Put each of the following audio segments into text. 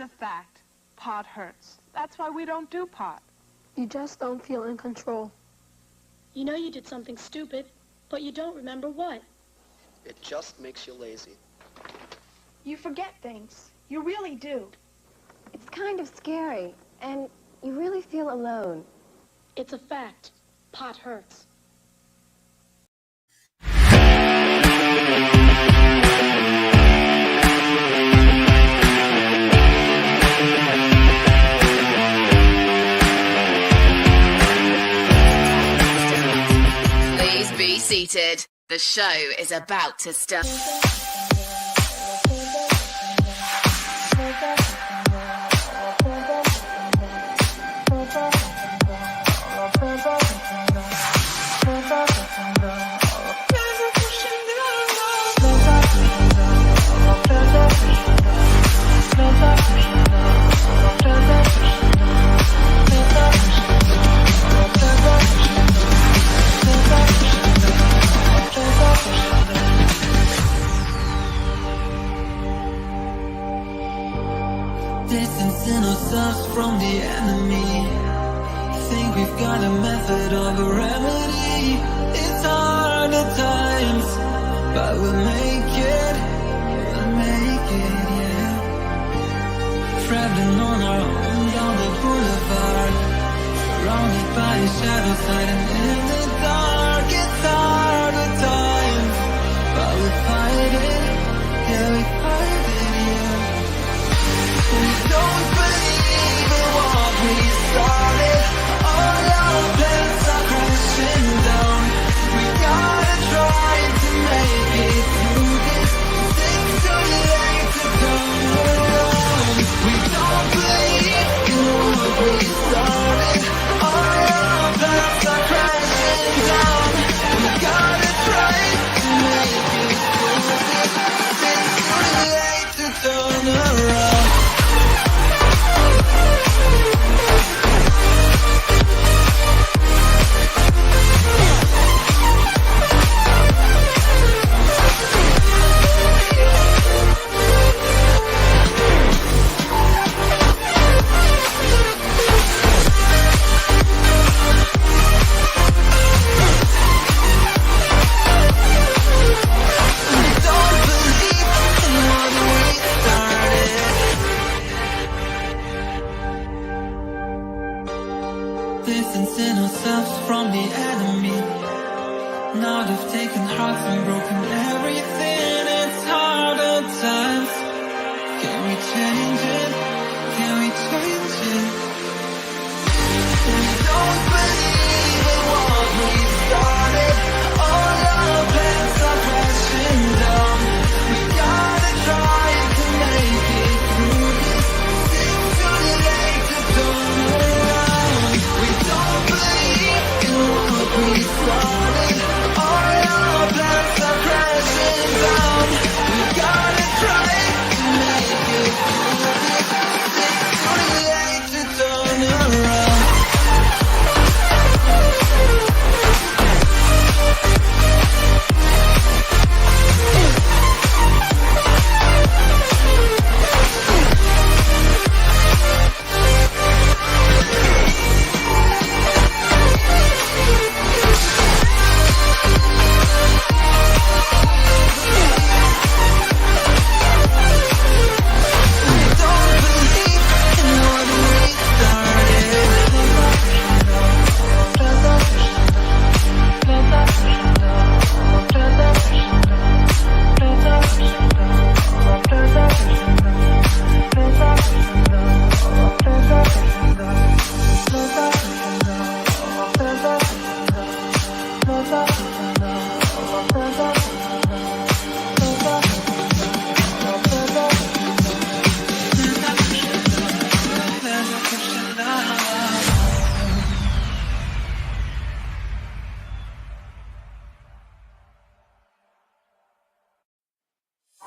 It's a fact. Pot hurts. That's why we don't do pot. You just don't feel in control. You know you did something stupid, but you don't remember what. It just makes you lazy. You forget things. You really do. It's kind of scary, and you really feel alone. It's a fact. Pot hurts. Please be seated. The show is about to start. Distancing ourselves from the enemy. Think we've got a method of a remedy. It's hard at times, but we'll make it, yeah. Traveling on our own down the boulevard, surrounded by the shadows hiding in the dark. It's hard at times, but we fight it, yeah, we fight it, yeah. We don't believe in what we started. All our plans are crashing down. We gotta try to make it through this. It's too late to turn around. We don't believe in what we started. All our plans are crashing down. We gotta try to make it through this. It's too late to turn around. Distancing ourselves from the enemy. Now they've taken hearts and broken everything. It's hard at times. Can we change it? Can we change it? We don't believe in what we started. All our plans are crashing down. We gotta try to make it through this. It's too late to turn around. We don't believe in what we started. All our plans are crashing down. We gotta try to make it through this. It's too late to turn around.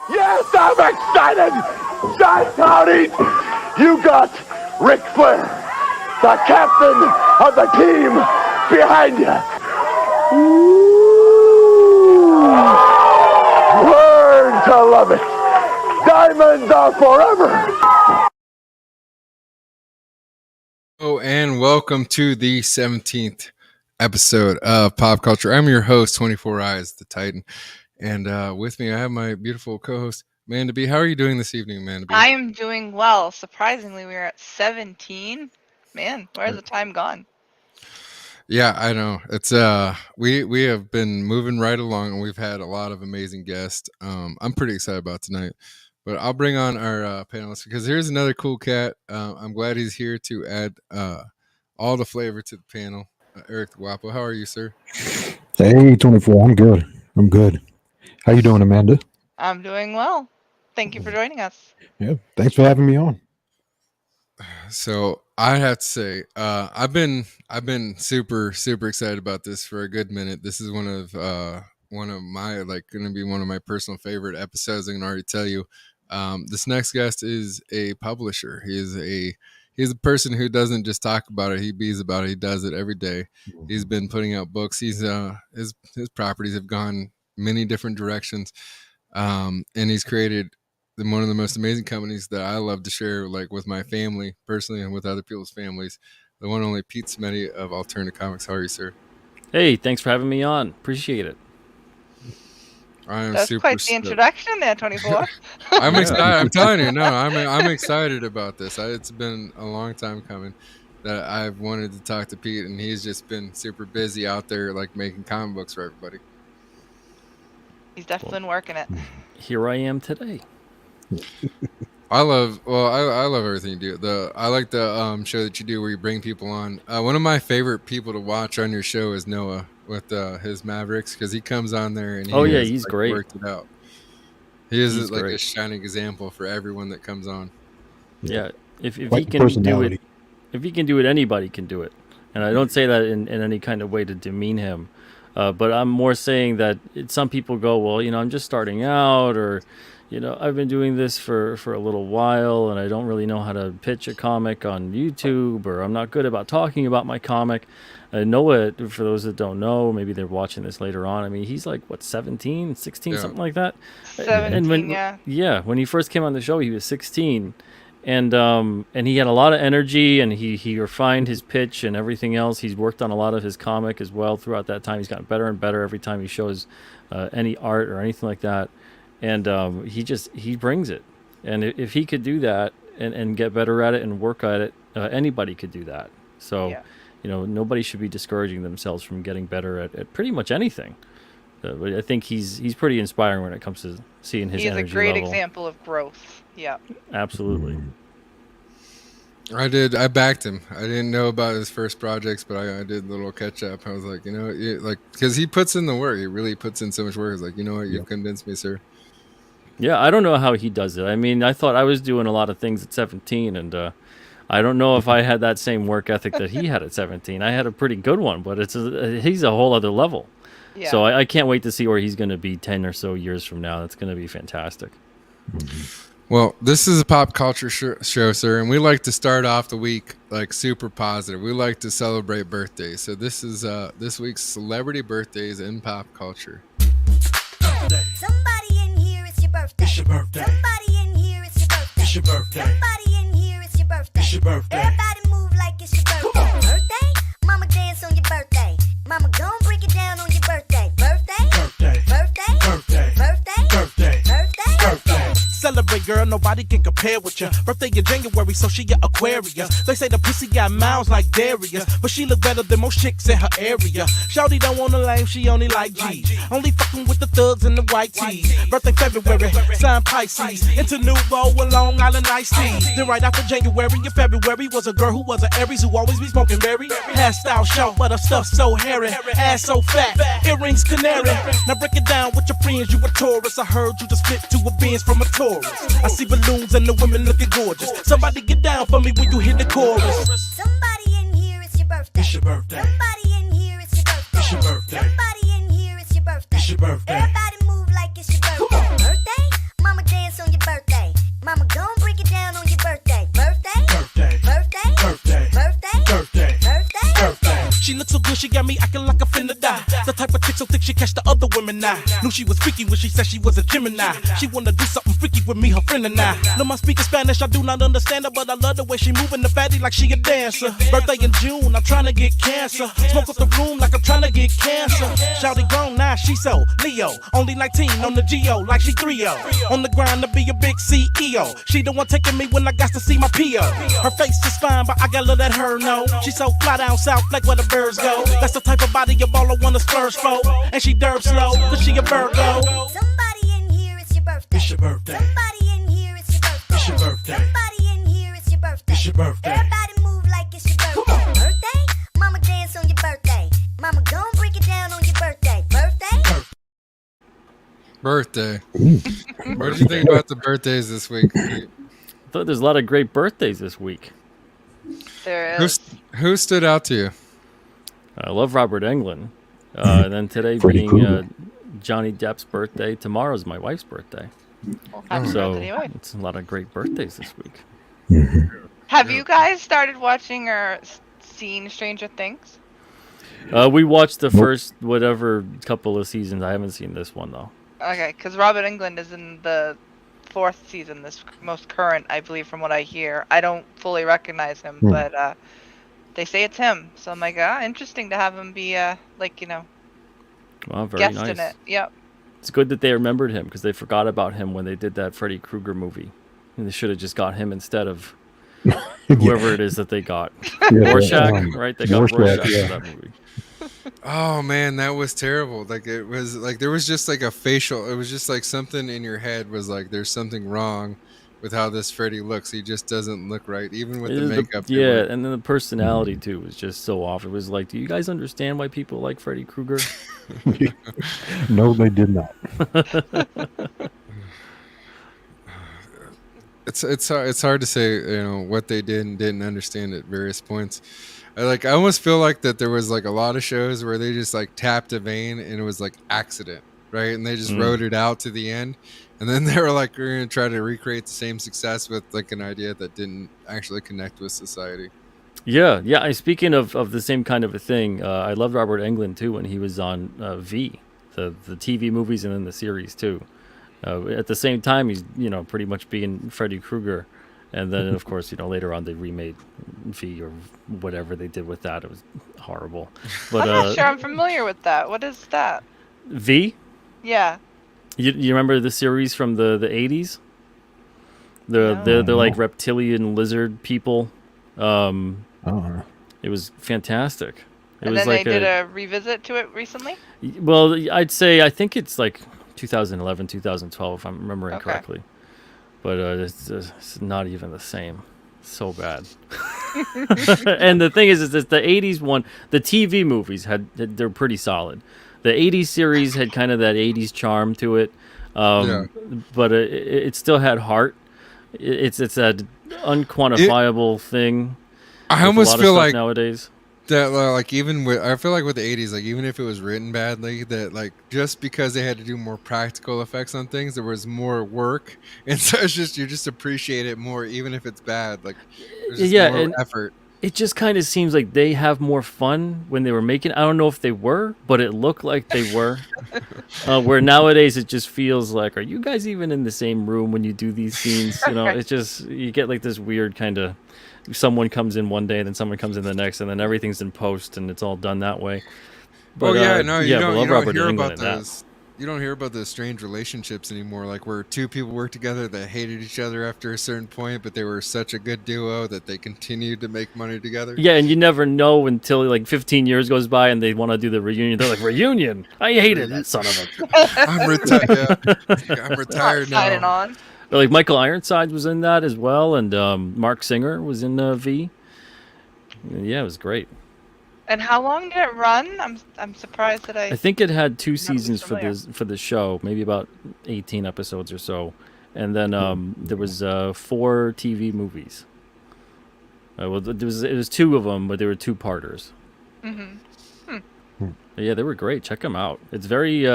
Yes, I'm excited! John Townie, you got Ric Flair, the captain of the team, behind you. Learn to love it. Diamonds are forever. welcome to the 17th episode of PopCULTure. I'm your host, 24 Eyes, the Titan. And with me, I have my beautiful co-host, Amanda B. How are you doing this evening, Amanda B? I am doing well. Surprisingly, we are at 17. Man, where's the time gone? Yeah, I know. It's we have been moving right along, and we've had a lot of amazing guests. I'm pretty excited about tonight. But I'll bring on our panelist because here's another cool cat. I'm glad he's here to add all the flavor to the panel. Eric the Guapo, how are you, sir? Hey, 24. I'm good. How you doing, Amanda? I'm doing well. Thank you for joining us. Yeah, thanks for having me on. So I have to say, I've been super excited about this for a good minute. This is one of my going to be one of my personal favorite episodes. I can already tell you. This next guest is a publisher. He's a person who doesn't just talk about it. He bees about it. He does it every day. He's been putting out books. His properties have gone many different directions. And he's created one of the most amazing companies that I love to share, like with my family personally and with other people's families. The one and only Pete Simeti of Alterna Comics. How are you, sir? Hey, thanks for having me on. Appreciate it. I am That's super quite the introduction there, 24. I'm excited. I'm telling you, no, I'm excited about this. It's been a long time coming that I've wanted to talk to Pete, and he's just been super busy out there, like making comic books for everybody. He's definitely been working it. Here I am today. I love everything you do. I like the show that you do where you bring people on. One of my favorite people to watch on your show is Noah with his Mavericks, because he comes on there and he's great. Worked it out. He's like great. a shining example for everyone that comes on. Yeah, if he can do it, anybody can do it. And I don't say that in any kind of way to demean him, but I'm more saying that some people go, well, I'm just starting out, or I've been doing this for a little while, and I don't really know how to pitch a comic on YouTube, or I'm not good about talking about my comic. Noah, for those that don't know, maybe they're watching this later on. I mean, he's like, 17, 16, something like that? 17, Yeah, when he first came on the show, he was 16. And he had a lot of energy, and he refined his pitch and everything else. He's worked on a lot of his comic as well throughout that time. He's gotten better and better every time he shows any art or anything like that. And he brings it. And if he could do that and get better at it and work at it, anybody could do that. So, nobody should be discouraging themselves from getting better at pretty much anything. But I think he's pretty inspiring when it comes to seeing his energy level. He's a great example of growth. Yeah. Absolutely. I backed him. I didn't know about his first projects, but I did a little catch up. I was like, because he puts in the work. He really puts in so much work. I was like, you know what? You've convinced me, sir. Yeah, I don't know how he does it. I mean, I thought I was doing a lot of things at 17, and I don't know if I had that same work ethic that he had at 17. I had a pretty good one, but he's a whole other level. Yeah. So I can't wait to see where he's going to be 10 or so years from now. That's going to be fantastic. Well, this is a PopCULTure show, sir, and we like to start off the week like super positive. We like to celebrate birthdays. So this is this week's celebrity birthdays in PopCULTure. Somebody in here, it's your birthday. It's your birthday. Somebody in here, it's your birthday. It's your birthday. Somebody in here, it's your birthday. It's your birthday. Everybody move like it's your birthday. Birthday? Mama dance on your birthday. Mama gon' break it down on your birthday. Birthday? Birthday. Birthday? Birthday. Birthday? Birthday. Birthday? Birthday. Celebrate, girl, nobody can compare with ya. Birthday in January, so she a Aquarius. They say the pussy got miles like Darius, but she look better than most chicks in her area. Shawty don't want a lame, she only like G. Only fucking with the thugs and the white tees. Birthday February, sign Pisces. Into New Roll with Long Island iced tea. Then right after January and February was a girl who was an Aries who always be smoking berry. Hairstyle short, but her stuff so hairy. Ass so fat, earrings canary. Now break it down with your friends, you a Taurus. I heard you just fit to a Benz from a Taurus. I see balloons and the women looking gorgeous. Somebody get down for me when you hear the chorus. Somebody in here, it's your birthday. It's your birthday. Somebody in here, it's your birthday. It's your birthday. Somebody in here, it's your birthday. It's your birthday. Everybody move like it's your birthday. Birthday? Mama dance on your birthday. Mama gon' break it down on your birthday. Birthday? Birthday. Birthday? Birthday. Birthday? Birthday. Birthday? Birthday. She looks so good, she got me acting like a finna die. The type of chick Chick so thick she catch the other women now. Knew she was freaky when she said she was a Gemini. She wanna do something freaky with me, her friend and I. No, my speaking Spanish, I do not understand her, but I love the way she moving the fatty like she a dancer. Birthday in June, I'm trying to get cancer. Smoke up the room like I'm trying to get cancer. Shouty grown, now she so Leo. Only 19 on the Geo, like she 3-0. On the grind to be a big CEO. She the one taking me when I got to see my P.O. Her face is fine, but I gotta let her know. She so fly down south like where the birds go. That's the type of body your baller wanna splurge for. And she derp slow, cause she a Virgo. Somebody in here, it's your birthday. It's your birthday. Somebody in here, it's your birthday. It's your birthday. Somebody in here, it's your birthday. It's your birthday. Everybody move like it's your birthday. Birthday? Mama dance on your birthday. Mama gon' break it down on your birthday. Birthday? Birthday. What did you think about the birthdays this week? I thought there's a lot of great birthdays this week. There is. Who stood out to you? I love Robert Englund. And then today being Johnny Depp's birthday, tomorrow's my wife's birthday. Well, happy So birthday, anyway. it's a lot of great birthdays this week. Have you guys started watching or seen Stranger Things? We watched the first whatever couple of seasons. I haven't seen this one though. Okay, because Robert Englund is in the 4th season, this most current, I believe, from what I hear. I don't fully recognize him, but they say it's him. So I'm like, interesting to have him be, Wow, very guest nice. in it. Yep. It's good that they remembered him because they forgot about him when they did that Freddy Krueger movie. And they should have just got him instead of whoever it is that they got. Rorschach, right? They got Rorschach for that movie. Oh man, that was terrible. Like it was like there was just like a facial. It was just like something in your head was like there's something wrong with how this Freddy looks. He just doesn't look right, even with the makeup. Yeah, and then the personality too was just so off. It was like, do you guys understand why people like Freddy Krueger? No, they did not. It's hard to say, what they did and didn't understand at various points. I almost feel like that there was like a lot of shows where they just like tapped a vein and it was like accident, right? And they just wrote it out to the end, and then they were like, we're gonna try to recreate the same success with like an idea that didn't actually connect with society. Yeah. Speaking of the same kind of a thing, I loved Robert Englund too when he was on V, the TV movies and then the series too. At the same time, he's pretty much being Freddy Krueger, and then of course later on they remade V or whatever they did with that. It was horrible. But I'm not sure I'm familiar with that. What is that? V? Yeah. You remember the series from the 80s? They're like reptilian lizard people. It was fantastic. And then they did a revisit to it recently? Well, I think it's like 2011, 2012, if I'm remembering correctly. But it's not even the same. So bad. And the thing is that the 80s one, the TV movies they're pretty solid. The 80s series had kind of that 80s charm to it, but it still had heart. It's that unquantifiable thing. I almost feel like nowadays that I feel like with the 80s, like even if it was written badly, that like just because they had to do more practical effects on things, there was more work, and so it's just you just appreciate it more even if it's bad. Like there's just more effort. It just kind of seems like they have more fun when they were making. I don't know if they were, but it looked like they were. Where nowadays it just feels like, are you guys even in the same room when you do these scenes? It's just you get like this weird kind of. Someone comes in one day, and then someone comes in the next, and then everything's in post, and it's all done that way. But, you don't hear about those. You don't hear about those strange relationships anymore, like where two people work together that hated each other after a certain point, but they were such a good duo that they continued to make money together. Yeah, and you never know until like 15 years goes by, and they want to do the reunion. They're like, reunion? I hated that son of a. I'm retired now. Signing on. Like Michael Ironsides was in that as well, and Mark Singer was in V. Yeah, it was great. And how long did it run? I'm surprised that I think it had 2 seasons for the show, maybe about 18 episodes or so, and then there was 4 TV movies. Well, it was 2 of them, but they were 2-parters. Yeah, they were great. Check them out. It's very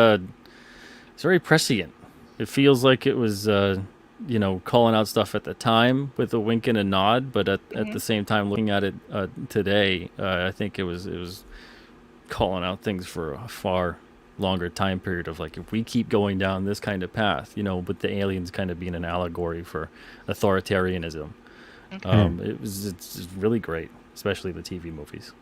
prescient. It feels like it was. Calling out stuff at the time with a wink and a nod, but at the same time, looking at it today, I think it was calling out things for a far longer time period of like, if we keep going down this kind of path, with the aliens kind of being an allegory for authoritarianism. Okay. It's really great, especially the TV movies.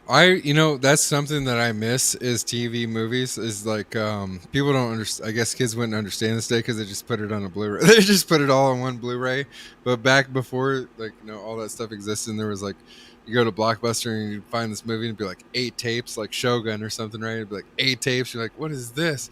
That's something that I miss is TV movies. Is like people don't understand. I guess kids wouldn't understand this day because they just put it on a Blu-ray. They just put it all on one Blu-ray. But back before, all that stuff existed, and there was like, you go to Blockbuster and you find this movie and it'd be like 8 tapes, like Shogun or something, right? It'd be like 8 tapes. You're like, what is this?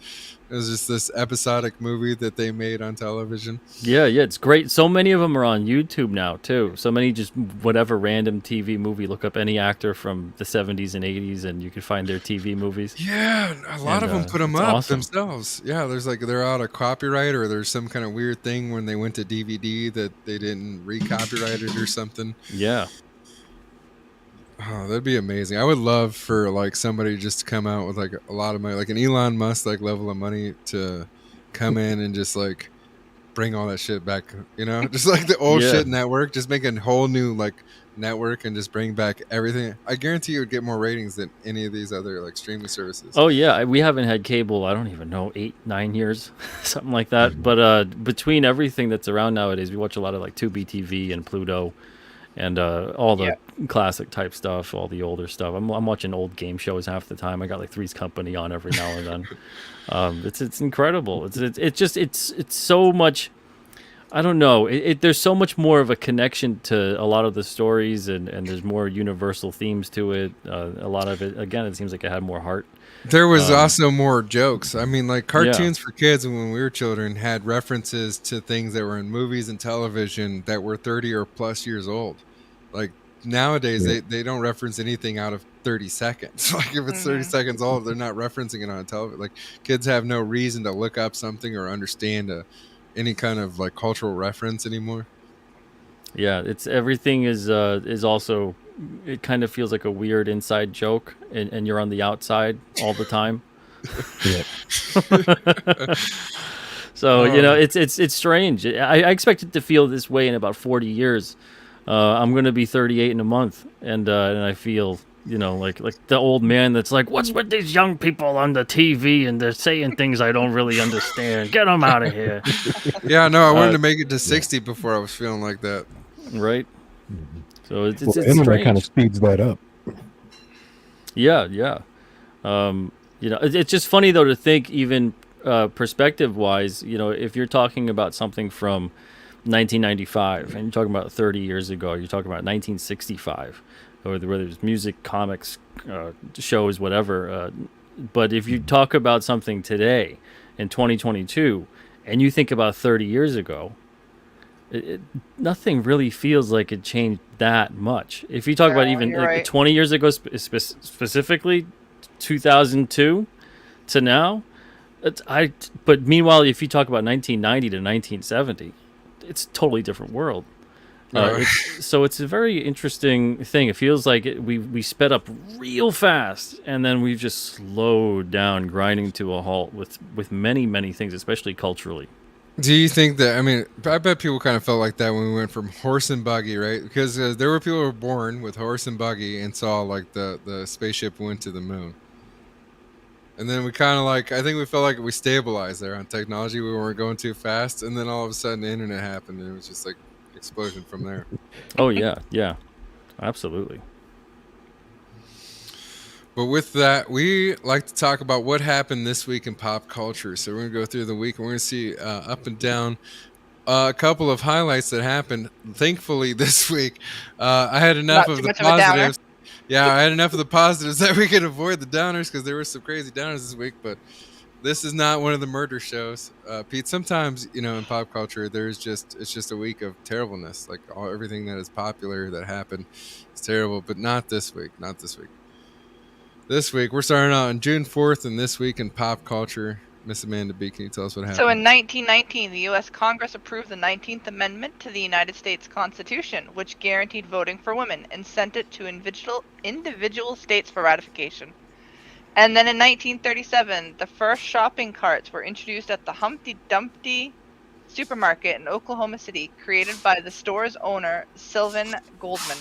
It was just this episodic movie that they made on television. Yeah, it's great. So many of them are on YouTube now too. So many, just whatever random TV movie, look up any actor from the 70s and 80s and you can find their TV movies. Yeah, a lot of them put them up awesome. themselves. Yeah, there's like, they're out of copyright, or there's some kind of weird thing when they went to DVD that they didn't re-copyright it or something. Yeah. Oh, that'd be amazing. I would love for like somebody just to come out with like a lot of money, like an Elon Musk like level of money, to come in and just like bring all that shit back, just like the old shit network, just make a whole new like network and just bring back everything. I guarantee you would get more ratings than any of these other like streaming services. Oh yeah, we haven't had cable, I don't even know, 8-9 years, something like that. But between everything that's around nowadays, we watch a lot of like Tubi TV and Pluto and all the classic type stuff, all the older stuff. I'm watching old game shows half the time. I got like Three's Company on every now and then. It's incredible. It's so much. I don't know. There's so much more of a connection to a lot of the stories, and there's more universal themes to it. A lot of it, again, it seems like it had more heart. There was also more jokes. I mean, like cartoons for kids when we were children had references to things that were in movies and television that were 30 or plus years old. Like nowadays, they don't reference anything out of 30 seconds. Like if it's 30 seconds old, they're not referencing it on television. Like kids have no reason to look up something or understand any kind of like cultural reference anymore. Yeah, everything is also, it kind of feels like a weird inside joke, and you're on the outside all the time. So it's strange. I expect it to feel this way in about 40 years. I'm going to be 38 in a month, and I feel like the old man that's like, what's with these young people on the TV and they're saying things I don't really understand. Get them out of here. Yeah, no, I wanted to make it to 60 before I was feeling like that. Right. So it's internet strange. kind of speeds that up. Yeah. It's just funny though to think, even perspective wise, if you're talking about something from 1995 and you're talking about 30 years ago, you're talking about 1965, or whether it's music, comics, shows, whatever. But if you talk about something today in 2022 and you think about 30 years ago, nothing really feels like it changed that much. If you talk about even 20 years ago, specifically 2002 to now, but meanwhile, if you talk about 1990 to 1970, it's a totally different world. So it's a very interesting thing. It feels like we sped up real fast, and then we've just slowed down, grinding to a halt with many things, especially culturally. Do you think that, I bet people kind of felt like that when we went from horse and buggy, right? Because there were people who were born with horse and buggy and saw like the spaceship went to the moon. And then we kind of I think we felt like we stabilized there on technology. We weren't going too fast. And then all of a sudden the internet happened, and it was just like explosion from there. Oh, yeah. Absolutely. But with that, we like to talk about what happened this week in pop culture. So we're going to go through the week, and we're going to see up and down a couple of highlights that happened. Thankfully, this week, I had enough of the positives. Yeah, I had enough of the positives that we could avoid the downers, because there were some crazy downers this week. But this is not one of the murder shows, Pete. Sometimes, in pop culture, it's just a week of terribleness. Like everything that is popular that happened is terrible, but not this week. Not this week. This week, we're starting out on June 4th, and this week in pop culture. Miss Amanda B., can you tell us what happened? So in 1919, the U.S. Congress approved the 19th Amendment to the United States Constitution, which guaranteed voting for women, and sent it to individual states for ratification. And then in 1937, the first shopping carts were introduced at the Humpty Dumpty supermarket in Oklahoma City, created by the store's owner, Sylvan Goldman.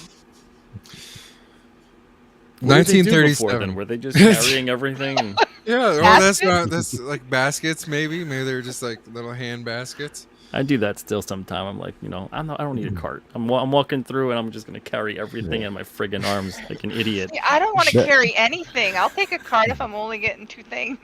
What did they do 1937. before then? Were they just carrying everything? And... Yeah, well, that's like baskets, maybe. Maybe they're just like little hand baskets. I do that still sometime. I'm like, you know, I don't need a cart. I'm walking through and I'm just gonna carry everything in my friggin' arms like an idiot. See, I don't want to carry anything. I'll take a cart if I'm only getting 2 things.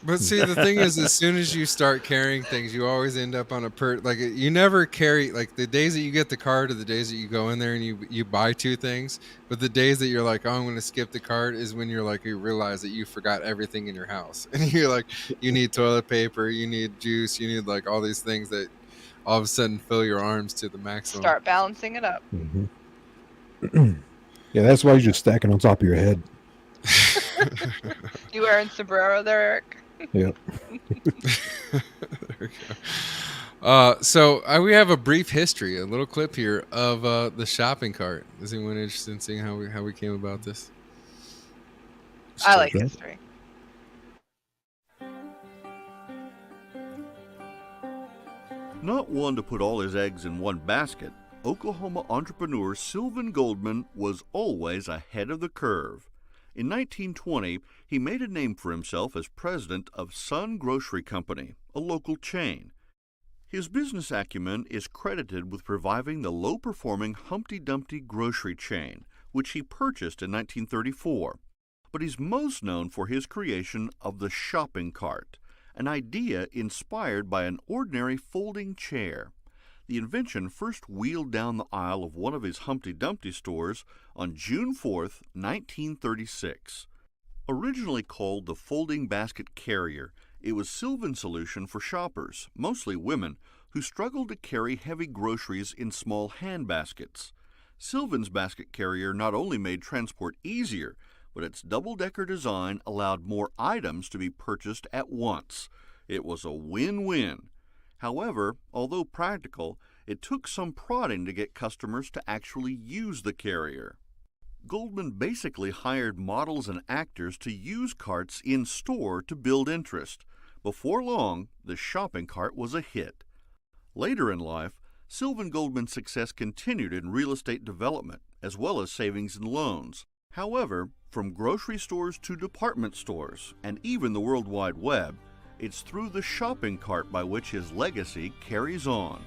But see, the thing is, as soon as you start carrying things, you always end up on a like you never carry, like the days that you get the cart are the days that you go in there and you buy 2 things. But the days that you're like, oh, I'm going to skip the cart is when you're like, you realize that you forgot everything in your house. And you're like, you need toilet paper, you need juice, you need like all these things that all of a sudden fill your arms to the maximum. Start balancing it up. Yeah, that's why you're just stacking on top of your head. You wearing sombrero there, Eric? Yep. There we go. So we have a brief history, a little clip here of the shopping cart. Is anyone interested in seeing how we came about this? I like history. Not one to put all his eggs in one basket, Oklahoma entrepreneur Sylvan Goldman was always ahead of the curve. In 1920, he made a name for himself as president of Sun Grocery Company, a local chain. His business acumen is credited with reviving the low-performing Humpty Dumpty grocery chain, which he purchased in 1934. But he's most known for his creation of the shopping cart, an idea inspired by an ordinary folding chair. The invention first wheeled down the aisle of one of his Humpty Dumpty stores on June 4, 1936. Originally called the folding basket carrier, it was Sylvan's solution for shoppers, mostly women, who struggled to carry heavy groceries in small hand baskets. Sylvan's basket carrier not only made transport easier, but its double-decker design allowed more items to be purchased at once. It was a win-win. However, although practical, it took some prodding to get customers to actually use the carrier. Goldman basically hired models and actors to use carts in store to build interest. Before long, the shopping cart was a hit. Later in life, Sylvan Goldman's success continued in real estate development, as well as savings and loans. However, from grocery stores to department stores, and even the World Wide Web, it's through the shopping cart by which his legacy carries on.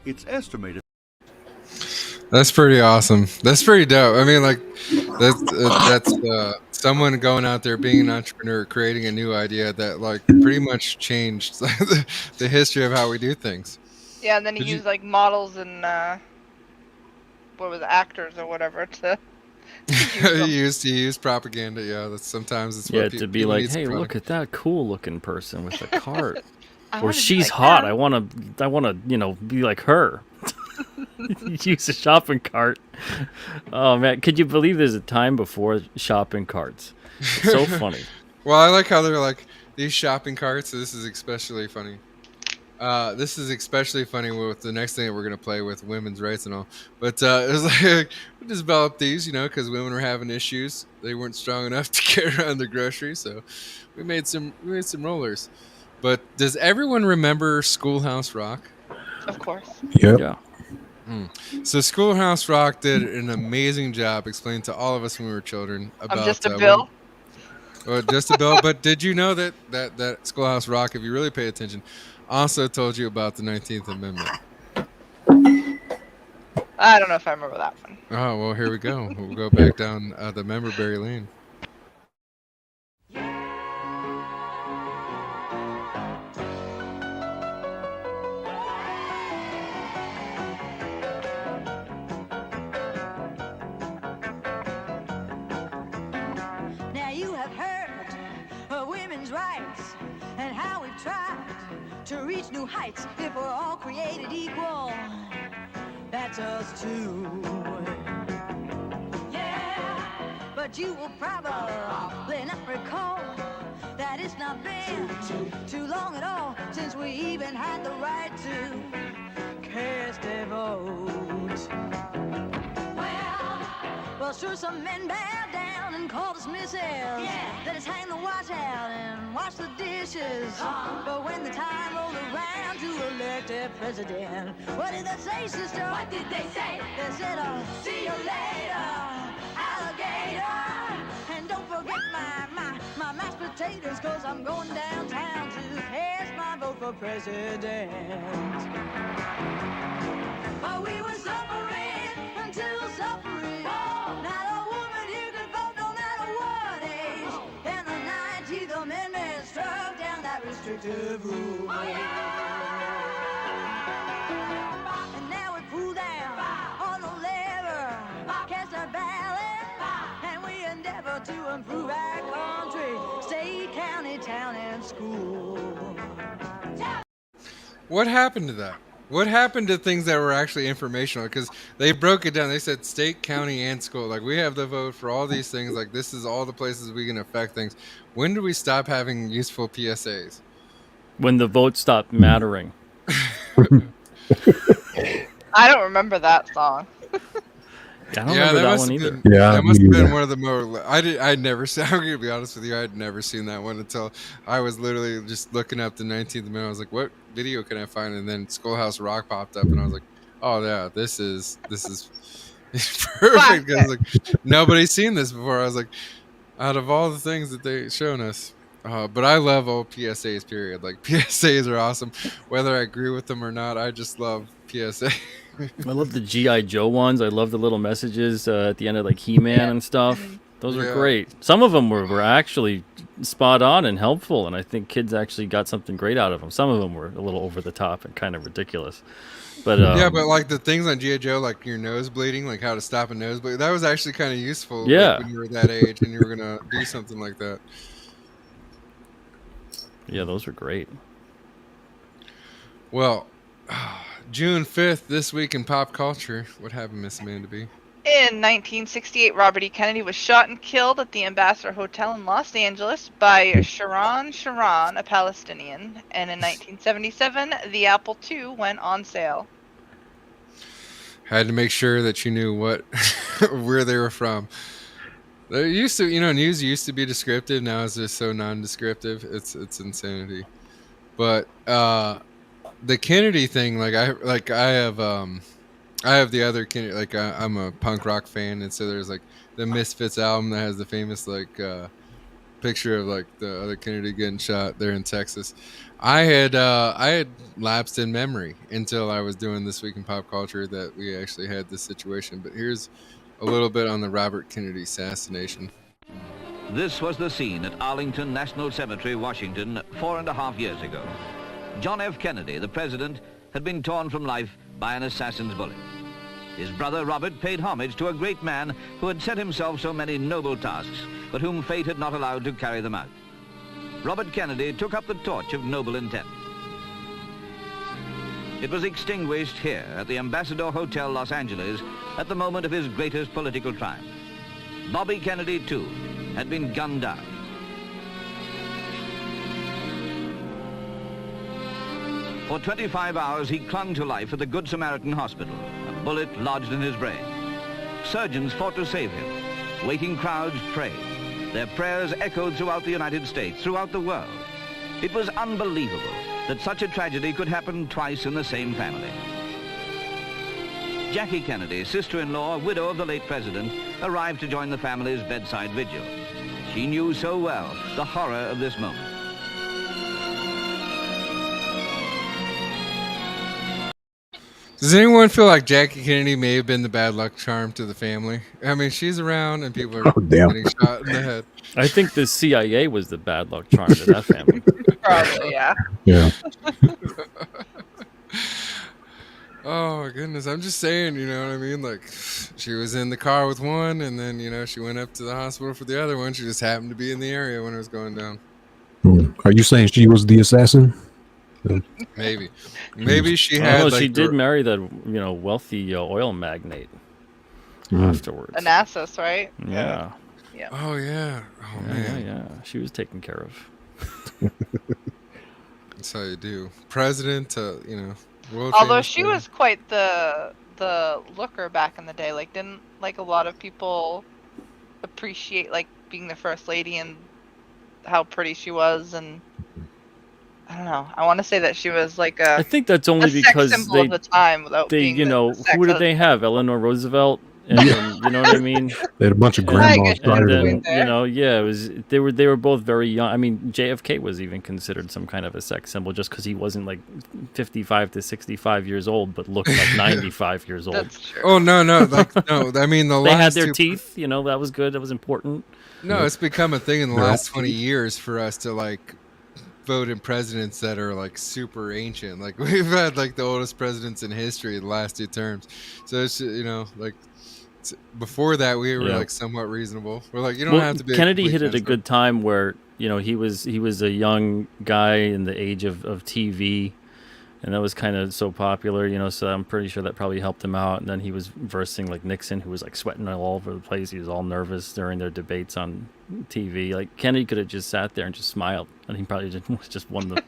It's estimated. That's pretty awesome. That's pretty dope. I mean, like, that's someone going out there being an entrepreneur, creating a new idea that, like, pretty much changed the history of how we do things. Yeah, and then he used, like, models and, actors or whatever to he used propaganda. Yeah, that's sometimes it's what to be like, hey, look at that cool looking person with a cart, or she's like hot. that. I wanna, be like her. Use a shopping cart. Oh man, could you believe there's a time before shopping carts? It's so funny. Well, I like how they're like these shopping carts. So this is especially funny. This is especially funny with the next thing that we're going to play with women's rights and all. But it was like, we developed these, because women were having issues. They weren't strong enough to carry around their groceries. So we made some rollers. But does everyone remember Schoolhouse Rock? Of course. Yep. Yeah. So Schoolhouse Rock did an amazing job explaining to all of us when we were children about I'm just a bill. Just a bill. But did you know that Schoolhouse Rock, if you really pay attention, also told you about the 19th Amendment? I don't know if I remember that one. Oh, well, here we go. We'll go back down the Memberberry Lane. Now you have heard of women's rights and how we've tried to reach new heights. If we're all created equal, that's us too. Yeah, but you will probably not recall that it's not been too long at all since we even had the right to cast a vote. Well, sure, some men bow down and call dismissal. Yeah. Then it's hang the wash out and wash the dishes. But when the time rolled around to elect a president, what did they say, sister? What did they say? They said, see you later, alligator. And agitators, cause I'm going downtown to cast my vote for president. But we were suffering until suffering. Not a woman here could vote no matter what age. And the 19th Amendment struck down that restrictive rule. And now we pull down on the lever, cast our ballot, and we endeavor to improve our country, state, county, town, and school. What happened to that? What happened to things that were actually informational? Because they broke it down. They said state, county, and school. Like, we have the vote for all these things. Like, this is all the places we can affect things. When do we stop having useful PSAs? When the vote stopped mattering. I don't remember that song. I don't remember that one either. That must have been one of the more. I'd never seen. I'm gonna be honest with you. I'd never seen that one until I was literally just looking up the 19th Amendment. I was like, what video can I find? And then Schoolhouse Rock popped up, and I was like, oh yeah, this is perfect. Because like nobody's seen this before. I was like, out of all the things that they've shown us. But I love old PSAs. Period. Like PSAs are awesome, whether I agree with them or not. I just love PSA. I love the G.I. Joe ones. I love the little messages at the end of like He-Man and stuff. Those are great. Some of them were actually spot on and helpful, and I think kids actually got something great out of them. Some of them were a little over the top and kind of ridiculous. But yeah, but like the things on G.I. Joe, like your nose bleeding, like how to stop a nosebleed, that was actually kind of useful. Yeah. Like, when you were that age and you were gonna do something like that. Yeah, those are great. Well, June 5th, this week in pop culture. What happened, Miss Amanda B? In 1968, Robert E. Kennedy was shot and killed at the Ambassador Hotel in Los Angeles by Sharon, a Palestinian. And in 1977, the Apple II went on sale. Had to make sure that you knew what, where they were from. They used to, news used to be descriptive. Now it's just so non-descriptive. It's insanity. But the Kennedy thing, I have the other Kennedy. Like I'm a punk rock fan, and so there's like the Misfits album that has the famous picture of like the other Kennedy getting shot there in Texas. I had lapsed in memory until I was doing This Week in Pop Culture that we actually had this situation. But here's a little bit on the Robert Kennedy assassination. This was the scene at Arlington National Cemetery, Washington, 4.5 years ago. John F. Kennedy, the president, had been torn from life by an assassin's bullet. His brother Robert paid homage to a great man who had set himself so many noble tasks, but whom fate had not allowed to carry them out. Robert Kennedy took up the torch of noble intent. It was extinguished here at the Ambassador Hotel, Los Angeles, at the moment of his greatest political triumph. Bobby Kennedy, too, had been gunned down. For 25 hours, he clung to life at the Good Samaritan Hospital, a bullet lodged in his brain. Surgeons fought to save him. Waiting crowds prayed. Their prayers echoed throughout the United States, throughout the world. It was unbelievable that such a tragedy could happen twice in the same family. Jackie Kennedy, sister-in-law, widow of the late president, arrived to join the family's bedside vigil. She knew so well the horror of this moment. Does anyone feel like Jackie Kennedy may have been the bad luck charm to the family? I mean, she's around and people are getting shot in the head. I think the CIA was the bad luck charm to that family. Probably, yeah. Yeah. Oh my goodness, I'm just saying, you know what I mean? Like, she was in the car with one, and then, she went up to the hospital for the other one. She just happened to be in the area when it was going down. Are you saying she was the assassin? Maybe she had. She did marry that wealthy oil magnate afterwards. Onassis, right? Yeah. Yeah. Oh yeah. Oh man. Yeah. She was taken care of. That's how you do. President, world. Although she was quite the looker back in the day. Like, didn't a lot of people appreciate being the first lady and how pretty she was and. I don't know. I want to say that she was I think that's only because sex symbol of the time without being who did they have? Eleanor Roosevelt And you know what I mean? They had a bunch of grandmas prior to And that. you know, yeah, it was they were both very young. I mean, JFK was even considered some kind of a sex symbol just because he wasn't like 55 to 65 years old, but looked like 95 years old. That's true. Oh no, like no. I mean, they had their teeth. You know, that was good. That was important. No, it's become a thing in the last 20 years for us to like vote in presidents that are like super ancient. Like we've had like the oldest presidents in history the last 2 terms. So it's, you know, like before that we were like somewhat reasonable. We're like, you don't have to be. Kennedy hit at a good time where, you know, he was a young guy in the age of TV, and that was kind of so popular, you know, so I'm pretty sure that probably helped him out. And then he was versing like Nixon, who was like sweating all over the place. He was all nervous during their debates on TV. Like Kennedy could have just sat there and just smiled, and he probably just won the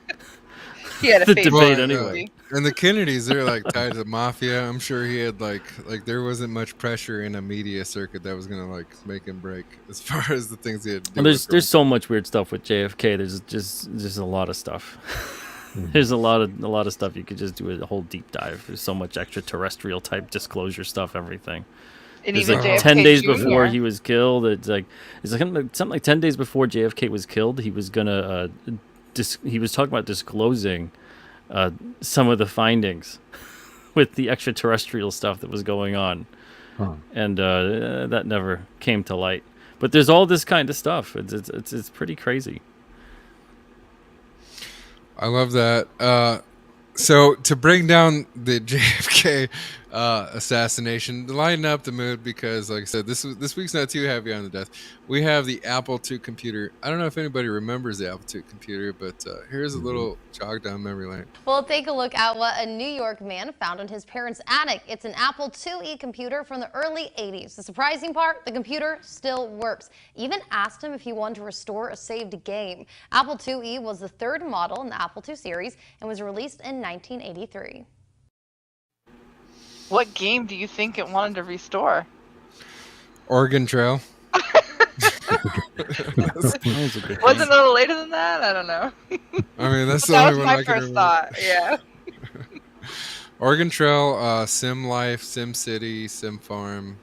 the debate anyway. And the Kennedys, they're like tied to the mafia. I'm sure he had like there wasn't much pressure in a media circuit that was gonna like make him break as far as the things he had to do. And there's so much weird stuff with JFK. There's just a lot of stuff. There's a lot of stuff you could just do a whole deep dive. There's so much extraterrestrial type disclosure stuff, everything. And it's even like JFK 10 days Jr. before he was killed. It's like something like 10 days before JFK was killed. He was gonna he was talking about disclosing some of the findings with the extraterrestrial stuff that was going on, and that never came to light. But there's all this kind of stuff. It's pretty crazy. I love that. So to bring down the JFK assassination, to lighten up the mood, because like I said, this week's not too heavy on the death. We have the Apple II computer. I don't know if anybody remembers the Apple II computer, but here's a little jog down memory lane. Well, take a look at what a New York man found in his parents' attic. It's an Apple IIe computer from the early 80s. The surprising part, the computer still works. Even asked him if he wanted to restore a saved game. Apple IIe was the 3rd model in the Apple II series and was released in 1983. What game do you think it wanted to restore? Oregon Trail. Wasn't it a little later than that? I don't know. I mean, that's the that only was one my I can first remember. thought. Yeah. Oregon Trail, Sim Life, Sim City, Sim Farm.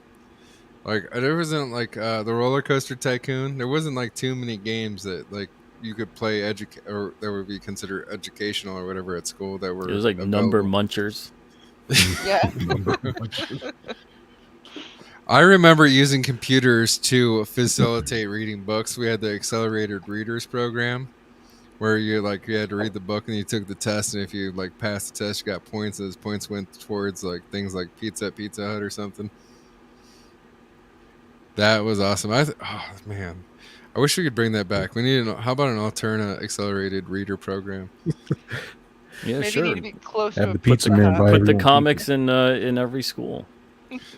Like there wasn't like the Roller Coaster Tycoon. There wasn't like too many games that like you could play or that would be considered educational or whatever at school that were. It was like number munchers. Yeah. I remember using computers to facilitate reading books. We had the Accelerated Readers program where you had to read the book and you took the test, and if you like passed the test, you got points, and those points went towards like things like Pizza Hut or something. That was awesome. Oh man, I wish we could bring that back. We need how about an Alterna Accelerated Reader program? Yeah, Maybe sure. need to be closer. Have the pizza man buy Put the everyone comics in every school.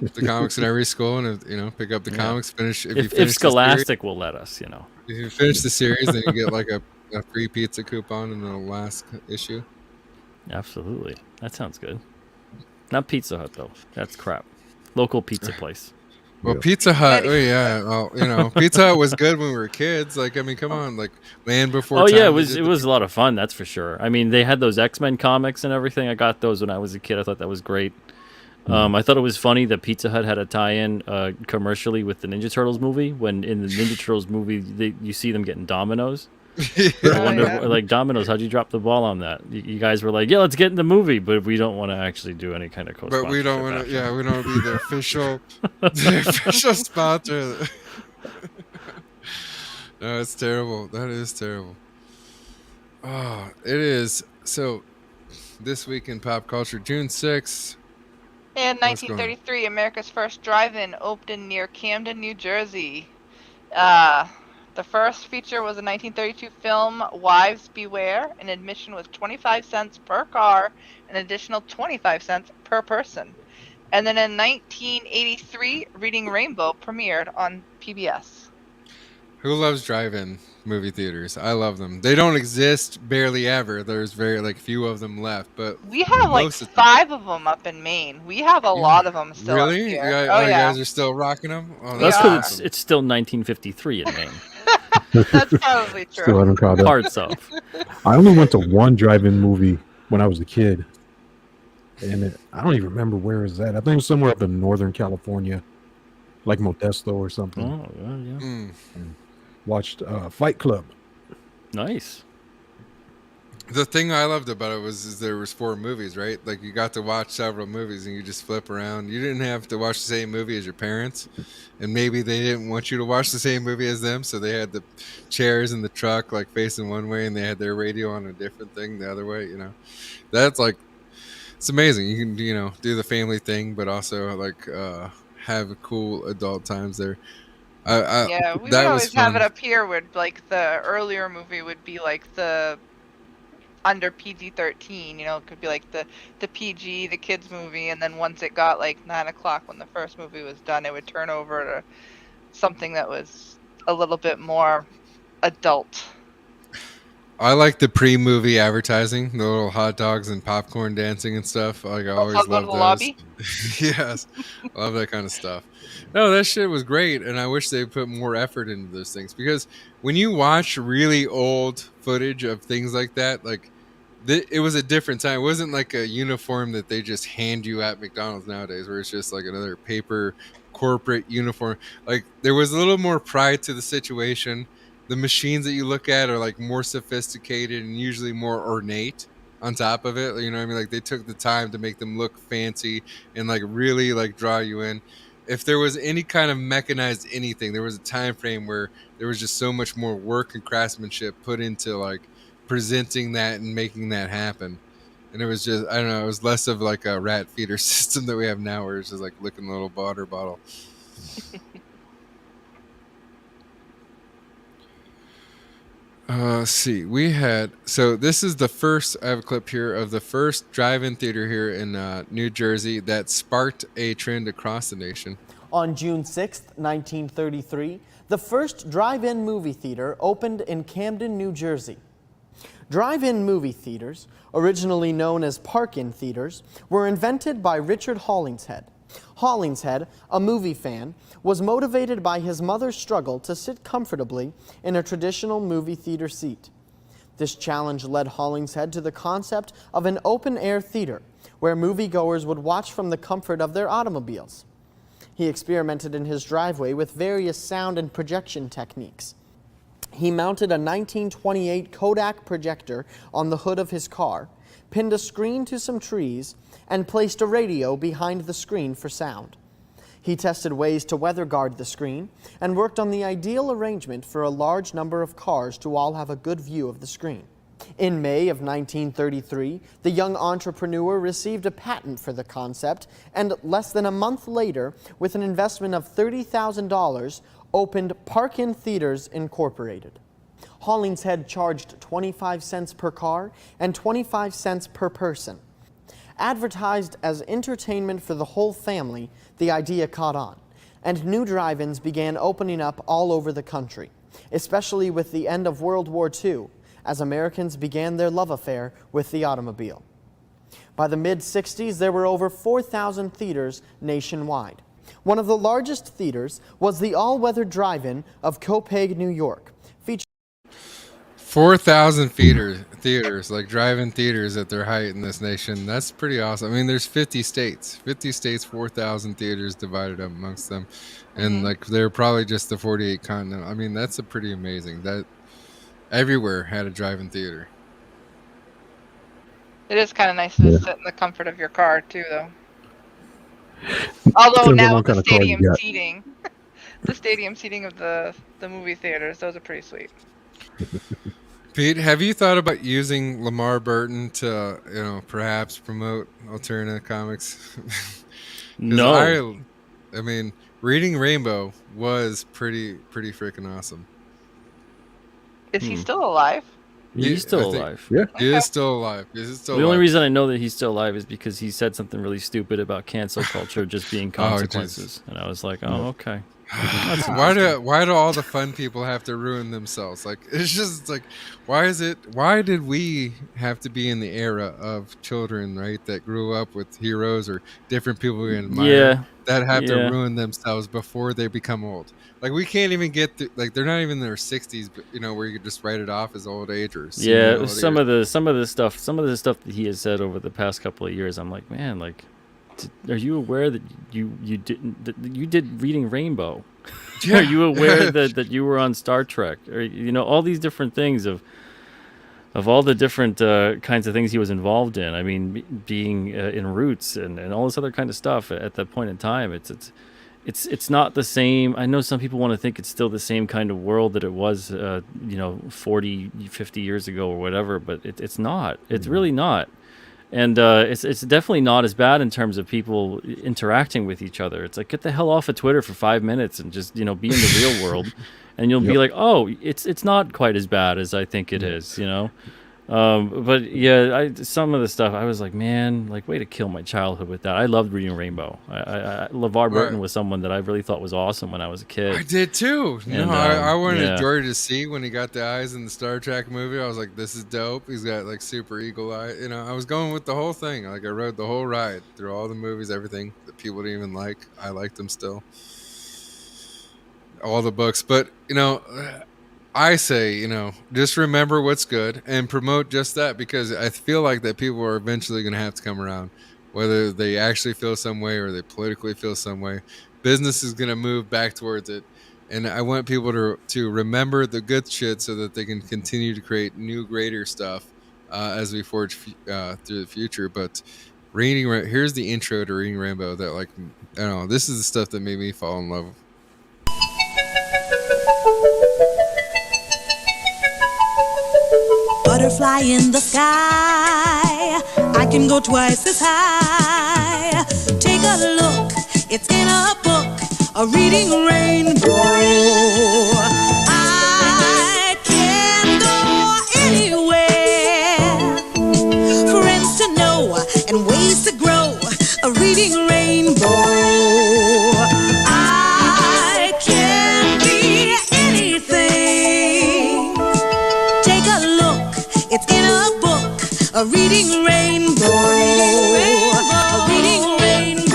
The comics in every school, and pick up the comics. Finish if Scholastic will let us, If you finish the series, then you get like a free pizza coupon in the last issue. Absolutely, that sounds good. Not Pizza Hut though. That's crap. Local pizza place. Well, Pizza Hut. Oh yeah. Well, Pizza Hut was good when we were kids. Like, I mean, come on, like Land Before Time. Oh yeah, it was a lot of fun. That's for sure. I mean, they had those X-Men comics and everything. I got those when I was a kid. I thought that was great. I thought it was funny that Pizza Hut had a tie-in commercially with the Ninja Turtles movie. When in the Ninja Turtles movie, you see them getting Dominoes. I wonder, like Domino's, how'd you drop the ball on that? You guys were like, yeah, let's get in the movie, but we don't want to actually do any kind of co-sponsorship. But we don't want to. Yeah, we don't want to be the official sponsor. No, it's terrible. That is terrible. Oh, it is. So, this week in pop culture, June 6th. In 1933, America's first drive-in opened near Camden, New Jersey. The first feature was a 1932 film, Wives Beware, and admission was 25 cents per car, an additional 25 cents per person. And then in 1983, Reading Rainbow premiered on PBS. Who loves drive-in movie theaters? I love them. They don't exist barely ever. There's very few of them left, but we have like 5 of them up in Maine. We have a lot of them still. Really? Up here. You guys are still rocking them? Oh, that's because it's still 1953 in Maine. That's probably true. Still haven't caught up. Parts of. I only went to one drive-in movie when I was a kid, and I don't even remember where it was at. I think it was somewhere up in Northern California. like Modesto or something. Oh, yeah. And watched Fight Club. Nice. The thing I loved about it was there was 4 movies, right? Like you got to watch several movies and you just flip around. You didn't have to watch the same movie as your parents, and maybe they didn't want you to watch the same movie as them, so they had the chairs in the truck like facing one way, and they had their radio on a different thing the other way. You know, that's like it's amazing. You can do the family thing, but also like have cool adult times there. Yeah, we would that was always have fun. it up here where like the earlier movie would be like the under PG-13, it could be like the PG, the kids movie, and then once it got like 9 o'clock when the first movie was done, it would turn over to something that was a little bit more adult. I like the pre-movie advertising, the little hot dogs and popcorn dancing and stuff. Like I always I'll go love to the those. lobby? Yes, I love that kind of stuff. No, that shit was great, and I wish they put more effort into those things, because when you watch really old footage of things like that, like it was a different time. It wasn't like a uniform that they just hand you at McDonald's nowadays, where it's just like another paper corporate uniform. Like there was a little more pride to the situation. The machines that you look at are like more sophisticated and usually more ornate on top of it. You know what I mean? Like they took the time to make them look fancy and like really like draw you in. If there was any kind of mechanized anything, there was a time frame where there was just so much more work and craftsmanship put into like presenting that and making that happen. And it was just, I don't know, it was less of like a rat feeder system that we have now, where it's just like licking a little water bottle. See, so this is the first, I have a clip here of the first drive-in theater here in New Jersey that sparked a trend across the nation. On June 6, 1933, the first drive-in movie theater opened in Camden, New Jersey. Drive-in movie theaters, originally known as park-in theaters, were invented by Richard Hollingshead. Hollingshead, a movie fan, was motivated by his mother's struggle to sit comfortably in a traditional movie theater seat. This challenge led Hollingshead to the concept of an open-air theater, where moviegoers would watch from the comfort of their automobiles. He experimented in his driveway with various sound and projection techniques. He mounted a 1928 Kodak projector on the hood of his car, pinned a screen to some trees, and placed a radio behind the screen for sound. He tested ways to weather guard the screen and worked on the ideal arrangement for a large number of cars to all have a good view of the screen. In May of 1933, the young entrepreneur received a patent for the concept, and less than a month later, with an investment of $30,000, opened Park-In Theaters Incorporated. Hollingshead charged 25 cents per car and 25 cents per person. Advertised as entertainment for the whole family, the idea caught on, and new drive-ins began opening up all over the country, especially with the end of World War II, as Americans began their love affair with the automobile. By the mid-60s, there were over 4,000 theaters nationwide. One of the largest theaters was the all-weather drive-in of Copiague, New York, featuring 4,000 theaters, like drive-in theaters at their height in this nation. That's pretty awesome. I mean, there's 50 states, 4,000 theaters divided up amongst them. And like, they're probably just the 48 continent. I mean, that's a pretty amazing. That everywhere had a drive-in theater. It is kind of nice to sit in the comfort of your car too, though. Although now with the stadium seating, the stadium seating of the movie theaters, those are pretty sweet. Pete, have you thought about using Lamar Burton to, perhaps promote Alterna comics? No. I mean, Reading Rainbow was pretty freaking awesome. Is he still alive? He's still alive. Yeah, he is still alive. The only reason I know that he's still alive is because he said something really stupid about cancel culture just being consequences, and I was like, oh, okay. Why do all the fun people have to ruin themselves? Like, it's just like, why did we have to be in the era of children, right, that grew up with heroes or different people we admire that have to ruin themselves before they become old? Like, we can't even get to, like, they're not even in their 60s, but where you could just write it off as old age or some of the stuff that he has said over the past couple of years, I'm like, man, like, are you aware that you did Reading Rainbow? Yeah. Are you aware that you were on Star Trek? Or all these different things of all the different kinds of things he was involved in. I mean, being in Roots and all this other kind of stuff at that point in time. It's not the same. I know some people want to think it's still the same kind of world that it was 40, 50 years ago or whatever, but it's not. It's really not. And it's definitely not as bad in terms of people interacting with each other. It's like, get the hell off of Twitter for 5 minutes and just be in the real world, and you'll be like, oh, it's not quite as bad as I think it is, But yeah, some of the stuff I was like, man, like, way to kill my childhood with that. I loved Reading Rainbow. LeVar Burton was someone that I really thought was awesome when I was a kid. I did too. And, I wanted George to see when he got the eyes in the Star Trek movie. I was like, this is dope. He's got like super eagle eye. I was going with the whole thing. Like, I rode the whole ride through all the movies, everything that people didn't even like. I liked them still. All the books, but I say, just remember what's good and promote just that, because I feel like that people are eventually going to have to come around, whether they actually feel some way or they politically feel some way. Business is going to move back towards it, and I want people to remember the good shit so that they can continue to create new, greater stuff as we forge through the future. But here's the intro to Reading Rainbow that, like, I don't know, this is the stuff that made me fall in love. Butterfly in the sky, I can go twice as high. Take a look, it's in a book, a reading rainbow. I can go anywhere, friends to know and ways to grow, a reading rainbow. I can be anything. Take a look, it's in a book, a reading rainbow. A reading rainbow. A reading rainbow.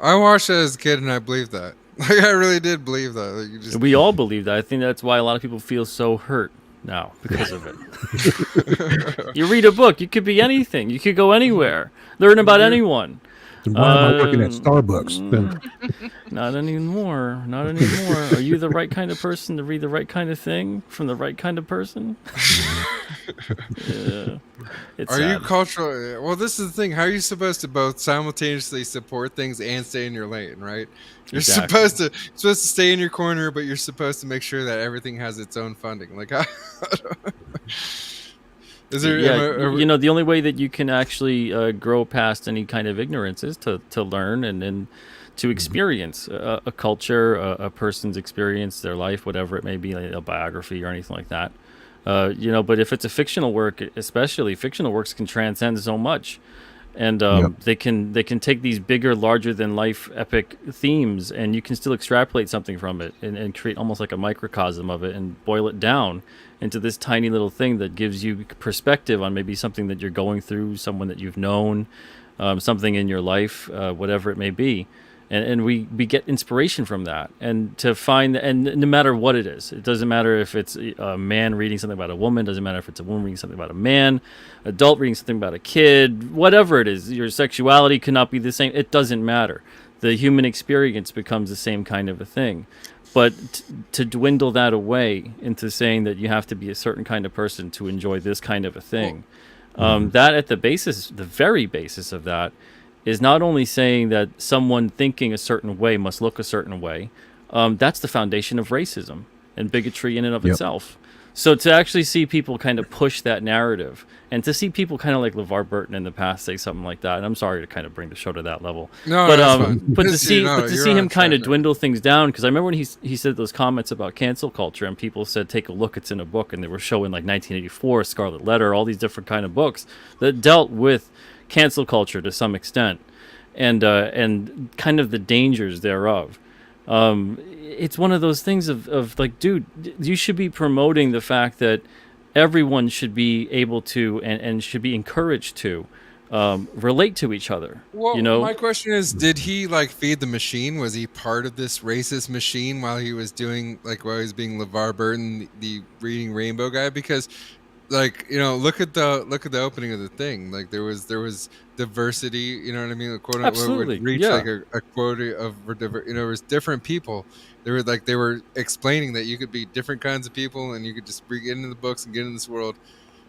I watched it as a kid and I believed that. Like, I really did believe that. Like, we all believe that. I think that's why a lot of people feel so hurt now because of it. You read a book, you could be anything. You could go anywhere. Learn about anyone. Then why am I working at Starbucks? Then? Not anymore. Not anymore. Are you the right kind of person to read the right kind of thing from the right kind of person? Yeah. It's Are sad. you cultural? Well, this is the thing. How are you supposed to both simultaneously support things and stay in your lane, right? You're supposed to stay in your corner, but you're supposed to make sure that everything has its own funding. Like, is there? The only way that you can actually grow past any kind of ignorance is to learn and to experience a culture, a person's experience, their life, whatever it may be, like a biography or anything like that. But if it's a fictional work, especially fictional works can transcend so much, and they can take these bigger, larger than life epic themes, and you can still extrapolate something from it and create almost like a microcosm of it and boil it down into this tiny little thing that gives you perspective on maybe something that you're going through, someone that you've known, something in your life, whatever it may be. And we get inspiration from that, and to find, and no matter what it is, it doesn't matter if it's a man reading something about a woman, doesn't matter if it's a woman reading something about a man, adult reading something about a kid, whatever it is, your sexuality cannot be the same. It doesn't matter. The human experience becomes the same kind of a thing. But to dwindle that away into saying that you have to be a certain kind of person to enjoy this kind of a thing, that at the very basis of that, is not only saying that someone thinking a certain way must look a certain way, that's the foundation of racism and bigotry in and of itself. So to actually see people kind of push that narrative, and to see people kind of like LeVar Burton in the past say something like that, and I'm sorry to kind of bring the show to that level, but to see him kind of dwindle things down, because I remember when he said those comments about cancel culture, and people said, take a look, it's in a book, and they were showing like 1984, Scarlet Letter, all these different kind of books that dealt with cancel culture to some extent, and kind of the dangers thereof. It's one of those things of like, dude, you should be promoting the fact that everyone should be able to and should be encouraged to relate to each other. Well, You know, my question is, did he like feed the machine? Was he part of this racist machine while he was doing while he was being LeVar Burton, the reading Rainbow guy? Because like, look at the opening of the thing. Like there was diversity, you know what I mean? A quote unquote Absolutely, would reach yeah. like a quota of it was different people. They were explaining that you could be different kinds of people and you could just get into the books and get in this world.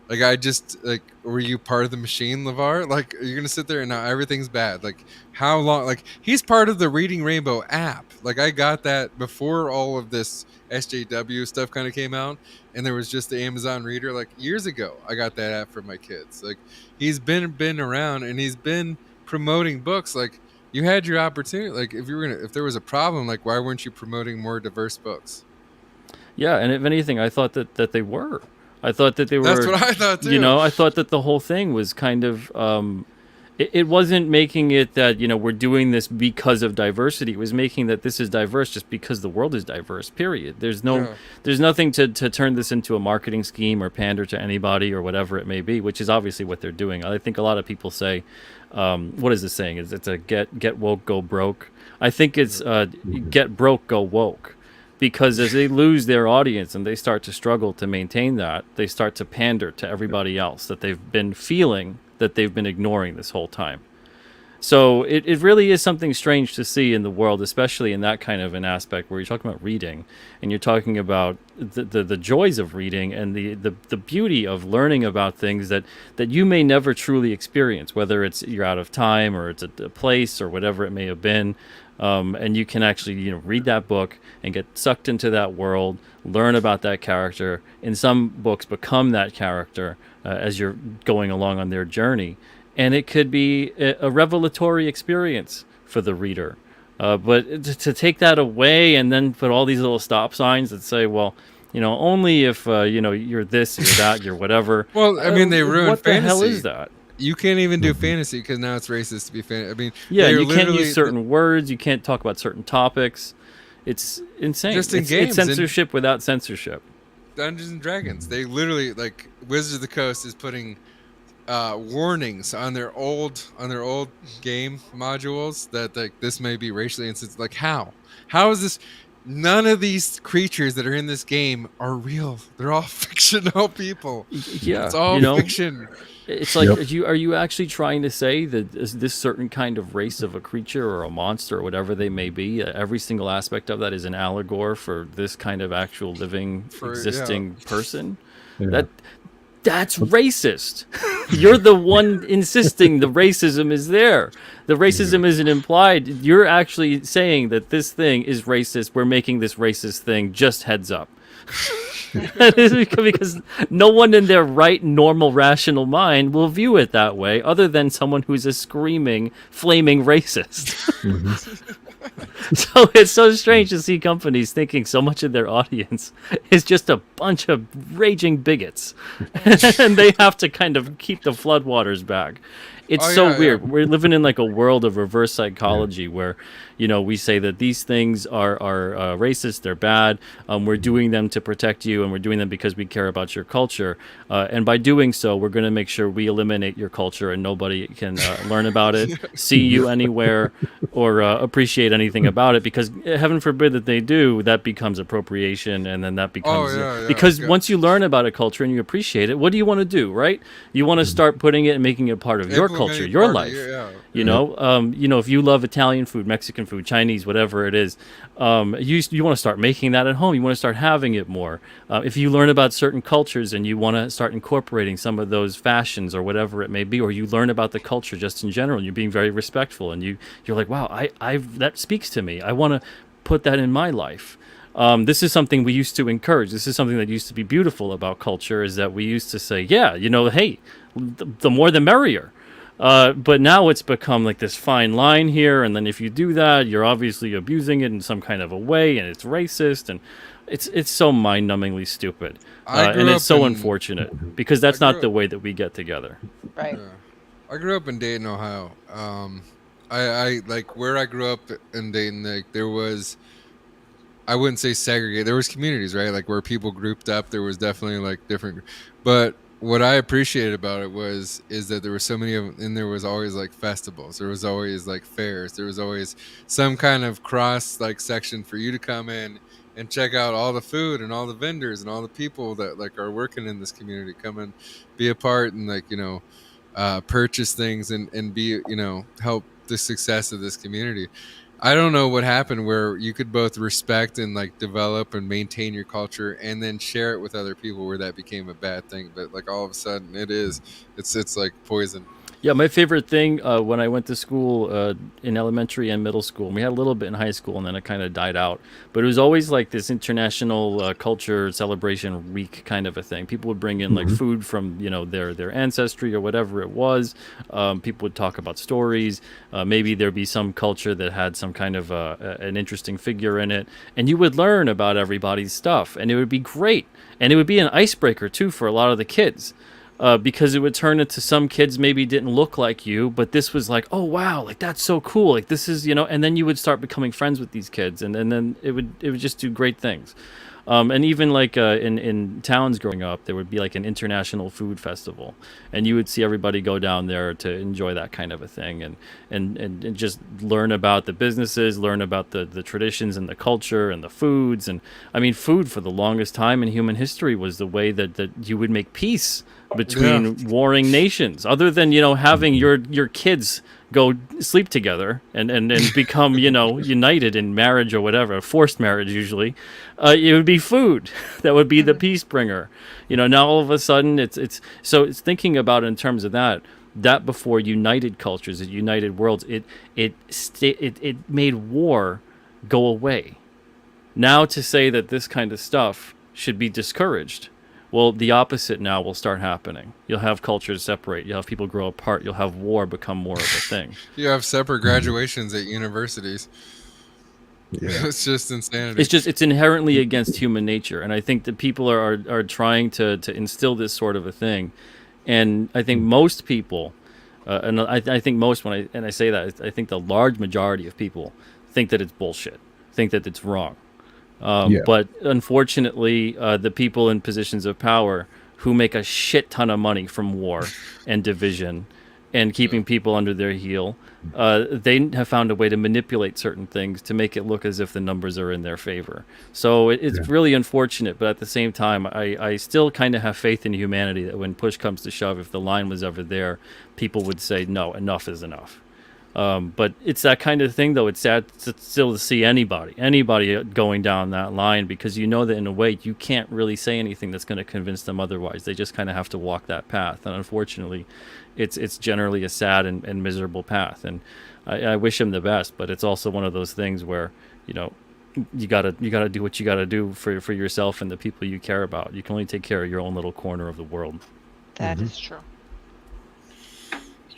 Like I just were you part of the machine, LeVar? Like you're gonna sit there and now everything's bad. Like how long? Like he's part of the Reading Rainbow app. Like I got that before all of this SJW stuff kind of came out, and there was just the Amazon Reader. Like years ago, I got that app for my kids. Like he's been around and he's been promoting books. Like you had your opportunity. Like if there was a problem, like why weren't you promoting more diverse books? yeah. And if anything, I thought that they were. I thought that they were. That's what I thought too. I thought that the whole thing was kind of. It wasn't making it that we're doing this because of diversity. It was making that this is diverse just because the world is diverse. Period. There's nothing to turn this into a marketing scheme or pander to anybody or whatever it may be, which is obviously what they're doing. I think a lot of people say, what is this saying? It's a get woke, go broke. I think it's get broke, go woke. Because as they lose their audience and they start to struggle to maintain that, they start to pander to everybody else that they've been feeling that they've been ignoring this whole time. So it really is something strange to see in the world, especially in that kind of an aspect where you're talking about reading and you're talking about the joys of reading and the beauty of learning about things that you may never truly experience, whether it's you're out of time or it's a place or whatever it may have been. And you can actually, read that book and get sucked into that world, learn about that character. In some books, become that character as you're going along on their journey. And it could be a revelatory experience for the reader. But to take that away and then put all these little stop signs that say, well, only if, you're this, you're that, you're whatever. Well, I mean, they ruined what fantasy. What the hell is that? You can't even do fantasy because now it's racist to be fantasy. I mean, yeah, you can't use certain words. You can't talk about certain topics. It's insane. Just in it's games, censorship without censorship. Dungeons and Dragons. They literally Wizards of the Coast is putting warnings on their old game modules that this may be racially insensitive. Like how is this? None of these creatures that are in this game are real. They're all fictional people. Yeah, it's all fiction. It's like, are you actually trying to say that this certain kind of race of a creature or a monster or whatever they may be, every single aspect of that is an allegory for this kind of actual living, existing person? Yeah. That's racist. You're the one insisting the racism is there. The racism isn't implied. You're actually saying that this thing is racist. We're making this racist thing. Just heads up. Because no one in their right, normal, rational mind will view it that way, other than someone who's a screaming, flaming racist. So it's so strange to see companies thinking so much of their audience is just a bunch of raging bigots, and they have to kind of keep the floodwaters back. It's weird. We're living in like a world of reverse psychology where, we say that these things are racist, they're bad, we're doing them to protect you, and we're doing them because we care about your culture. And by doing so, we're going to make sure we eliminate your culture and nobody can learn about it, see you anywhere, or appreciate anything about it, because heaven forbid that they do, that becomes appropriation, and then that becomes... because once you learn about a culture and you appreciate it, what do you want to do, right? You want to start putting it and making it part of your culture, your life. You know, if you love Italian food, Mexican food, Chinese, whatever it is, you want to start making that at home. You want to start having it more. If you learn about certain cultures and you want to start incorporating some of those fashions or whatever it may be, or you learn about the culture just in general, and you're being very respectful, and you're like, wow, that speaks to me. I want to put that in my life. This is something we used to encourage. This is something that used to be beautiful about culture, is that we used to say, hey, the more the merrier. But now it's become like this fine line here, and then if you do that, you're obviously abusing it in some kind of a way, and it's racist, and it's so mind-numbingly stupid, and it's so unfortunate, because that's not the way that we get together. Right. Yeah. I grew up in Dayton, Ohio. I like where I grew up in Dayton. Like there was, I wouldn't say segregated. There was communities, right? Like where people grouped up. There was definitely like different, but what I appreciated about it is that there were so many of them, and there was always like festivals, there was always like fairs, there was always some kind of cross like section for you to come in and check out all the food and all the vendors and all the people that like are working in this community, come and be a part and like, purchase things and be, help the success of this community. I don't know what happened where you could both respect and like develop and maintain your culture and then share it with other people, where that became a bad thing. But like all of a sudden it's like poison. Yeah, my favorite thing when I went to school in elementary and middle school, and we had a little bit in high school, and then it kind of died out. But it was always like this international culture celebration week kind of a thing. People would bring in like food from their ancestry or whatever it was. People would talk about stories. Maybe there'd be some culture that had some kind of an interesting figure in it, and you would learn about everybody's stuff, and it would be great. And it would be an icebreaker too for a lot of the kids. Because it would turn into some kids maybe didn't look like you, but this was like, oh wow, like that's so cool, like this is, and then you would start becoming friends with these kids, and then it would just do great things. And even like in towns growing up, there would be like an international food festival, and you would see everybody go down there to enjoy that kind of a thing, and just learn about the businesses, learn about the traditions and the culture and the foods. And I mean, food for the longest time in human history was the way that you would make peace between warring nations, other than having your kids go sleep together and become united in marriage or whatever, forced marriage usually. It would be food that would be the peace bringer. Now all of a sudden it's thinking about it in terms of that before united cultures, united worlds, it made war go away. Now to say that this kind of stuff should be discouraged, well, the opposite now will start happening. You'll have cultures separate. You'll have people grow apart. You'll have war become more of a thing. You have separate graduations at universities. Yeah. It's just insanity. It's inherently against human nature. And I think that people are trying to instill this sort of a thing. And I think most people, and I think most, when I say that, I think the large majority of people think that it's bullshit, think that it's wrong. But unfortunately, the people in positions of power who make a shit ton of money from war and division and keeping people under their heel, they have found a way to manipulate certain things to make it look as if the numbers are in their favor. So it's really unfortunate, but at the same time, I still kind of have faith in humanity that when push comes to shove, if the line was ever there, people would say, no, enough is enough. But it's that kind of thing, though. It's sad still to see anybody going down that line, because that in a way you can't really say anything that's going to convince them otherwise. They just kind of have to walk that path, and unfortunately, it's generally a sad and miserable path. And I wish him the best, but it's also one of those things where you gotta do what you gotta do for yourself and the people you care about. You can only take care of your own little corner of the world. That is true.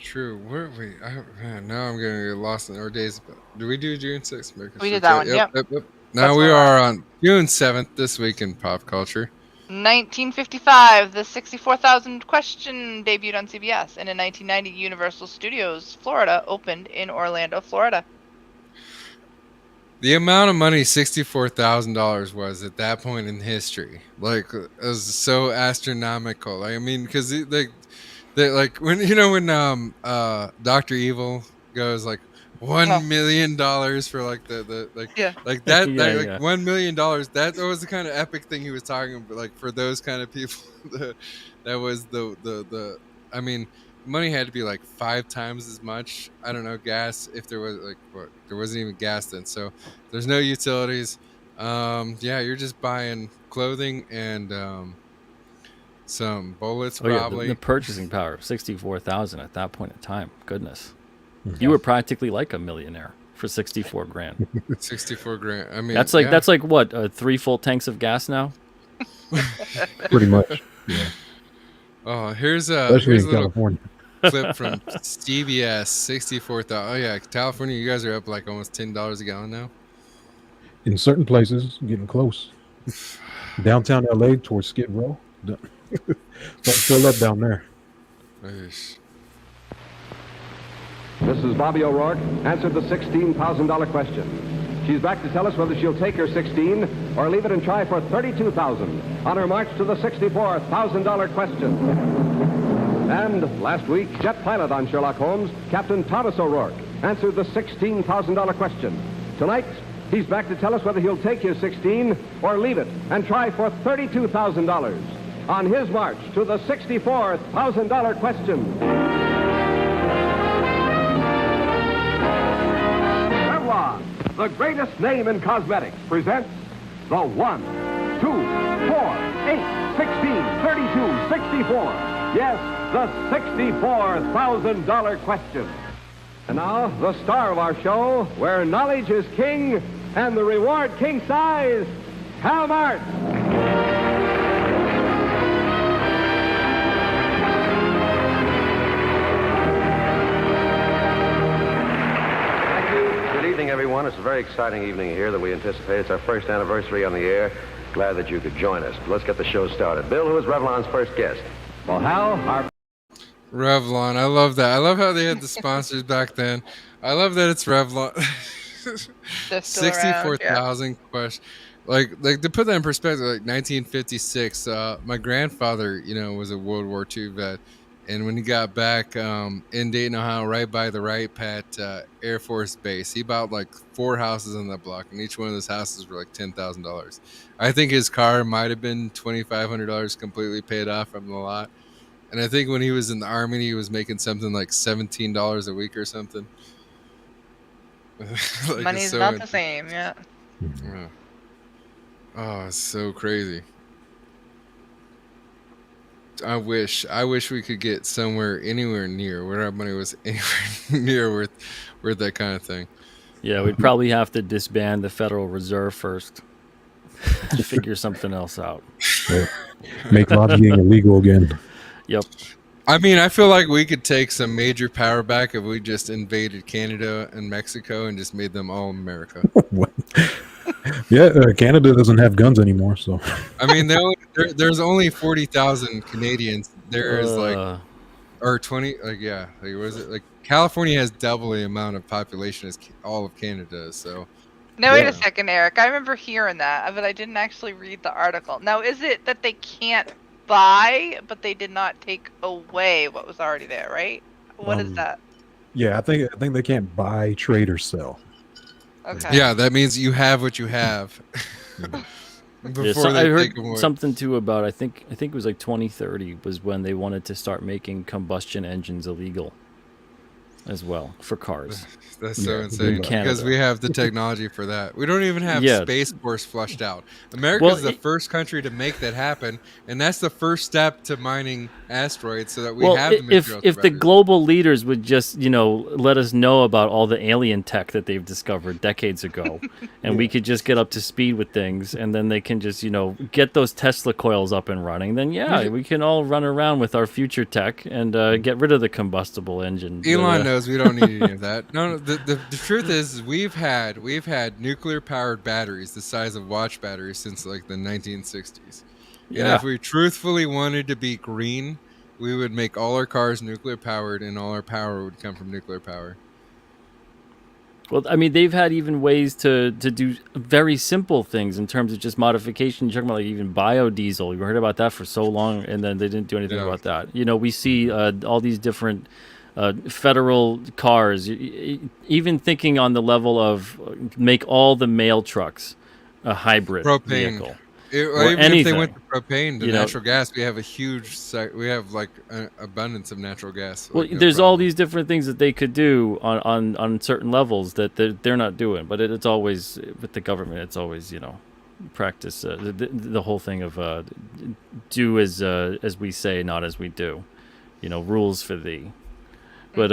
True. Where are we? Now I'm gonna get lost in our days. Do we do June 6th? We did that one. Yep. Now we are on June 7th this week in pop culture. 1955, the 64,000 question debuted on CBS, and in 1990, Universal Studios Florida opened in Orlando, Florida. The amount of money $64,000 was at that point in history, like, it was so astronomical. I mean, because like when Dr. Evil goes like $1 million for like that $1 million, that was the kind of epic thing he was talking about. Like, for those kind of people, that was the I mean, money had to be like 5 times as much. I don't know, gas, if there was there wasn't even gas then, so there's no utilities. You're just buying clothing and some bullets, probably. The purchasing power of 64,000 at that point in time. Goodness, you were practically like a millionaire for 64 grand. 64 grand. I mean, that's like what, 3 full tanks of gas now. Pretty much. Yeah. Oh, here's a little clip from CBS. 64,000. Oh yeah, California. You guys are up like almost $10 a gallon now. In certain places, getting close. Downtown LA towards Skid Row. Don't fill up down there. Nice. This is Bobby O'Rourke. Answer the $16,000 question. She's back to tell us whether she'll take her 16 or leave it and try for $32,000 on her march to the $64,000 question. And last week, jet pilot on Sherlock Holmes, Captain Thomas O'Rourke, answered the $16,000 question. Tonight, he's back to tell us whether he'll take his 16 or leave it and try for $32,000 on his march to the $64,000 question. Revlon, the greatest name in cosmetics, presents the 1, 2, 4, 8, 16, 32, 64. Yes, the $64,000 question. And now, the star of our show, where knowledge is king and the reward king size, Hal Martin. Thank you. Good evening, everyone. It's a very exciting evening here that we anticipate. It's our first anniversary on the air. Glad that you could join us. Let's get the show started. Bill, who is Revlon's first guest? Well, Hal, our... Revlon, I love that. I love how they had the sponsors back then. I love that it's Revlon. 64,000 question. Like to put that in perspective, like 1956. My grandfather, was a World War II vet, and when he got back in Dayton, Ohio, right by the Wright Pat Air Force Base, he bought like 4 houses on that block, and each one of those houses were like $10,000. I think his car might have been $2,500 completely paid off from the lot. And I think when he was in the Army, he was making something like $17 a week or something. Like, money's so not the same, yeah. Yeah. Oh, it's so crazy. I wish we could get somewhere anywhere near where our money was anywhere near worth that kind of thing. Yeah, we'd probably have to disband the Federal Reserve first. Figure something else out. Yeah. Make lobbying illegal again. Yep. I mean, I feel like we could take some major power back if we just invaded Canada and Mexico and just made them all America. Yeah, Canada doesn't have guns anymore, so. I mean, there's only 40,000 Canadians. There is or 20, what is it? Like California has double the amount of population as all of Canada, so. Now, wait a second, Eric. I remember hearing that, but I didn't actually read the article. Now, is it that they can't buy, but they did not take away what was already there, right? What is that? Yeah, I think they can't buy, trade, or sell. Okay. Yeah, that means you have what you have. I heard something too about I think it was like 2030 was when they wanted to start making combustion engines illegal as well for cars. That's so insane because we have the technology for that. We don't even have Space Force flushed out. America is the first country to make that happen, and that's the first step to mining asteroids so that we have the materials. If the global leaders would just, let us know about all the alien tech that they've discovered decades ago, and we could just get up to speed with things, and then they can just, get those Tesla coils up and running, then we can all run around with our future tech and get rid of the combustible engine. Elon knows we don't need any of that. No, the truth is we've had nuclear powered batteries the size of watch batteries since like the 1960s. Yeah. And if we truthfully wanted to be green, we would make all our cars nuclear powered, and all our power would come from nuclear power. Well, I mean, they've had even ways to do very simple things in terms of just modification. You're talking about like even biodiesel. You heard about that for so long, and then they didn't do anything about that. We see all these different federal cars, even thinking on the level of make all the mail trucks a hybrid vehicle. Even if they went to propane to natural gas, we have a huge we have like an abundance of natural gas. Well, there's all these different things that they could do on certain levels that they're not doing, but it's always with the government. It's always practice the whole thing of do as we say, not as we do. Rules for thee. But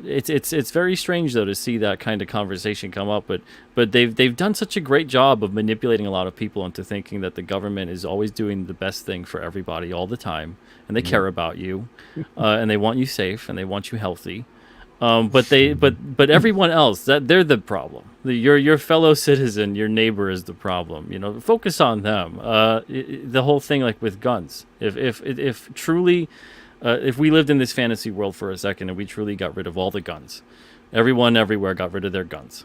it's very strange though to see that kind of conversation come up. But they've done such a great job of manipulating a lot of people into thinking that the government is always doing the best thing for everybody all the time, and they care about you, and they want you safe, and they want you healthy. But everyone else, that they're the problem. Your fellow citizen, your neighbor is the problem. Focus on them. The whole thing, like with guns, if truly. If we lived in this fantasy world for a second and we truly got rid of all the guns, everyone everywhere got rid of their guns,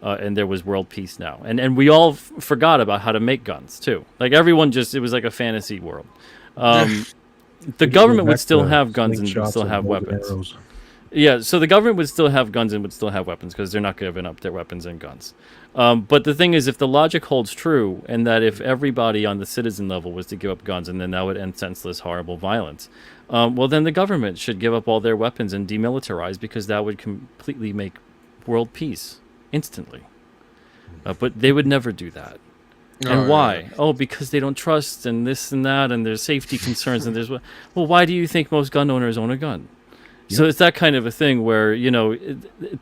and there was world peace now. And we all forgot about how to make guns too. Like everyone it was like a fantasy world. The government would still have guns and would still have weapons. Yeah, so the government would still have guns and would still have weapons because they're not giving up their weapons and guns. But the thing is, if the logic holds true, and that if everybody on the citizen level was to give up guns, and then that would end senseless, horrible violence, well, then the government should give up all their weapons and demilitarize, because that would completely make world peace instantly. But they would never do that. And why? Yeah. Oh, because they don't trust, and this and that, and there's safety concerns, and there's... Well, why do you think most gun owners own a gun? So it's that kind of a thing where,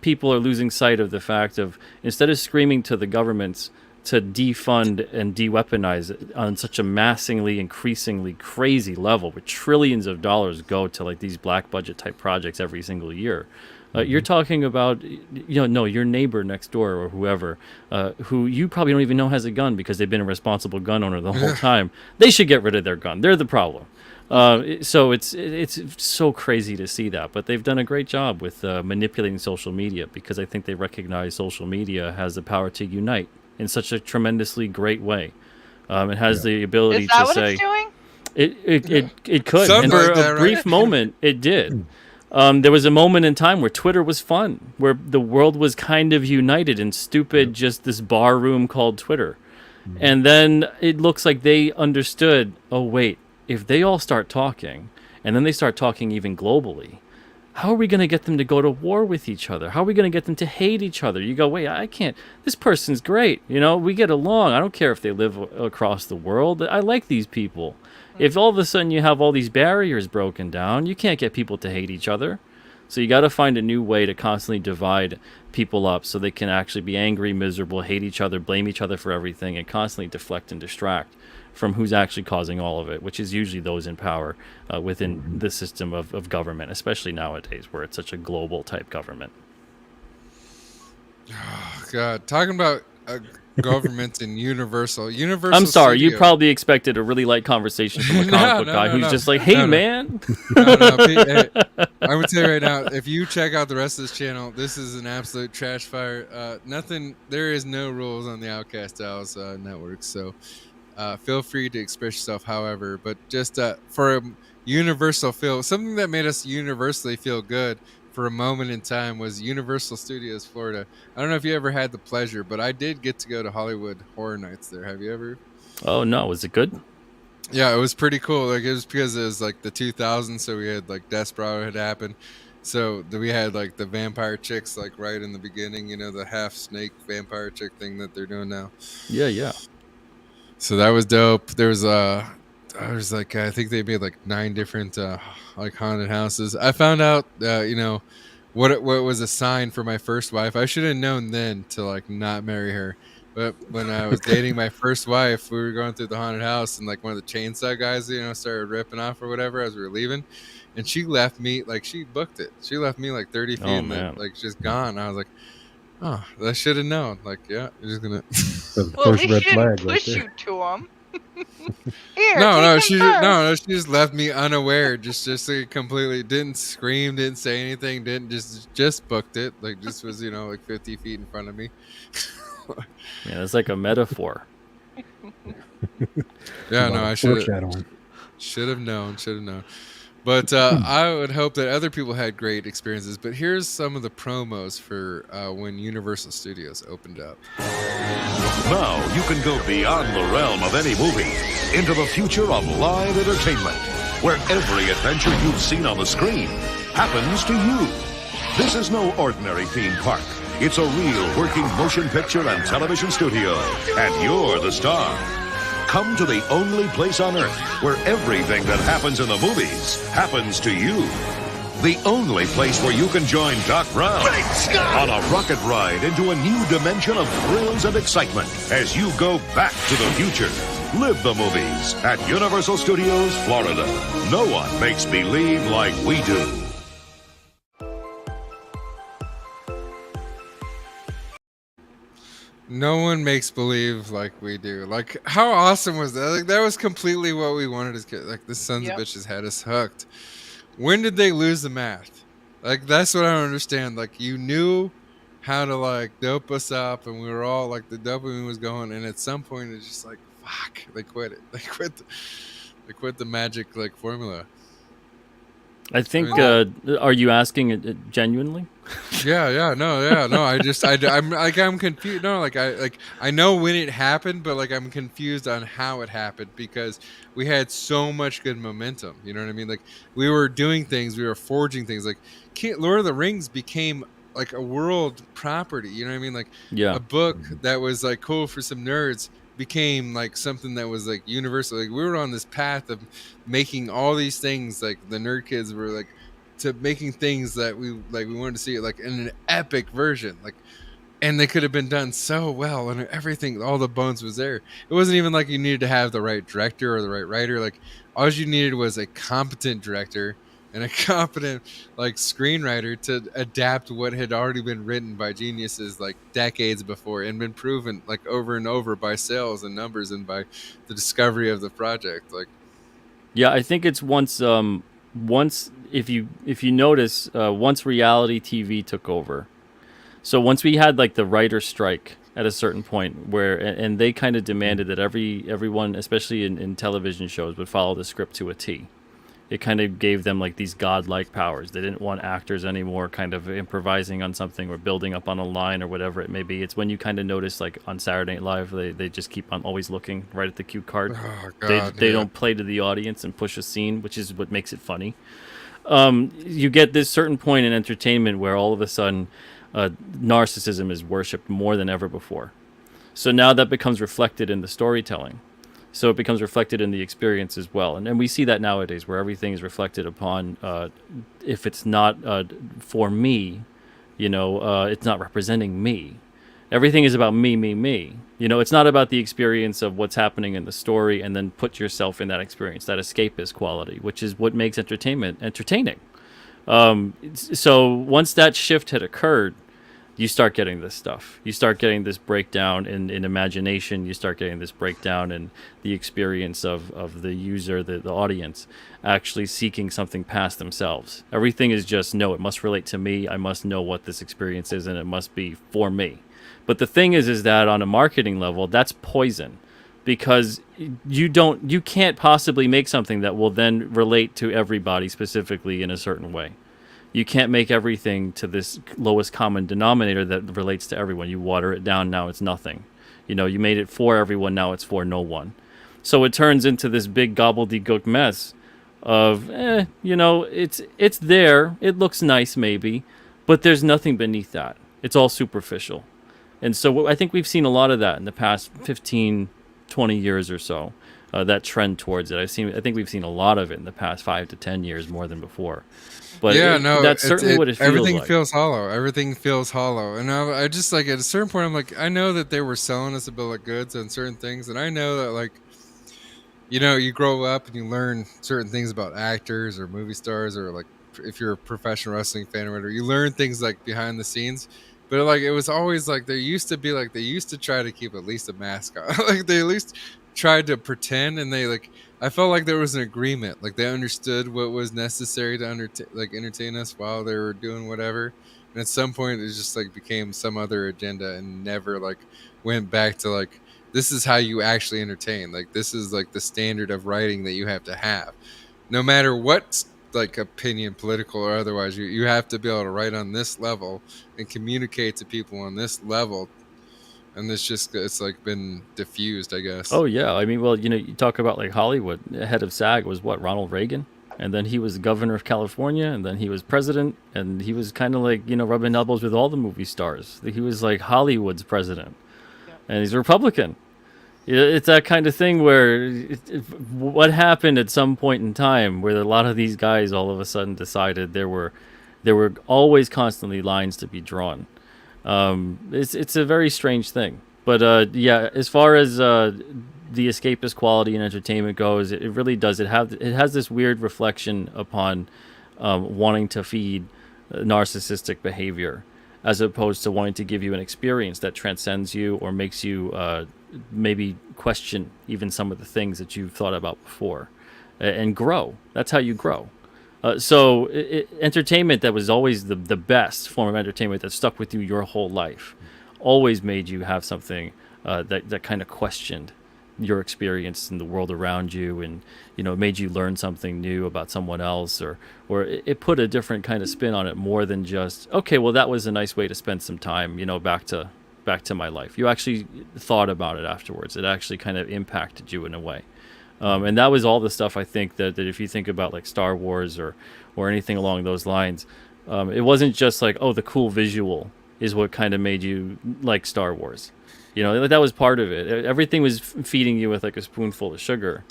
people are losing sight of the fact of, instead of screaming to the governments to defund and de-weaponize on such a massively, increasingly crazy level, where trillions of dollars go to like these black budget type projects every single year, you're talking about, your neighbor next door or whoever, who you probably don't even know has a gun because they've been a responsible gun owner the whole time. They should get rid of their gun. They're the problem. So it's so crazy to see that, but they've done a great job with manipulating social media, because I think they recognize social media has the power to unite in such a tremendously great way. It has the ability to say it could. Something and for like that, a brief moment, it did. There was a moment in time where Twitter was fun, where the world was kind of united in stupid, just this bar room called Twitter. And then it looks like they understood, oh, wait, if they all start talking, and then they start talking even globally, how are we going to get them to go to war with each other? How are we going to get them to hate each other? You go, wait, I can't. This person's great. We get along. I don't care if they live across the world. I like these people. If all of a sudden you have all these barriers broken down, you can't get people to hate each other. So you got to find a new way to constantly divide people up so they can actually be angry, miserable, hate each other, blame each other for everything, and constantly deflect and distract from who's actually causing all of it, which is usually those in power within the system of government, especially nowadays where it's such a global type government. Oh, God. Talking about government and Universal. I'm sorry, Studio. You probably expected a really light conversation from a comic book guy who's just like, hey, man. Hey, I would say right now, if you check out the rest of this channel, this is an absolute trash fire. There is no rules on the Outcast Owls network, so feel free to express yourself however, but just for a universal feel, something that made us universally feel good for a moment in time was Universal Studios Florida. I don't know if you ever had the pleasure, but I did get to go to Hollywood Horror Nights there. Have you ever? Oh no, was it good? Yeah, it was pretty cool. Like, it was because it was like the 2000s, so we had like Desperado had happened. So we had like the vampire chicks like right in the beginning, the half snake vampire chick thing that they're doing now. Yeah. So that was dope. There was I think they made like 9 different like haunted houses. I found out what was a sign for my first wife. I should have known then to like not marry her. But when I was dating my first wife, we were going through the haunted house, and like one of the chainsaw guys, started ripping off or whatever as we were leaving, and she left me like she booked it. She left me like 30 feet and then like just gone. I was like, oh, I should have known. Like, yeah, you're just gonna. Well, at least she didn't push you to him. Here, no, she just left me unaware. Just like, completely didn't scream, didn't say anything, didn't just booked it. Like, just was like 50 feet in front of me. Yeah, it's like a metaphor. Yeah, no, I should have known. But I would hope that other people had great experiences. But here's some of the promos for when Universal Studios opened up. Now you can go beyond the realm of any movie into the future of live entertainment, where every adventure you've seen on the screen happens to you. This is no ordinary theme park. It's a real working motion picture and television studio, and you're the star. Come to the only place on Earth where everything that happens in the movies happens to you. The only place where you can join Doc Brown on a rocket ride into a new dimension of thrills and excitement as you go back to the future. Live the movies at Universal Studios, Florida. No one makes believe like we do. No one makes believe like we do. Like, how awesome was that? Like, that was completely what we wanted as kids. Like, the sons of bitches had us hooked. When did they lose the math? Like, that's what I don't understand. Like, you knew how to like dope us up, and we were all like the dopamine was going, and at some point it's just like fuck, they quit it. They quit the magic like formula. I think. mean, Are you asking it genuinely? No. I'm confused. No, I know when it happened, but like I'm confused on how it happened because we had so much good momentum. You know what I mean? Like we were doing things, we were forging things. Like Lord of the Rings became like a world property. You know what I mean? Like a book that was like cool for some nerds became like something that was like universal. Like we were on this path of making all these things. Like the nerd kids were like to making things that we wanted to see it like in an epic version, like, and they could have been done so well, and everything, all the bones was there. It wasn't even like you needed to have the right director or the right writer. Like all you needed was a competent director and a competent like screenwriter to adapt what had already been written by geniuses like decades before and been proven like over and over by sales and numbers and by the discovery of the project. Like, yeah, I think it's once if you notice, once reality TV took over. So once we had like the writer strike at a certain point where, and they kind of demanded that everyone, especially in television shows, would follow the script to a T. It kind of gave them like these godlike powers. They didn't want actors anymore kind of improvising on something or building up on a line or whatever it may be. It's when you kind of notice like on Saturday Night Live, they just keep on always looking right at the cue card. Oh, God, they don't play to the audience and push a scene, which is what makes it funny. You get this certain point in entertainment where all of a sudden narcissism is worshipped more than ever before. So now that becomes reflected in the storytelling. So it becomes reflected in the experience as well. And we see that nowadays where everything is reflected upon, if it's not for me, it's not representing me. Everything is about me. It's not about the experience of what's happening in the story and then put yourself in that experience, that escapist quality, which is what makes entertainment entertaining. So once that shift had occurred, you start getting this stuff. You start getting this breakdown in imagination. You start getting this breakdown in the experience of the user, the audience, actually seeking something past themselves. Everything is just, no, it must relate to me. I must know what this experience is, and it must be for me. But the thing is that on a marketing level, that's poison, because you can't possibly make something that will then relate to everybody specifically in a certain way. You can't make everything to this lowest common denominator that relates to everyone. You water it down, now it's nothing. You made it for everyone, now it's for no one. So it turns into this big gobbledygook mess of, it's there, it looks nice maybe, but there's nothing beneath that. It's all superficial. And so I think we've seen a lot of that in the past 15, 20 years or so, that trend towards it. I think we've seen a lot of it in the past 5 to 10 years more than before. But that's certainly what it feels everything like. feels hollow. Everything feels hollow. And I just like at a certain point, I'm like, I know that they were selling us a bill of goods on certain things. And I know that like, you grow up and you learn certain things about actors or movie stars, or like if you're a professional wrestling fan or whatever, you learn things like behind the scenes. But like, it was always like, they used to try to keep at least a mask on. Like they at least tried to pretend, and I felt like there was an agreement. Like they understood what was necessary to entertain us while they were doing whatever. And at some point, it just like became some other agenda and never like went back to like, this is how you actually entertain. Like this is like the standard of writing that you have to have, no matter what like opinion, political or otherwise. You have to be able to write on this level and communicate to people on this level. And it's like been diffused, I guess. Oh yeah, I mean, well, you talk about like Hollywood. The head of SAG was what, Ronald Reagan, and then he was governor of California, and then he was president, and he was kind of like rubbing elbows with all the movie stars. He was like Hollywood's president, and he's a Republican. It's that kind of thing where what happened at some point in time where a lot of these guys all of a sudden decided there were always constantly lines to be drawn. It's a very strange thing, but as far as the escapist quality in entertainment goes, it really does. It has this weird reflection upon wanting to feed narcissistic behavior, as opposed to wanting to give you an experience that transcends you or makes you maybe question even some of the things that you've thought about before, and grow. That's how you grow. So entertainment that was always the best form of entertainment that stuck with you your whole life always made you have something that kind of questioned your experience in the world around you, and it made you learn something new about someone else, or it put a different kind of spin on it, more than just, okay, well, that was a nice way to spend some time, back to my life. You actually thought about it afterwards. It actually kind of impacted you in a way. And that was all the stuff, I think, that if you think about like Star Wars or anything along those lines, it wasn't just like, oh, the cool visual is what kind of made you like Star Wars. That was part of it. Everything was feeding you with like a spoonful of sugar.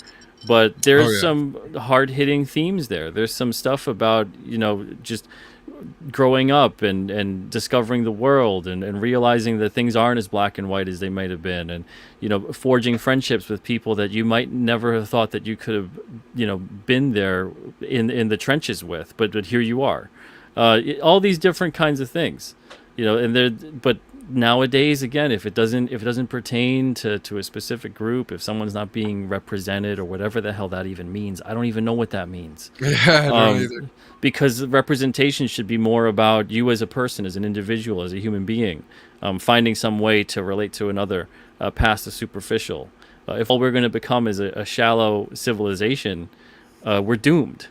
But there's some hard-hitting themes there. There's some stuff about, just growing up and discovering the world and realizing that things aren't as black and white as they might have been, and forging friendships with people that you might never have thought that you could have been there in the trenches with, but here you are. All these different kinds of things, but nowadays, again, if it doesn't pertain to a specific group, if someone's not being represented or whatever the hell that even means, I don't even know what that means. Yeah, I don't either. Because representation should be more about you as a person, as an individual, as a human being, finding some way to relate to another past the superficial. If all we're going to become is a shallow civilization, we're doomed.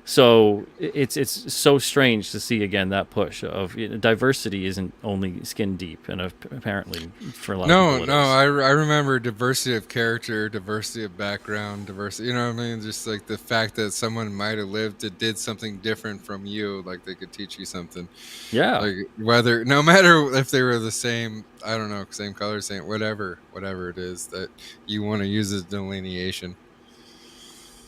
So it's so strange to see again that push of diversity isn't only skin deep, and apparently for a lot of people it is. I remember diversity of character, diversity of background, diversity. You know what I mean? Just like the fact that someone might have lived that did something different from you, like they could teach you something. Yeah. Like no matter if they were the same, I don't know, same color, same whatever it is that you want to use as delineation.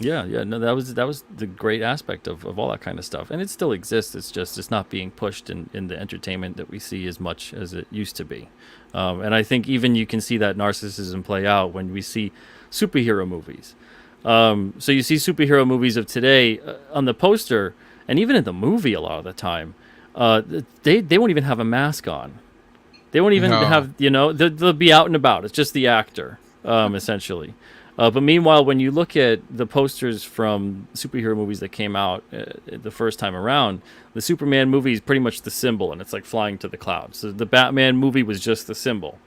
Yeah, no, that was the great aspect of all that kind of stuff, and it still exists. It's not being pushed in the entertainment that we see as much as it used to be, and I think even you can see that narcissism play out when we see superhero movies. So you see superhero movies of today on the poster, and even in the movie a lot of the time, they won't even have a mask on. They won't even have they'll be out and about. It's just the actor, essentially. But meanwhile, when you look at the posters from superhero movies that came out the first time around, the Superman movie is pretty much the symbol, and it's like flying to the clouds. So the Batman movie was just the symbol.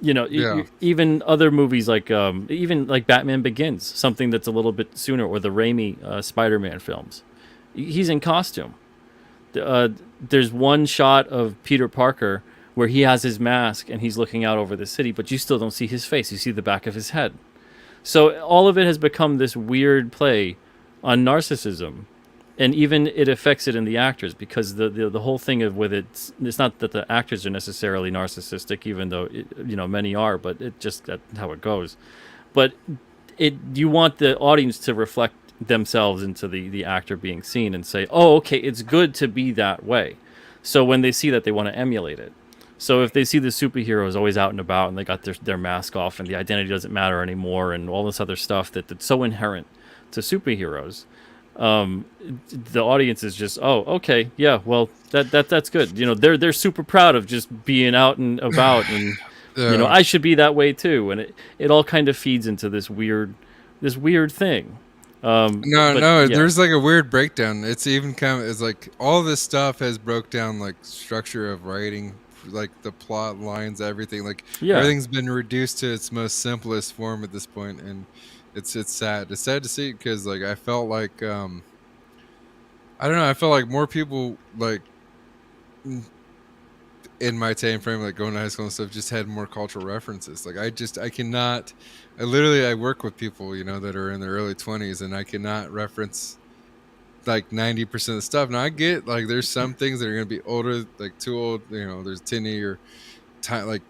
Yeah. Even other movies like even like Batman Begins, something that's a little bit sooner, or the Raimi Spider-Man films. He's in costume. There's one shot of Peter Parker where he has his mask and he's looking out over the city, but you still don't see his face. You see the back of his head. So all of it has become this weird play on narcissism, and even it affects it in the actors, because the whole thing of with it's not that the actors are necessarily narcissistic, even though many are, but it just that's how it goes. But you want the audience to reflect themselves into the actor being seen and say, oh, okay, it's good to be that way. So when they see that, they want to emulate it. So if they see the superheroes always out and about and they got their mask off and the identity doesn't matter anymore and all this other stuff that's so inherent to superheroes, the audience is just, oh, okay, yeah, well, that's good. They're super proud of just being out and about, and I should be that way too. And it all kind of feeds into this weird thing. There's like a weird breakdown. It's even it's like all this stuff has broke down, like structure of writing, like the plot lines, everything. Like everything's been reduced to its most simplest form at this point, and it's sad. It's sad to see, because like I felt like I don't know. I felt like more people like in my time frame, like going to high school and stuff, just had more cultural references. Like I work with people, that are in their early 20s, and I cannot reference like 90% of the stuff. Now I get like there's some things that are going to be older, like too old, there's 10 year time, like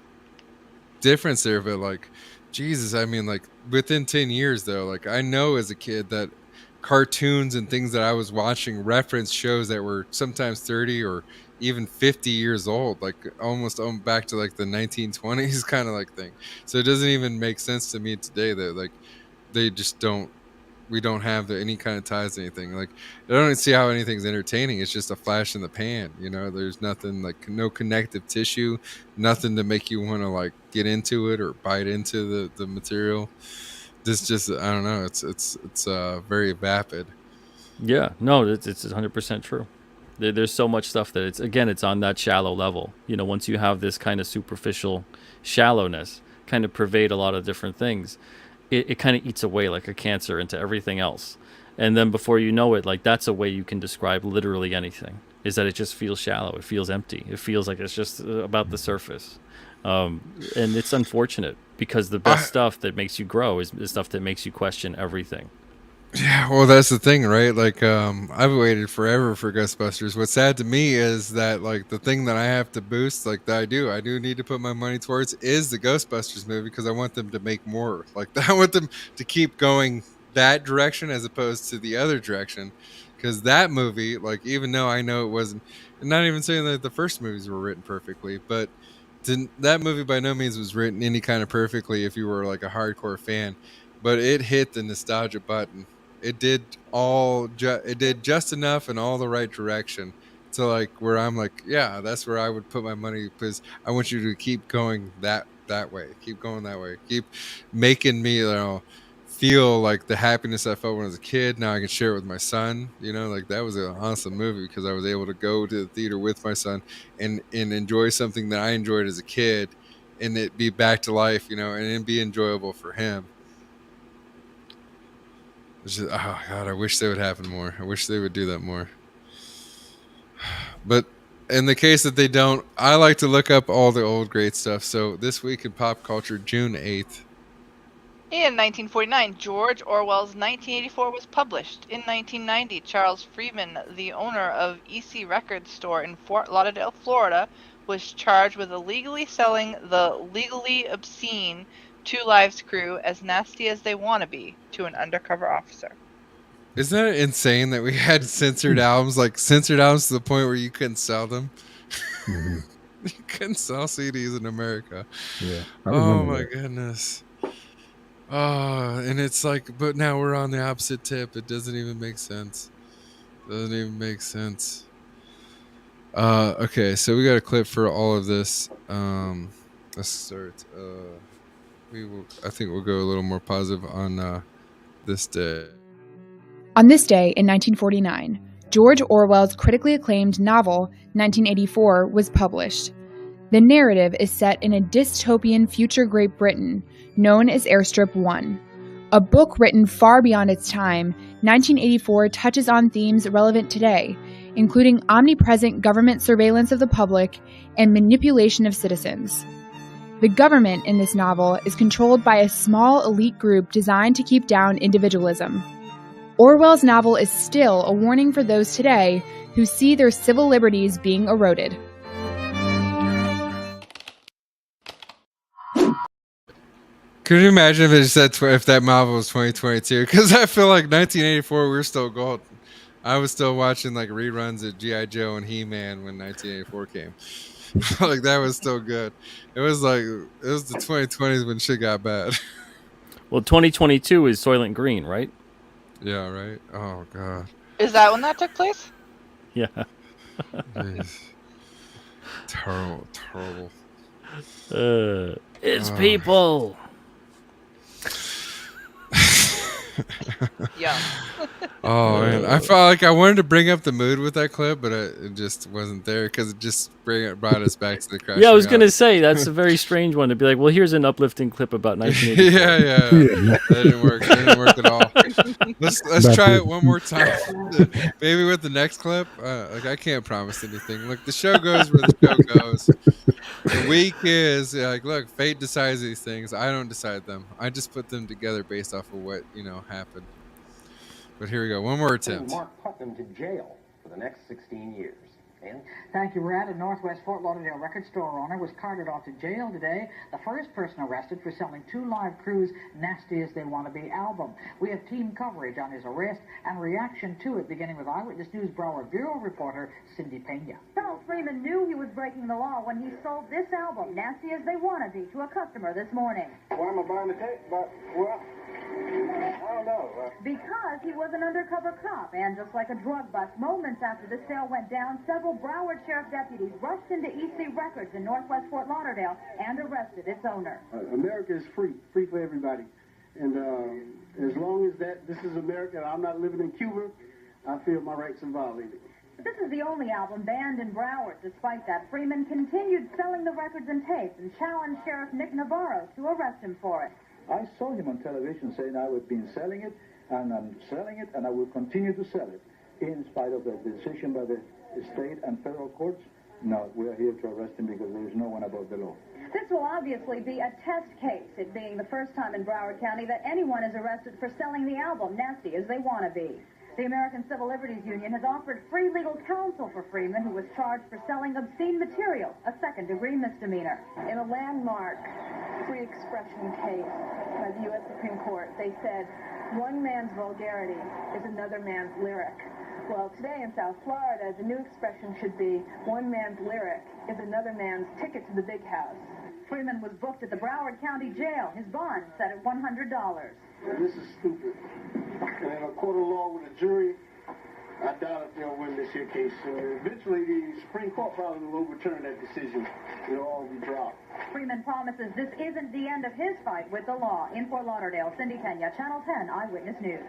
difference there, but like Jesus, I mean, like within 10 years though, like I know as a kid that cartoons and things that I was watching reference shows that were sometimes 30 or even 50 years old, like almost back to like the 1920s kind of like thing. So it doesn't even make sense to me today that like they just we don't have any kind of ties to anything. Like I don't see how anything's entertaining. It's just a flash in the pan, there's nothing, like no connective tissue, nothing to make you want to like get into it or bite into the material. This just, I don't know, it's very vapid. Yeah, no, it's 100% true. There's so much stuff that it's on that shallow level. You know, once you have this kind of superficial shallowness kind of pervade a lot of different things, it kind of eats away like a cancer into everything else. And then before you know it, like that's a way you can describe literally anything, is that it just feels shallow. It feels empty. It feels like it's just about the surface. And it's unfortunate because the best stuff that makes you grow is stuff that makes you question everything. Yeah, well, that's the thing, right? Like, I've waited forever for Ghostbusters. What's sad to me is that, like, the thing that I have to boost, like, that I do need to put my money towards is the Ghostbusters movie because I want them to make more. Like, I want them to keep going that direction as opposed to the other direction. Because that movie, like, even though I know it wasn't, and not even saying that the first movies were written perfectly, but that movie by no means was written any kind of perfectly if you were, like, a hardcore fan. But it hit the nostalgia button. It did it did just enough in all the right direction to like where I'm like, yeah, that's where I would put my money because I want you to keep going that way, keep going that way, keep making me, feel like the happiness I felt when I was a kid. Now I can share it with my son. Like that was an awesome movie because I was able to go to the theater with my son and enjoy something that I enjoyed as a kid, and it be back to life, and it be enjoyable for him. Just, oh God, I wish they would happen more. I wish they would do that more. But in the case that they don't, I like to look up all the old great stuff. So this week in pop culture, June 8th. In 1949, George Orwell's 1984 was published. In 1990, Charles Freeman, the owner of EC Records store in Fort Lauderdale, Florida, was charged with illegally selling the legally obscene Two Lives crew As Nasty as They Wanna Be to an undercover officer. Isn't that insane that we had censored albums, like censored albums to the point where you couldn't sell them? Mm-hmm. You couldn't sell CDs in America. Yeah. Oh my goodness. Oh, and it's like, but now we're on the opposite tip. It doesn't even make sense. Okay, so we got a clip for all of this. Let's start. I think we'll go a little more positive on this day. On this day in 1949, George Orwell's critically acclaimed novel, 1984, was published. The narrative is set in a dystopian future Great Britain known as Airstrip 1. A book written far beyond its time, 1984 touches on themes relevant today, including omnipresent government surveillance of the public and manipulation of citizens. The government in this novel is controlled by a small elite group designed to keep down individualism. Orwell's novel is still a warning for those today who see their civil liberties being eroded. Could you imagine if it said if that novel was 2022? Because I feel like 1984 we were still golden. I was still watching like reruns of G.I. Joe and He-Man when 1984 came. Like that was still good. It was the 2020s when shit got bad. Well, 2022 is Soylent Green, right? Yeah, right. Oh God. Is that when that took place? Yeah. Terrible. It's people. Yeah. Oh man, I felt like I wanted to bring up the mood with that clip, but it just wasn't there because it just brought us back to the crash. Yeah, I was gonna say that's a very strange one to be like. Well, here's an uplifting clip about 1984. Yeah. That didn't work. That didn't work at all. Let's try it one more time. Maybe with the next clip. Like I can't promise anything. Look, the show goes where the show goes. The week is like, look, fate decides these things. I don't decide them. I just put them together based off of what happened. But here we go. One more attempt. Mark Putnam to jail for the next 16 years. And Thank you, Brad. A Northwest Fort Lauderdale record store owner was carted off to jail today. The first person arrested for selling Two Live Crew's Nasty as They Wanna Be album. We have team coverage on his arrest and reaction to it, beginning with Eyewitness News Broward Bureau reporter Cindy Pena. Charles Freeman knew he was breaking the law when he sold this album, Nasty as They Wanna Be, to a customer this morning. Why am I buying the tape? But, well, I don't know. Because he was an undercover cop, and just like a drug bust, moments after the sale went down, several Broward Sheriff deputies rushed into EC Records in Northwest Fort Lauderdale and arrested its owner. America is free for everybody. And as long as this is America, I'm not living in Cuba, I feel my rights are violated. This is the only album banned in Broward. Despite that, Freeman continued selling the records and tapes and challenged Sheriff Nick Navarro to arrest him for it. I saw him on television saying I would be selling it, and I'm selling it, and I will continue to sell it, in spite of the decision by the state and federal courts. No, we are here to arrest him because there is no one above the law. This will obviously be a test case, it being the first time in Broward County that anyone is arrested for selling the album, Nasty as They Wanna Be. The American Civil Liberties Union has offered free legal counsel for Freeman, who was charged for selling obscene material, a second-degree misdemeanor. In a landmark free expression case by the U.S. Supreme Court, they said, one man's vulgarity is another man's lyric. Well, today in South Florida, the new expression should be, one man's lyric is another man's ticket to the big house. Freeman was booked at the Broward County Jail. His bond set at $100. This is stupid. And in a court of law with a jury, I doubt if they'll win this here case. Eventually, the Supreme Court probably will overturn that decision. It'll all be dropped. Freeman promises this isn't the end of his fight with the law. In Fort Lauderdale, Cindy Pena, Channel 10 Eyewitness News.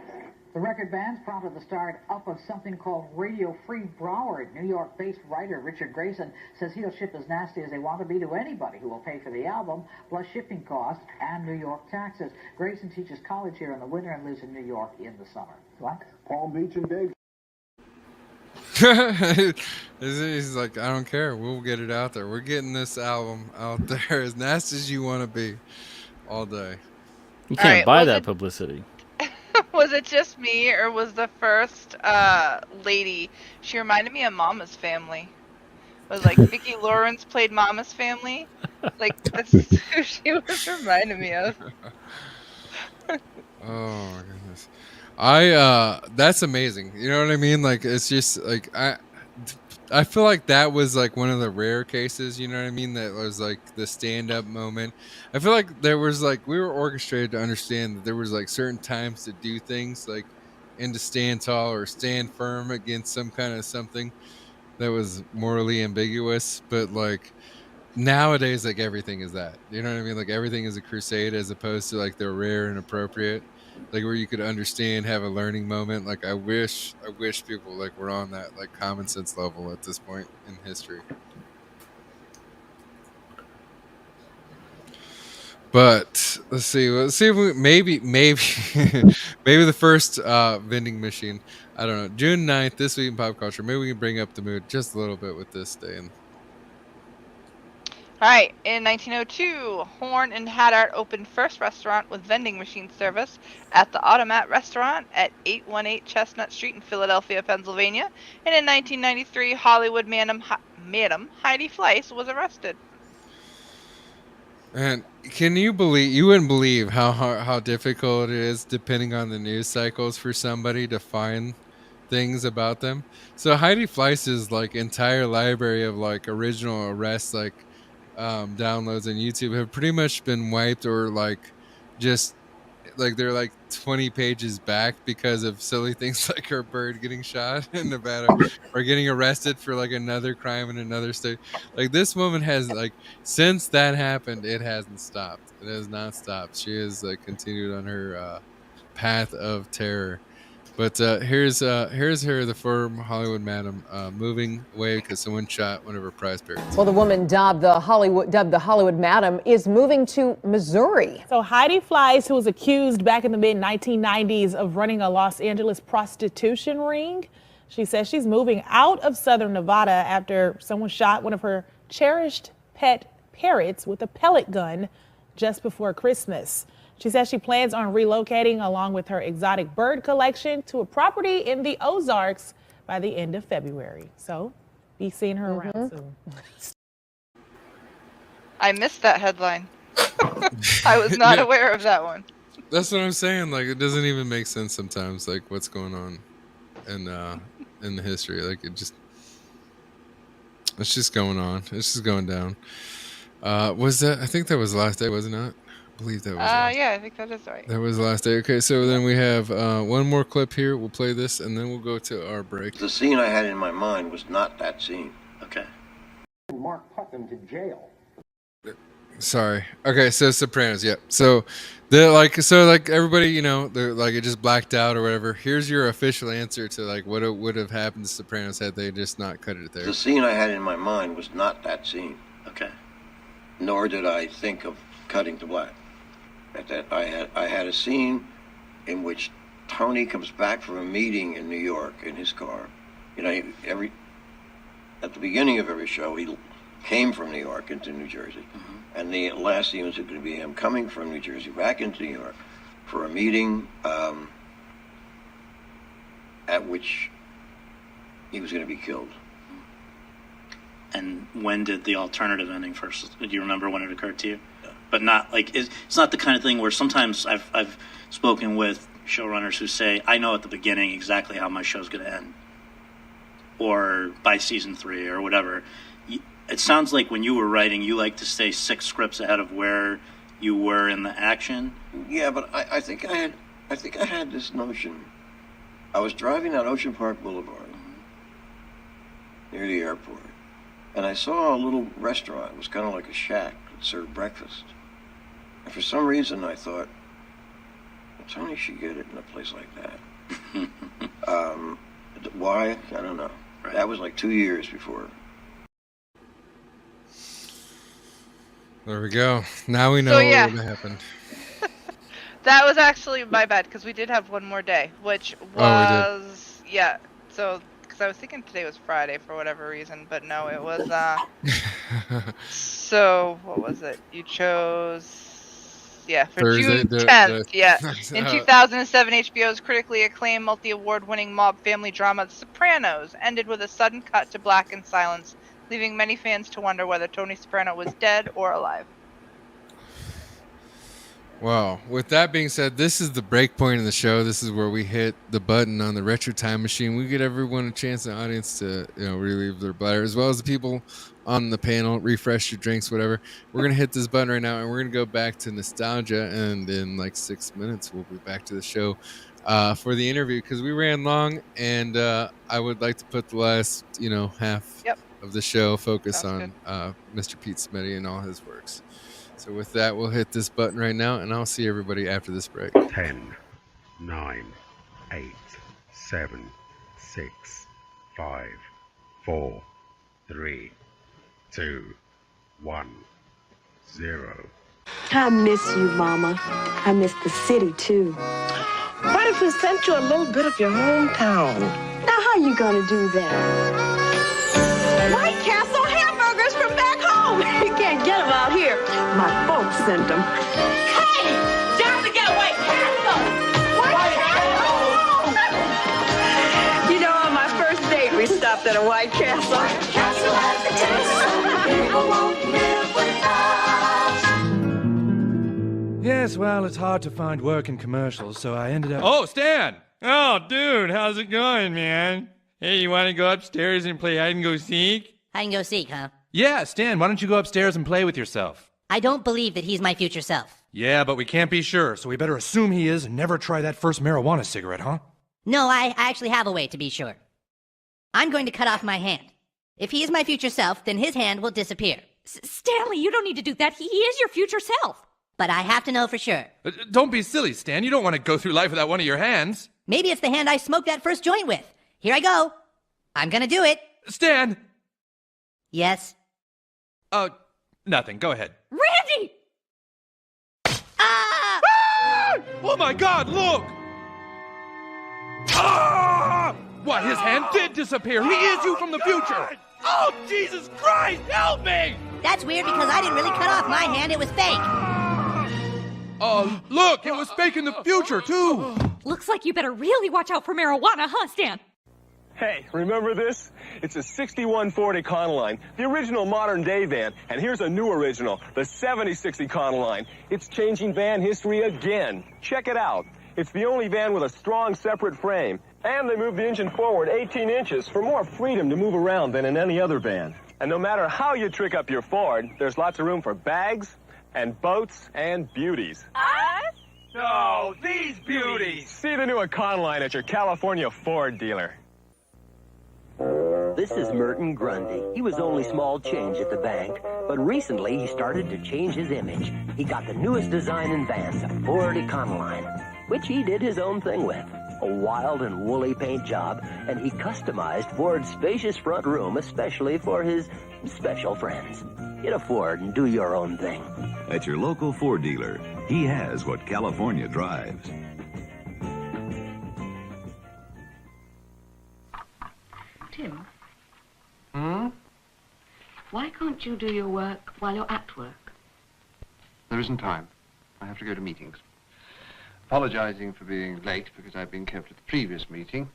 The record bans prompted the start up of something called Radio Free Broward. New York-based writer Richard Grayson says he'll ship As Nasty As They Want to Be to anybody who will pay for the album, plus shipping costs and New York taxes. Grayson teaches college here in the winter and lives in New York in the summer. What? Palm Beach and Dave. He's like, I don't care. We'll get it out there. We're getting this album out there as nasty as you want to be all day. You can't buy that publicity. Was it just me, or was the first lady? She reminded me of Mama's Family. It was like Vicki Lawrence played Mama's Family. Like that's who she was reminding me of. Oh my goodness. That's amazing. You know what I mean? Like it's just like I feel like that was like one of the rare cases, you know what I mean, that was like the stand-up moment. I feel like there was like we were orchestrated to understand that there was like certain times to do things like and to stand tall or stand firm against some kind of something that was morally ambiguous, but like nowadays like everything is that. You know what I mean? Like everything is a crusade as opposed to like the rare and appropriate. Like where you could understand, have a learning moment. Like I wish people like were on that like common sense level at this point in history. But let's see if we maybe maybe the first vending machine. I don't know. June 9th, this week in pop culture. Maybe we can bring up the mood just a little bit with this day. Alright, in 1902, Horn and Haddart opened first restaurant with vending machine service at the Automat Restaurant at 818 Chestnut Street in Philadelphia, Pennsylvania. And in 1993, Hollywood Madam Heidi Fleiss was arrested. And can you believe, you wouldn't believe how difficult it is depending on the news cycles for somebody to find things about them. So Heidi Fleiss's like entire library of like original arrests, like downloads on YouTube have pretty much been wiped or like just like they're like 20 pages back because of silly things like her bird getting shot in Nevada or getting arrested for like another crime in another state. Like this woman has like since that happened, it hasn't stopped. It has not stopped. She has like continued on her path of terror. But here's her, the firm Hollywood Madam, moving away because someone shot one of her prize parents. Well, the woman dubbed the Hollywood Madam is moving to Missouri. So Heidi Fleiss, who was accused back in the mid-1990s of running a Los Angeles prostitution ring, she says she's moving out of southern Nevada after someone shot one of her cherished pet parrots with a pellet gun just before Christmas. She says she plans on relocating along with her exotic bird collection to a property in the Ozarks by the end of February. So be seeing her around soon. I missed that headline. I was not aware of that one. That's what I'm saying. Like it doesn't even make sense sometimes. Like what's going on in the history. Like it's just going on. It's just going down. Was that? I think that was the last day, wasn't it? I believe that was yeah, I think that is right. That was the last day. Okay, so then we have one more clip here. We'll play this, and then we'll go to our break. The scene I had in my mind was not that scene. Okay. Mark Putnam to jail. Sorry. Okay, so Sopranos. Yep. So like everybody, you know, they're like it just blacked out or whatever. Here's your official answer to like what it would have happened to Sopranos had they just not cut it there. The scene I had in my mind was not that scene. Okay. Nor did I think of cutting to black. I had a scene in which Tony comes back from a meeting in New York in his car. You know, at the beginning of every show, he came from New York into New Jersey. Mm-hmm. And the last scene was going to be him coming from New Jersey back into New York for a meeting at which he was going to be killed. And when did the alternative ending first? Do you remember when it occurred to you? No. But not like it's not the kind of thing where sometimes I've spoken with showrunners who say, I know at the beginning exactly how my show's going to end, or by season 3 or whatever. It sounds like when you were writing, you like to stay 6 scripts ahead of where you were in the action. Yeah, but I think I had this notion. I was driving down Ocean Park Boulevard near the airport, and I saw a little restaurant. It was kind of like a shack that served breakfast. And for some reason, I thought, well, Tony should get it in a place like that. Why? I don't know. Right. That was like 2 years before. There we go. Now we know what happened. That was actually my bad, because we did have one more day, which was so because I was thinking today was Friday for whatever reason, but no, it was so what was it? You chose for Thursday, June 10th. In 2007, HBO's critically acclaimed multi-award-winning mob family drama The Sopranos ended with a sudden cut to black and silence, leaving many fans to wonder whether Tony Soprano was dead or alive. Wow. With that being said, this is the break point in the show. This is where we hit the button on the retro time machine. We give everyone a chance in the audience to, relieve their bladder, as well as the people on the panel, refresh your drinks, whatever. We're going to hit this button right now, and we're going to go back to nostalgia, and in like 6 minutes, we'll be back to the show for the interview, because we ran long, and I would like to put the last, half of the show focus on Mr. Pete Simeti and all his works. So with that, we'll hit this button right now, and I'll see everybody after this break. 10, 9, 8, 7, 6, 5, 4, 3, 2, 1, 0. I miss you, Mama. I miss the city, too. What if we sent you a little bit of your hometown? Now, how you gonna do that? White Castle hamburgers from back home. You can't get them out here. My folks sent them. Hey! Time to get White Castle! White Castle! You know, on my first date, we stopped at a White Castle. White Castle has the taste so people won't live without. Yes, well, it's hard to find work in commercials, so I ended up... Oh, Stan! Oh, dude, how's it going, man? Hey, you want to go upstairs and play hide and go seek? Hide and go seek, huh? Yeah, Stan, why don't you go upstairs and play with yourself? I don't believe that he's my future self. Yeah, but we can't be sure, so we better assume he is and never try that first marijuana cigarette, huh? No, I actually have a way to be sure. I'm going to cut off my hand. If he is my future self, then his hand will disappear. Stanley, you don't need to do that. He is your future self. But I have to know for sure. Don't be silly, Stan. You don't want to go through life without one of your hands. Maybe it's the hand I smoked that first joint with. Here I go. I'm gonna do it. Stan! Yes? Nothing. Go ahead. Randy! Ah! Ah! Oh my God, look! Ah! Why, his hand did disappear. He is you from the future. Oh, Jesus Christ, help me! That's weird because I didn't really cut off my hand. It was fake. Oh, look, it was fake in the future, too. Looks like you better really watch out for marijuana, huh, Stan? Hey, remember this? It's a 6140 Econoline, the original modern-day van. And here's a new original, the 7060 Econoline. It's changing van history again. Check it out. It's the only van with a strong separate frame. And they move the engine forward 18 inches for more freedom to move around than in any other van. And no matter how you trick up your Ford, there's lots of room for bags and boats and beauties. Us? No, these beauties! See the new Econoline at your California Ford dealer. The This is Merton Grundy. He was only small change at the bank, but recently he started to change his image. He got the newest design in vans, a Ford Econoline, which he did his own thing with. A wild and woolly paint job, and he customized Ford's spacious front room especially for his special friends. Get a Ford and do your own thing. At your local Ford dealer, he has what California drives. Tim? Why can't you do your work while you're at work? There isn't time. I have to go to meetings. Apologizing for being late because I've been kept at the previous meeting,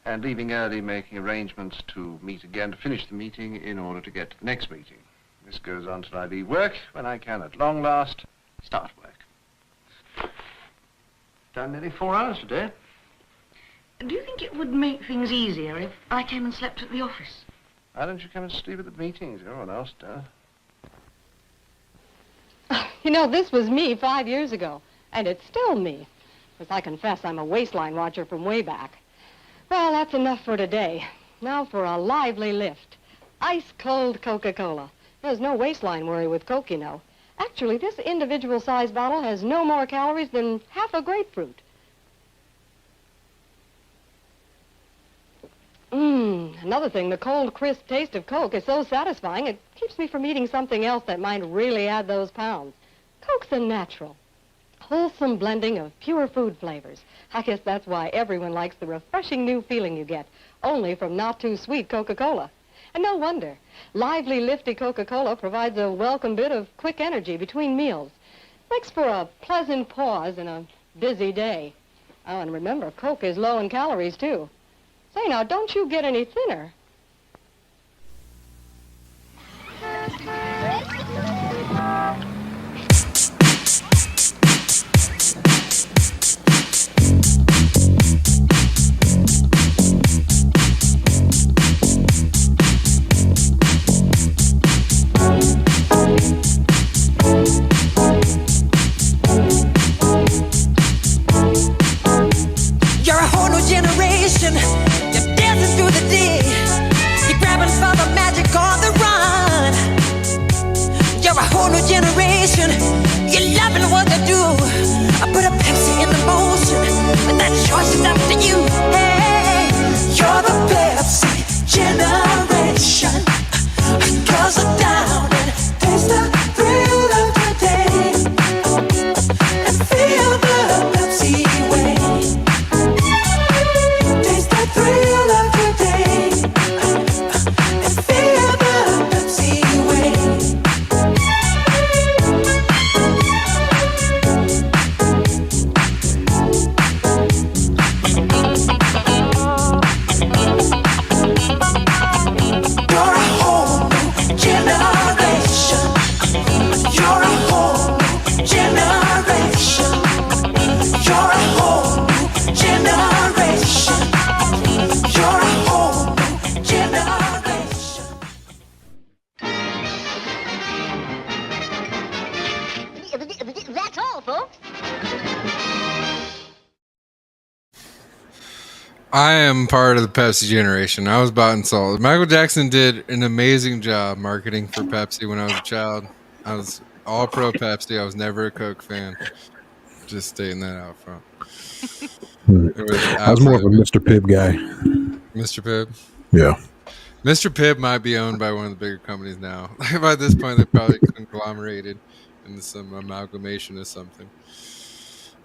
and leaving early, making arrangements to meet again to finish the meeting in order to get to the next meeting. This goes on till I leave work, when I can at long last start work. Done nearly 4 hours today. Do you think it would make things easier if I came and slept at the office? Why don't you come and sleep at the meetings? Everyone else does. You know, this was me 5 years ago, and it's still me. Because I confess I'm a waistline watcher from way back. Well, that's enough for today. Now for a lively lift. Ice-cold Coca-Cola. There's no waistline worry with Coke, you know. Actually, this individual-sized bottle has no more calories than half a grapefruit. Another thing, the cold, crisp taste of Coke is so satisfying, it keeps me from eating something else that might really add those pounds. Coke's a natural, wholesome blending of pure food flavors. I guess that's why everyone likes the refreshing new feeling you get, only from not-too-sweet Coca-Cola. And no wonder. Lively, lifty Coca-Cola provides a welcome bit of quick energy between meals. Makes for a pleasant pause in a busy day. Oh, and remember, Coke is low in calories, too. Say, now, don't you get any thinner. You're a whole new generation. You're dancing through the day. You're grabbing for the magic on the run. You're a whole new generation. You're loving what they do. I put a Pepsi in the motion, but that choice is up to you. Hey, you're the Pepsi generation. Girls are down and taste the thrill of the day and feel the Pepsi way. Taste the thrill of the day and feel the Pepsi way. You're a whole new generation. You're a whole new generation. You're a whole new generation. You're a whole new generation. That's all, folks. I am part of the Pepsi generation. I was bought and sold. Michael Jackson did an amazing job marketing for Pepsi when I was a child. I was all pro Pepsi. I was never a Coke fan. Just stating that out front. I was more of a Mr. Pibb guy. Mr. Pibb? Yeah. Mr. Pibb might be owned by one of the bigger companies now. By this point, they're probably conglomerated into some amalgamation of something.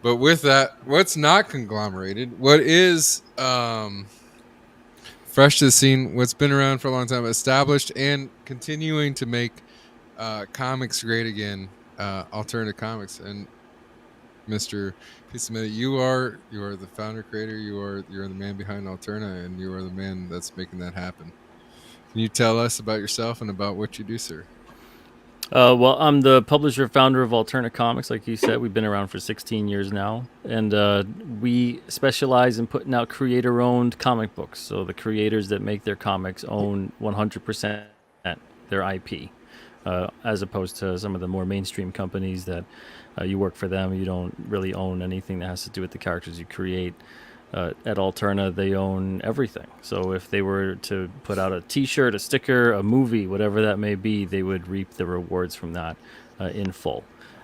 But with that, what's not conglomerated? What is fresh to the scene? What's been around for a long time, established and continuing to make comics great again? Alterna Comics. And Mr. Pete Simeti, you are the founder, creator. You're the man behind Alterna, and you are the man that's making that happen. Can you tell us about yourself and about what you do, sir? Well, I'm the publisher, founder of Alterna Comics. Like you said, we've been around for 16 years now, and we specialize in putting out creator-owned comic books. So the creators that make their comics own 100% their IP, as opposed to some of the more mainstream companies that you work for them. You don't really own anything that has to do with the characters you create. at Alterna, they own everything. So if they were to put out a T-shirt, a sticker, a movie, whatever that may be, they would reap the rewards from that in full,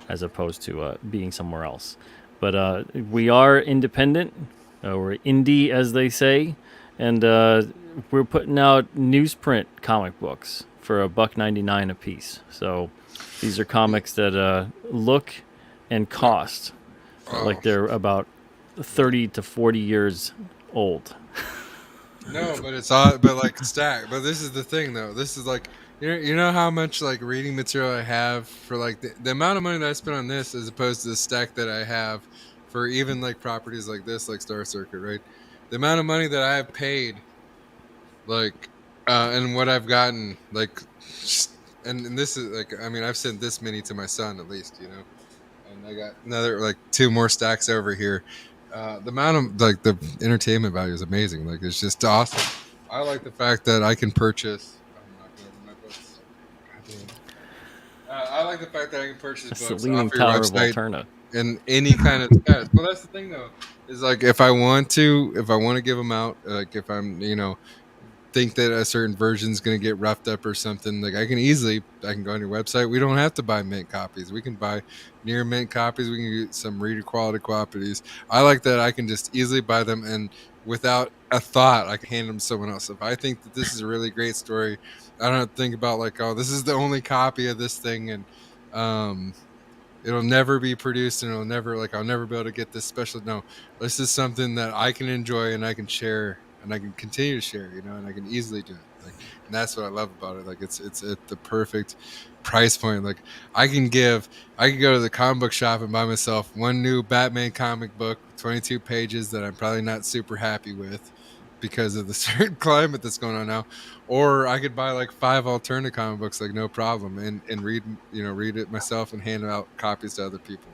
as opposed to being somewhere else. But we are independent. We're indie, as they say, and we're putting out newsprint comic books for $1.99 a piece. So these are comics that look and cost like they're about 30 to 40 years old. No, but it's all, but like stack. But this is the thing, though. This is like, you know how much like reading material I have for like the amount of money that I spent on this, as opposed to the stack that I have for even like properties like this, like Star Circuit, right? The amount of money that I have paid, like, and what I've gotten, like, and this is like, I mean, I've sent this many to my son at least, you know, and I got another like 2 more stacks over here. The amount of like the entertainment value is amazing. Like, it's just awesome. I like the fact that I can purchase. I like the fact that I can purchase That's books the Leaning off your Tower of website Alterna. in any kind of status. Well, that's the thing though, is like if I want to give them out, like if I'm, you know, think that a certain version is going to get roughed up or something, like I can go on your website. We don't have to buy mint copies. We can buy near mint copies. We can get some reader quality copies. I like that I can just easily buy them, and without a thought, I can hand them to someone else. If I think that this is a really great story, I don't have to think about like, oh, this is the only copy of this thing, and it'll never be produced, and I'll never be able to get this special. No, this is something that I can enjoy and I can share. And I can continue to share, you know, and I can easily do it. Like, and that's what I love about it. Like, it's at the perfect price point. Like, I can go to the comic book shop and buy myself one new Batman comic book, 22 pages that I'm probably not super happy with because of the certain climate that's going on now. Or I could buy like 5 alternate comic books, like no problem, and read it myself and hand out copies to other people.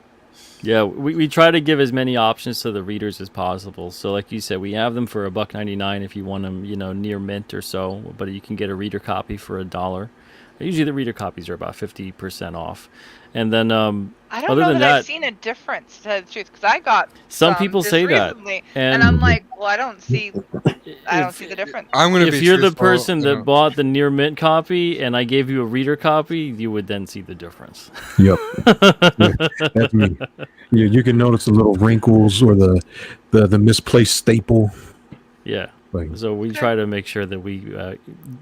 Yeah, we try to give as many options to the readers as possible. So like you said, we have them for $1.99 if you want them, you know, near mint or so, but you can get a reader copy for $1. Usually the reader copies are about 50% off. And then I don't know that I've seen a difference, to tell the truth, because I got some people just say that, recently, and I'm like, well, I don't see the difference. If you're the person that bought the near mint copy and I gave you a reader copy, you would then see the difference. Yep. Yeah, that's me. Yeah, you can notice the little wrinkles or the misplaced staple. Yeah. So we try to make sure that we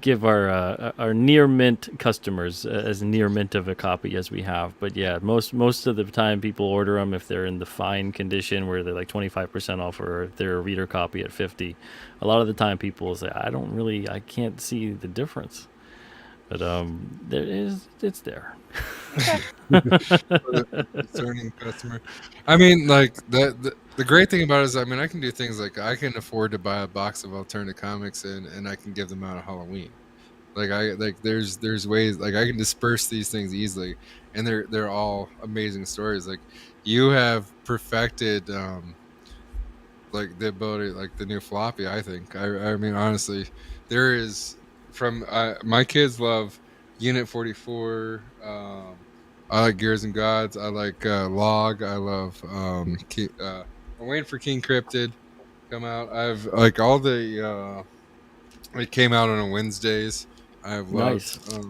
give our near mint customers as near mint of a copy as we have. But yeah, most of the time people order them if they're in the fine condition where they're like 25% off, or if they're a reader copy at 50. A lot of the time people say, I can't see the difference. But it's there. Discerning customer. I mean, like the great thing about it is, I mean, I can do things like I can afford to buy a box of alternate comics and I can give them out at Halloween. There's ways, like I can disperse these things easily, and they're all amazing stories. Like you have perfected like the ability, like the new floppy. I think I mean honestly, there is from my kids love Unit 44. I like Gears and Gods. I like Log. I love. I'm waiting for King Cryptid to come out. I've like all the. It came out on Wednesdays. I've loved. Nice.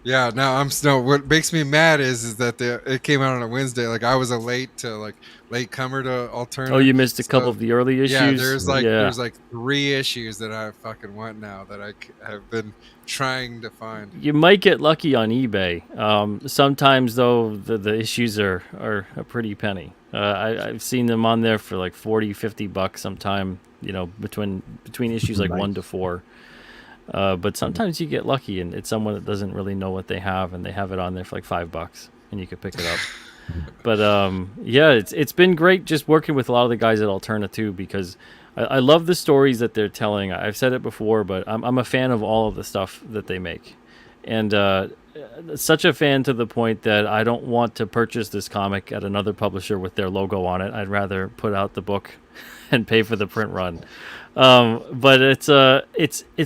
Yeah. Now what makes me mad is that it came out on a Wednesday. Like I was a late comer to Alterna. Oh, you missed a couple of the early issues. Yeah, there's like 3 issues that I fucking want now that I have been trying to find. You might get lucky on eBay. Sometimes though, the issues are a pretty penny. I've seen them on there for like $40-$50 sometime. You know, between issues like 1 to 4. But sometimes you get lucky and it's someone that doesn't really know what they have, and they have it on there for like $5 and you can pick it up. But yeah, it's been great just working with a lot of the guys at Alterna too, because I love the stories that they're telling. I've said it before, but I'm a fan of all of the stuff that they make. And such a fan to the point that I don't want to purchase this comic at another publisher with their logo on it. I'd rather put out the book and pay for the print run. But it's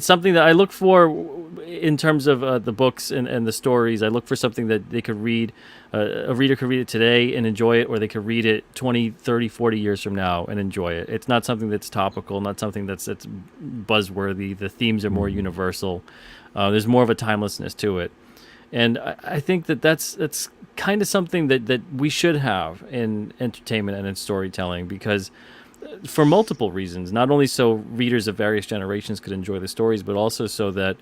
something that I look for in terms of the books and the stories. I look for something that they could read. A reader could read it today and enjoy it, or they could read it 20, 30, 40 years from now and enjoy it. It's not something that's topical, not something that's buzzworthy. The themes are more universal. There's more of a timelessness to it. And I think that's kind of something that we should have in entertainment and in storytelling, because for multiple reasons, not only so readers of various generations could enjoy the stories, but also so that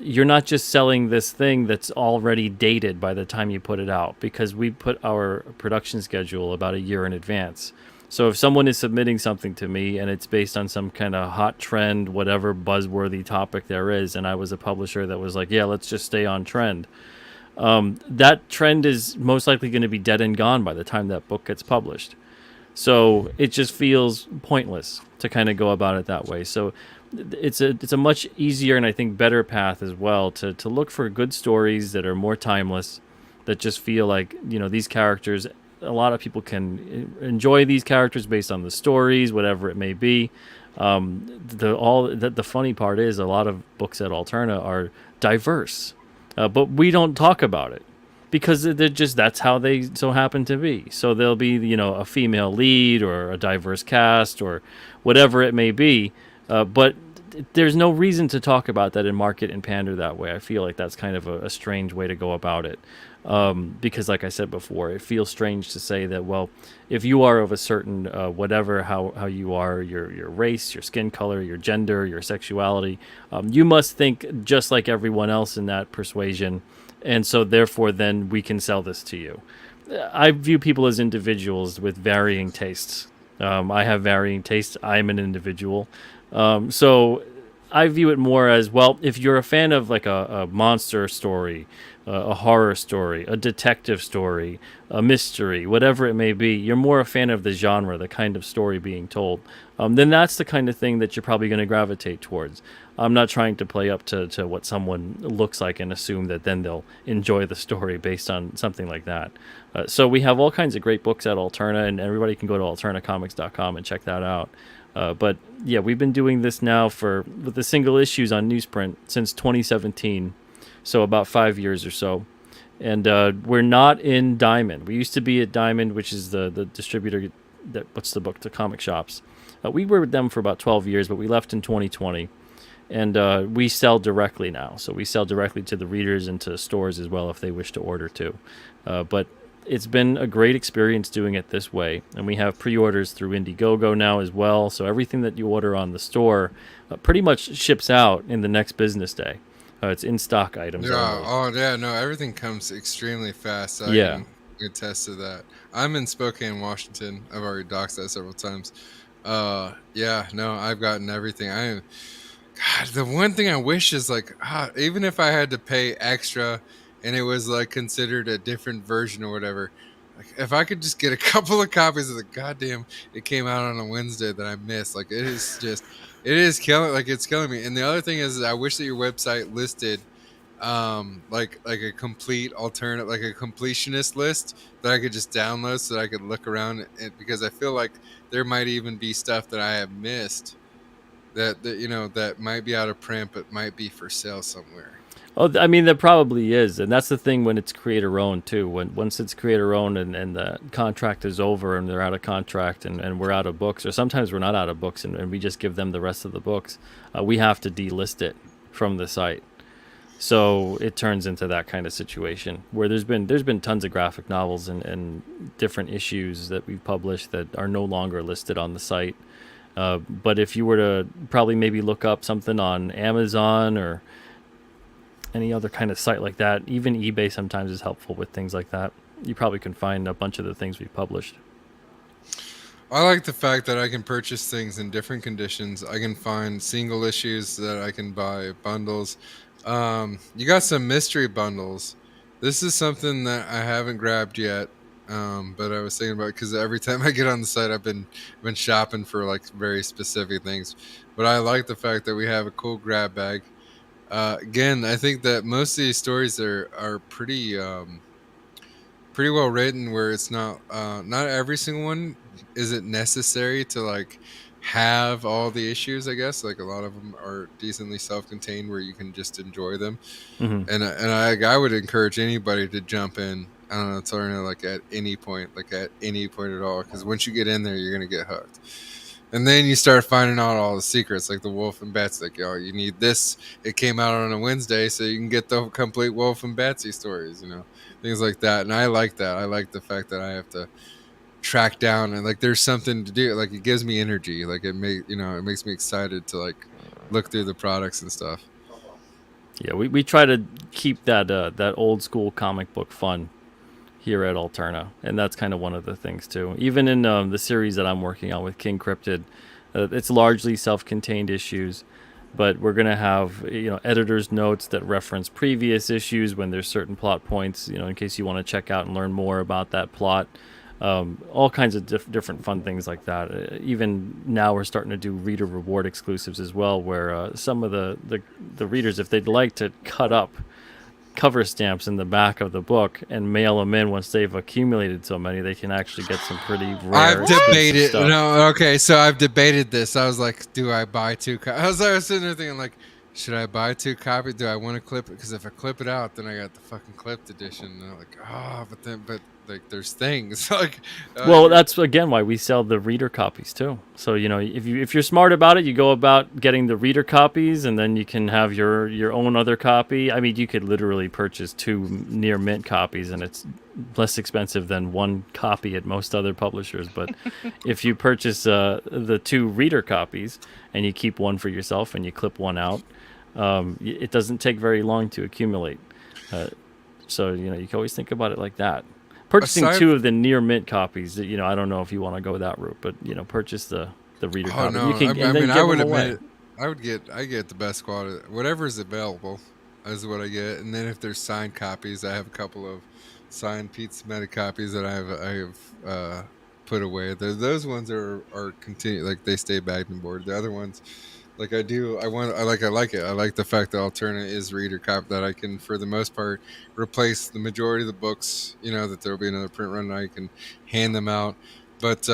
you're not just selling this thing that's already dated by the time you put it out, because we put our production schedule about a year in advance. So if someone is submitting something to me and it's based on some kind of hot trend, whatever buzzworthy topic there is, and I was a publisher that was like, yeah, let's just stay on trend, that trend is most likely going to be dead and gone by the time that book gets published. So it just feels pointless to kind of go about it that way. So it's a much easier and I think better path as well to look for good stories that are more timeless, that just feel like, these characters, a lot of people can enjoy these characters based on the stories, whatever it may be. The funny part is a lot of books at Alterna are diverse, but we don't talk about it, because that's how they so happen to be. So there'll be, a female lead or a diverse cast or whatever it may be. But there's no reason to talk about that and market and pander that way. I feel like that's kind of a strange way to go about it. Because like I said before, it feels strange to say that, well, if you are of a certain, whatever, how you are, your race, your skin color, your gender, your sexuality, you must think just like everyone else in that persuasion. And so therefore, then we can sell this to you. I view people as individuals with varying tastes. I have varying tastes. I'm an individual. So I view it more as, well, if you're a fan of like a monster story, a horror story, a detective story, a mystery, whatever it may be, you're more a fan of the genre, the kind of story being told, then that's the kind of thing that you're probably going to gravitate towards. I'm not trying to play up to what someone looks like and assume that then they'll enjoy the story based on something like that. So we have all kinds of great books at Alterna, and everybody can go to alternacomics.com and check that out. But yeah, we've been doing this now with the single issues on newsprint since 2017, so about 5 years or so. And we're not in Diamond. We used to be at Diamond, which is the distributor that puts the book to comic shops. We were with them for about 12 years, but we left in 2020. And we sell directly now. So we sell directly to the readers and to stores as well if they wish to order too. But it's been a great experience doing it this way. And we have pre-orders through IndieGoGo now as well. So everything that you order on the store pretty much ships out in the next business day. It's in-stock items. Yeah. Oh, yeah. No, everything comes extremely fast. I can attest to that. I'm in Spokane, Washington. I've already doxed that several times. Yeah, no, I've gotten everything. God, the one thing I wish is like, even if I had to pay extra and it was like considered a different version or whatever, like if I could just get a couple of copies of the goddamn, it came out on a Wednesday that I missed. Like it is killing me. And the other thing is I wish that your website listed like a complete alternate, like a completionist list that I could just download so that I could look around it, because I feel like there might even be stuff that I have missed that might be out of print but might be for sale somewhere. Oh, I mean, there probably is, and that's the thing when it's creator owned too. Once it's creator owned and the contract is over and they're out of contract and we're out of books, or sometimes we're not out of books and we just give them the rest of the books, we have to delist it from the site. So it turns into that kind of situation where there's been tons of graphic novels and different issues that we've published that are no longer listed on the site. But if you were to probably maybe look up something on Amazon or any other kind of site like that, even eBay sometimes is helpful with things like that. You probably can find a bunch of the things we've published. I like the fact that I can purchase things in different conditions. I can find single issues that I can buy, bundles. You got some mystery bundles. This is something that I haven't grabbed yet. But I was thinking about it because every time I get on the site, I've been shopping for like very specific things. But I like the fact that we have a cool grab bag. Again, I think that most of these stories are pretty pretty well written, where it's not every single one is it necessary to like have all the issues. I guess like a lot of them are decently self-contained where you can just enjoy them. Mhm. And I would encourage anybody to jump in. I don't know, Alterna, like at any point at all, because once you get in there, you're gonna get hooked. And then you start finding out all the secrets, like the Wolf and Betsy. Like, oh, you need this. It came out on a Wednesday, so you can get the complete Wolf and Betsy stories, things like that. And I like that. I like the fact that I have to track down and like there's something to do. Like it gives me energy. Like it makes me excited to like look through the products and stuff. Yeah, we try to keep that old school comic book fun here at Alterna, and that's kind of one of the things too. Even in the series that I'm working on with King Cryptid, it's largely self-contained issues, but we're gonna have editors' notes that reference previous issues when there's certain plot points, in case you want to check out and learn more about that plot. All kinds of different fun things like that. Even now we're starting to do reader reward exclusives as well, where some of the readers, if they'd like to cut up cover stamps in the back of the book and mail them in once they've accumulated so many, they can actually get some pretty rare I've debated stuff. So I've debated this. I was like, do I buy 2 copies? I was sitting there thinking like, should I buy 2 copies? Do I want to clip it? Because if I clip it out, then I got the fucking clipped edition. And I'm like, but like there's things like. Well, that's again why we sell the reader copies too. So if you're smart about it, you go about getting the reader copies, and then you can have your own other copy. I mean, you could literally purchase 2 near mint copies, and it's less expensive than 1 copy at most other publishers. But if you purchase the 2 reader copies and you keep 1 for yourself and you clip 1 out, it doesn't take very long to accumulate. So you can always think about it like that. Purchasing 2 of the near mint copies, I don't know if you want to go that route, but purchase the reader copy. No, You can, I would admit I get the best quality, whatever's available is what I get. And then if there's signed copies, I have a couple of signed Pete Simeti copies that I have put away. Those ones are continue, like they stay bagged and boarded. The other ones, like I like it. I like the fact that Alterna is reader copy, that I can, for the most part, replace the majority of the books. That there will be another print run and I can hand them out. But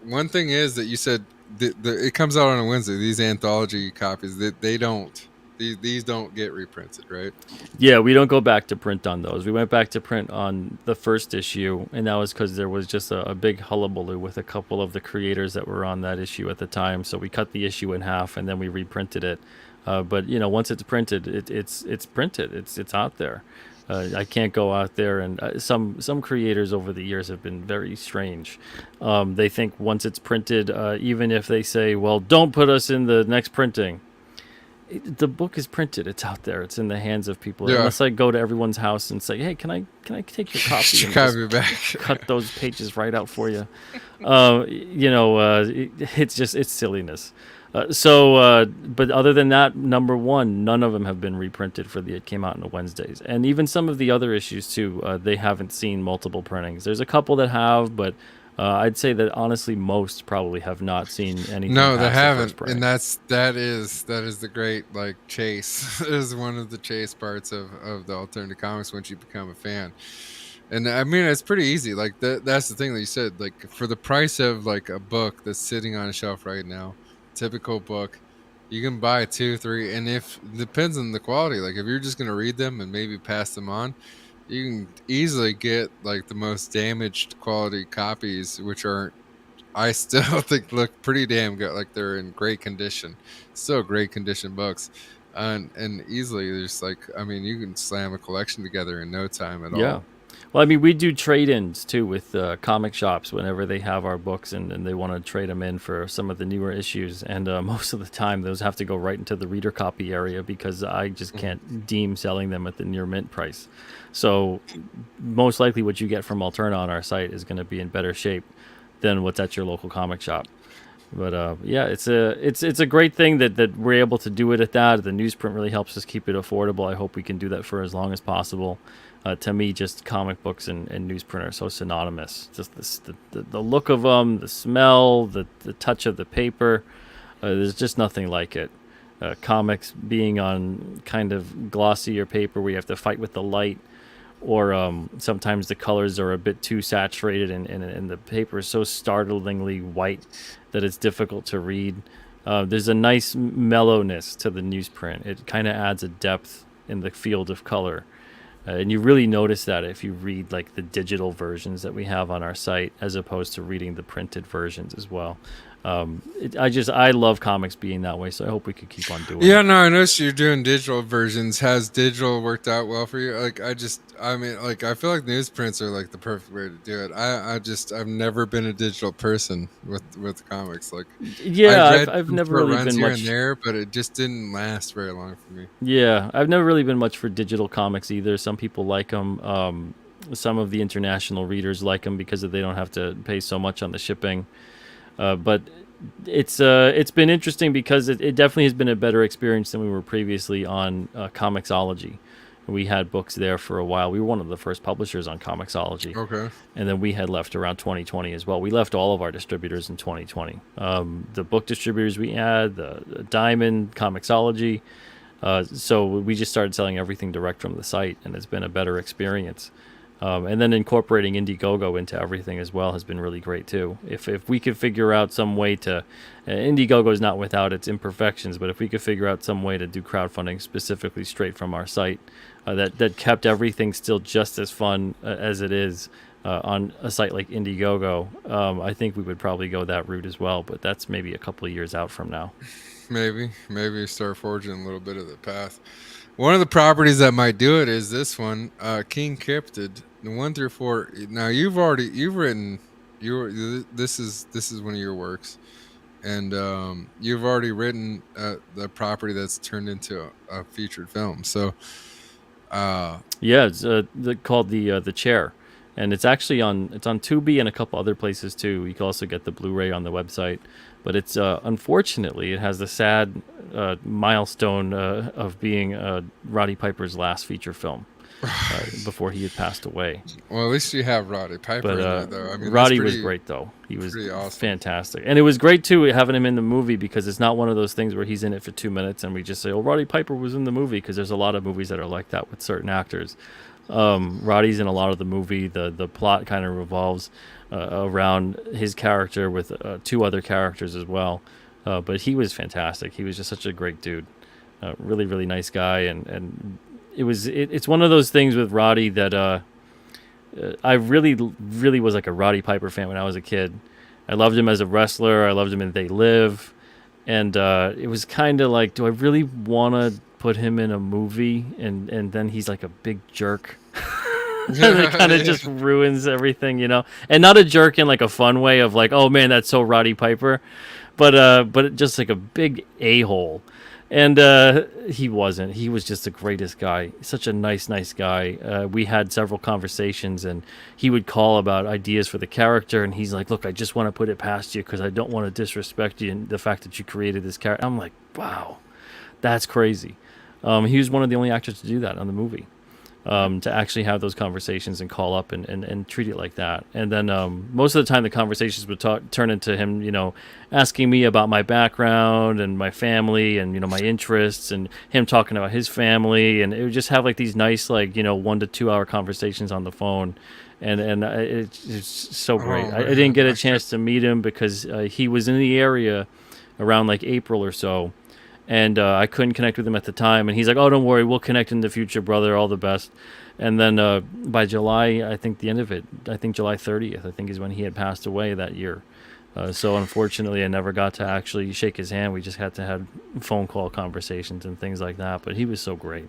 one thing is that you said it comes out on a Wednesday. These anthology copies, they don't. These don't get reprinted, right? Yeah, we don't go back to print on those. We went back to print on the first issue, and that was because there was just a big hullabaloo with a couple of the creators that were on that issue at the time. So we cut the issue in half, and then we reprinted it. But once it's printed, it's printed. It's out there. I can't go out there, and some creators over the years have been very strange. They think once it's printed, even if they say, "Well, don't put us in the next printing." The book is printed. It's out there. It's in the hands of people. Yeah. Unless I go to everyone's house and say, "Hey, can I take your copy?" and Copy just back. Cut those pages right out for you. It's silliness. But other than that, number one, none of them have been reprinted it came out on Wednesdays, and even some of the other issues too. They haven't seen multiple printings. There's a couple that have, but. I'd say that honestly, most probably have not seen anything. No, they past the haven't, first print. and that is the great like chase. It is one of the chase parts of the alternative comics once you become a fan. And I mean, it's pretty easy. Like that's the thing that you said. Like for the price of like a book that's sitting on a shelf right now, typical book, you can buy 2, 3, and if depends on the quality. Like if you're just gonna read them and maybe pass them on. You can easily get like the most damaged quality copies, which I still think look pretty damn good. Like they're in great condition, still great condition books, and easily there's like, I mean, you can slam a collection together in no time at all. Yeah. Well, I mean, we do trade-ins too with comic shops whenever they have our books and they want to trade them in for some of the newer issues. And most of the time, those have to go right into the reader copy area because I just can't deem selling them at the near mint price. So most likely what you get from Alterna on our site is going to be in better shape than what's at your local comic shop. But yeah, it's a great thing that we're able to do it at that. The newsprint really helps us keep it affordable. I hope we can do that for as long as possible. To me, just comic books and newsprint are so synonymous. Just the look of them, the smell, the touch of the paper. There's just nothing like it. comics being on kind of glossier paper where you have to fight with the light, or sometimes the colors are a bit too saturated and the paper is so startlingly white that it's difficult to read. There's a nice mellowness to the newsprint. It kind of adds a depth in the field of color. And you really notice that if you read like the digital versions that we have on our site, as opposed to reading the printed versions as well. I love comics being that way, so I hope we could keep on doing it. Yeah, no, I noticed you're doing digital versions. Has digital worked out well for you? Like, I feel like newsprints are like the perfect way to do it. I've never been a digital person with comics. Like, yeah, I've never really runs been here much and there, but it just didn't last very long for me. Yeah, I've never really been much for digital comics either. Some people like them. Some of the international readers like them because they don't have to pay so much on the shipping. But it's been interesting because it definitely has been a better experience than we were previously on Comixology. We had books there for a while. We were one of the first publishers on Comixology. Okay. And then we had left around 2020 as well. We left all of our distributors in 2020. The book distributors we had, the Diamond, Comixology. So we just started selling everything direct from the site, and it's been a better experience. And then incorporating IndieGoGo into everything as well has been really great too. If we could figure out some way to, IndieGoGo is not without its imperfections, but if we could figure out some way to do crowdfunding specifically straight from our site, that kept everything still just as fun as it is on a site like IndieGoGo, I think we would probably go that route as well. But that's maybe a couple of years out from now. Maybe start forging a little bit of the path. One of the properties that might do it is this one, King Cryptid, 1 through 4. Now you've written this is one of your works, and you've already written the property that's turned into a featured film. So yeah, it's called the Chair, and it's actually on Tubi and a couple other places too. You can also get the Blu-ray on the website, but it's unfortunately it has the sad milestone of being Roddy Piper's last feature film before he had passed away. Well, at least you have Roddy Piper in there, though. I mean, Roddy was great, though. He was awesome. Fantastic. And it was great, too, having him in the movie, because it's not one of those things where he's in it for 2 minutes and we just say, oh, Roddy Piper was in the movie, because there's a lot of movies that are like that with certain actors. Roddy's in a lot of the movie. The plot kind of revolves around his character with 2 other characters as well. But he was fantastic. He was just such a great dude. Really, really nice guy. And it's one of those things with Roddy that I really, really was like a Roddy Piper fan when I was a kid. I loved him as a wrestler. I loved him in They Live. And it was kind of like, do I really want to put him in a movie? And then he's like a big jerk. And it kind of just ruins everything, you know? And not a jerk in like a fun way of like, oh man, that's so Roddy Piper. But just like a big a-hole. And he wasn't. He was just the greatest guy. Such a nice guy. We had several conversations, and he would call about ideas for the character, and he's like, look, I just want to put it past you because I don't want to disrespect you and the fact that you created this character. I'm like, wow, that's crazy. He was one of the only actors to do that on the movie. To actually have those conversations and call up and treat it like that. And then most of the time the conversations would turn into him, you know, asking me about my background and my family and, you know, my interests, and him talking about his family. And it would just have like these nice, like, you know, 1 to 2 hour conversations on the phone. And it's so great. I didn't get a chance to meet him because he was in the area around like April or so. And I couldn't connect with him at the time. And he's like, oh, don't worry, we'll connect in the future, brother. All the best. And then by July, I think the end of it, I think July 30th, I think is when he had passed away that year. So unfortunately, I never got to actually shake his hand. We just had to have phone call conversations and things like that. But he was so great.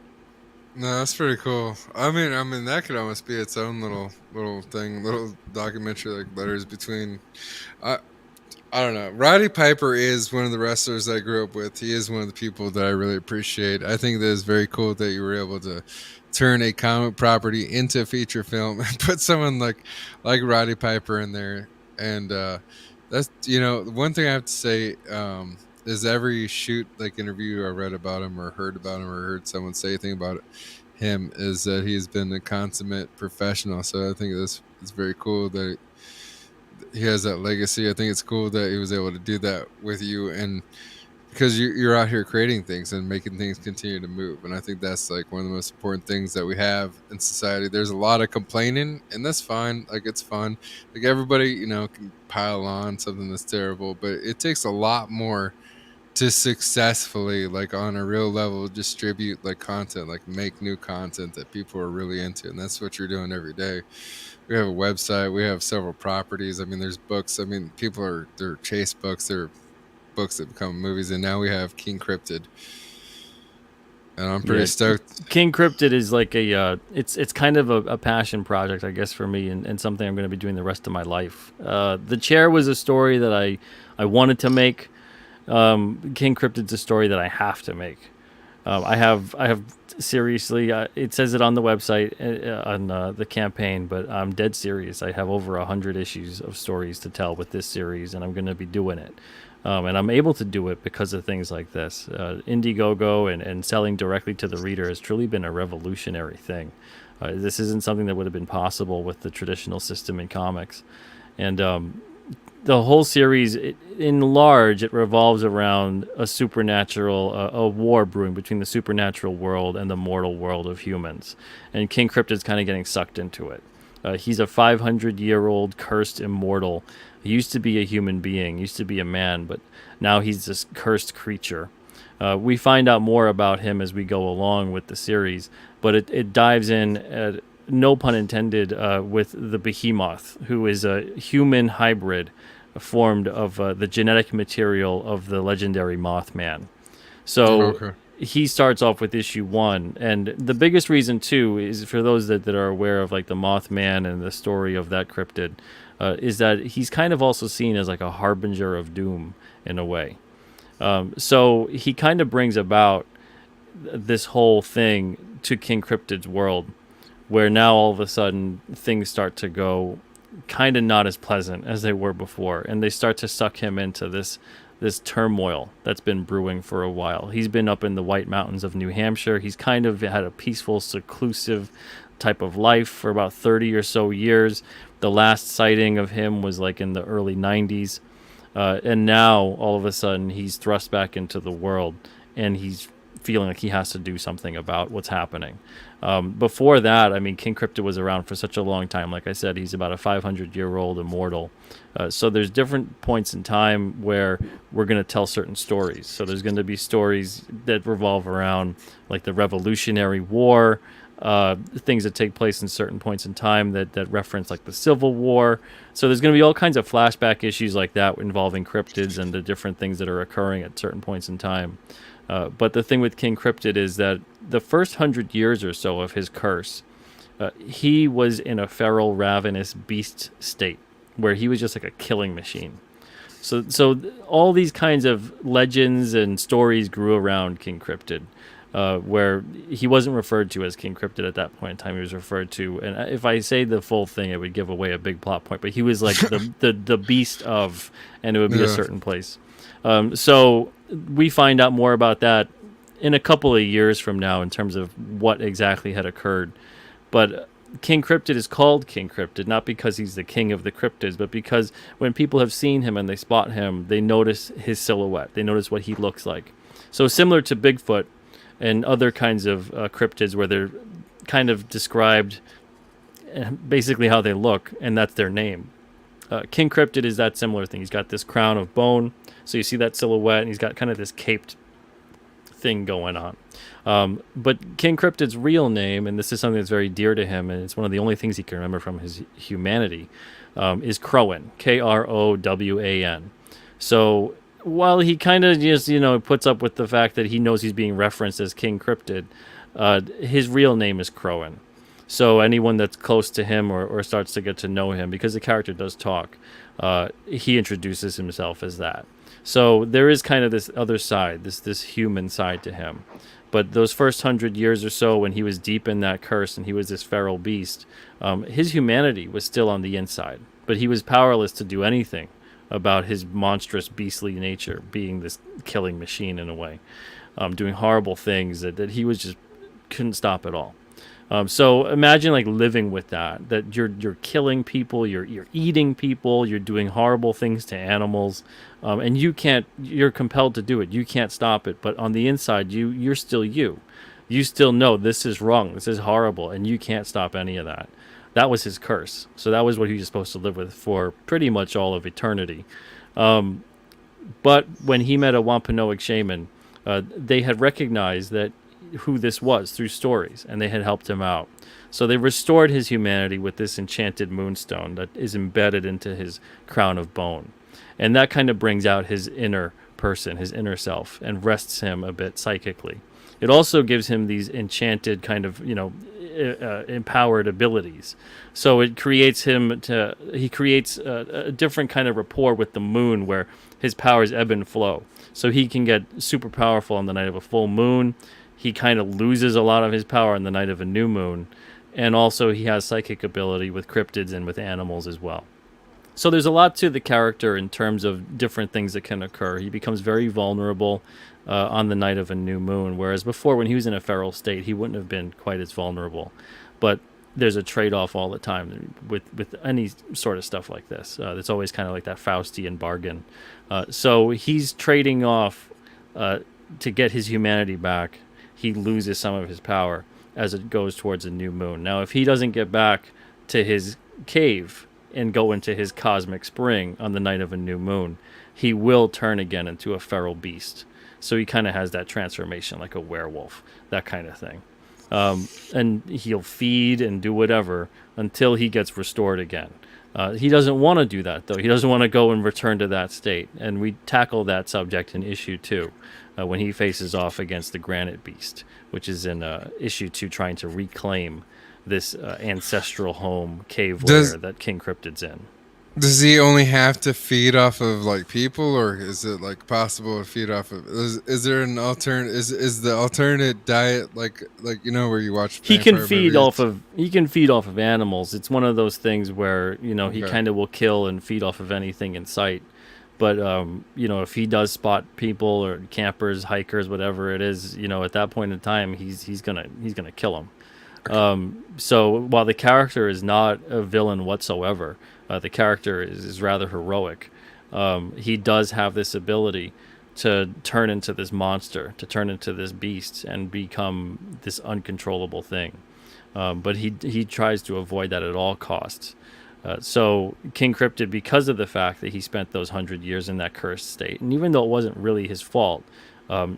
No, that's pretty cool. I mean, that could almost be its own little thing, little documentary, like letters between... I don't know. Roddy Piper is one of the wrestlers I grew up with. He is one of the people that I really appreciate. I think that it's very cool that you were able to turn a comic property into a feature film and put someone like Roddy Piper in there. And that's, you know, one thing I have to say is every like interview I read about him or heard about him or heard someone say anything about him is that he's been a consummate professional. So I think it's very cool that he has that legacy. I think it's cool that he was able to do that with you. And because you're out here creating things and making things continue to move, and I think that's like one of the most important things that we have in society. There's a lot of complaining, and that's fine. Like, it's fun. Like, everybody, can pile on something that's terrible, but it takes a lot more to successfully, like, on a real level, distribute like content, like make new content that people are really into, and that's what you're doing every day. We have a website, we have several properties. I mean, there's books. I mean, they're chase books, they're books that become movies, and now we have King Cryptid, and I'm pretty stoked. King Cryptid is like it's kind of a passion project, I guess, for me, and something I'm going to be doing the rest of my life. The Chair was a story that I wanted to make. King Cryptid's a story that I have to make. I have seriously, it says it on the website on the campaign, but I'm dead serious. I have over 100 issues of stories to tell with this series, and I'm going to be doing it. And I'm able to do it because of things like this. IndieGoGo and selling directly to the reader has truly been a revolutionary thing. This isn't something that would have been possible with the traditional system in comics. And the whole series, in large, it revolves around a supernatural, a war brewing between the supernatural world and the mortal world of humans. And King Cryptid's kind of getting sucked into it. He's a 500-year-old cursed immortal. He used to be a human being, used to be a man, but now he's this cursed creature. We find out more about him as we go along with the series, but it dives in, no pun intended, with the Behemoth, who is a human hybrid formed of the genetic material of the legendary Mothman. So he starts off with issue 1, and the biggest reason too is for those that are aware of like the Mothman and the story of that cryptid, is that he's kind of also seen as like a harbinger of doom in a way. So he kind of brings about this whole thing to King Cryptid's world, where now all of a sudden things start to go kind of not as pleasant as they were before, and they start to suck him into this turmoil that's been brewing for a while. He's been up in the White Mountains of New Hampshire. He's kind of had a peaceful, seclusive type of life for about 30 or so years. The last sighting of him was like in the early 90s. And now, all of a sudden, he's thrust back into the world, and he's feeling like he has to do something about what's happening. Before that, I mean, King Cryptid was around for such a long time. Like I said, he's about a 500-year-old immortal. So there's different points in time where we're going to tell certain stories. So there's going to be stories that revolve around like the Revolutionary War, things that take place in certain points in time that reference like the Civil War. So there's going to be all kinds of flashback issues like that involving cryptids and the different things that are occurring at certain points in time. But the thing with King Cryptid is that the first 100 years or so of his curse, he was in a feral, ravenous beast state where he was just like a killing machine. So all these kinds of legends and stories grew around King Cryptid, where he wasn't referred to as King Cryptid at that point in time. He was referred to, and if I say the full thing, it would give away a big plot point, but he was like the beast of, and it would be a certain place. So we find out more about that in a couple of years from now in terms of what exactly had occurred. But King Cryptid is called King Cryptid not because he's the king of the cryptids, but because when people have seen him and they spot him, they notice his silhouette. They notice what he looks like. So similar to Bigfoot and other kinds of cryptids where they're kind of described basically how they look, and that's their name. King Cryptid is that similar thing. He's got this crown of bone, so you see that silhouette, and he's got kind of this caped thing going on. But King Cryptid's real name, and this is something that's very dear to him, and it's one of the only things he can remember from his humanity, is Crowan, Krowan. So while he kind of just, puts up with the fact that he knows he's being referenced as King Cryptid, his real name is Crowan. So anyone that's close to him or starts to get to know him, because the character does talk, he introduces himself as that. So there is kind of this other side, this human side to him. But those first 100 years or so, when he was deep in that curse and he was this feral beast, his humanity was still on the inside. But he was powerless to do anything about his monstrous, beastly nature, being this killing machine in a way, doing horrible things that he was just couldn't stop at all. So imagine like living with that you're killing people, you're eating people, you're doing horrible things to animals, and you're compelled to do it. You can't stop it, but on the inside, you're still you. You still know this is wrong, this is horrible, and you can't stop any of that. That was his curse. So that was what he was supposed to live with for pretty much all of eternity. But when he met a Wampanoag shaman, they had recognized that who this was through stories, and they had helped him out. So they restored his humanity with this enchanted moonstone that is embedded into his crown of bone. And that kind of brings out his inner person, his inner self, and rests him a bit psychically. It also gives him these enchanted kind of, empowered abilities. So it creates he creates a different kind of rapport with the moon where his powers ebb and flow. So he can get super powerful on the night of a full moon. He kind of loses a lot of his power on the night of a new moon. And also he has psychic ability with cryptids and with animals as well. So there's a lot to the character in terms of different things that can occur. He becomes very vulnerable on the night of a new moon, whereas before when he was in a feral state, he wouldn't have been quite as vulnerable. But there's a trade-off all the time with any sort of stuff like this. It's always kind of like that Faustian bargain. So he's trading off to get his humanity back. He loses some of his power as it goes towards a new moon. Now, if he doesn't get back to his cave and go into his cosmic spring on the night of a new moon, he will turn again into a feral beast. So he kind of has that transformation like a werewolf, that kind of thing. And he'll feed and do whatever until he gets restored again. He doesn't want to do that, though. He doesn't want to go and return to that state. And we tackle that subject in issue 2 when he faces off against the Granite Beast, which is in issue 2 trying to reclaim this ancestral home cave lair that King Cryptid's in. Does he only have to feed off of like people, or is it like possible to feed off of? Is there an alternate? Is the alternate diet like where you watch? He can feed off of animals. It's one of those things where he kind of will kill and feed off of anything in sight. But if he does spot people or campers, hikers, whatever it is, at that point in time, he's gonna kill them. Okay. So while the character is not a villain whatsoever. The character is rather heroic. He does have this ability to turn into this monster, to turn into this beast and become this uncontrollable thing. But he tries to avoid that at all costs. So King Cryptid, because of the fact that he spent those 100 years in that cursed state, and even though it wasn't really his fault,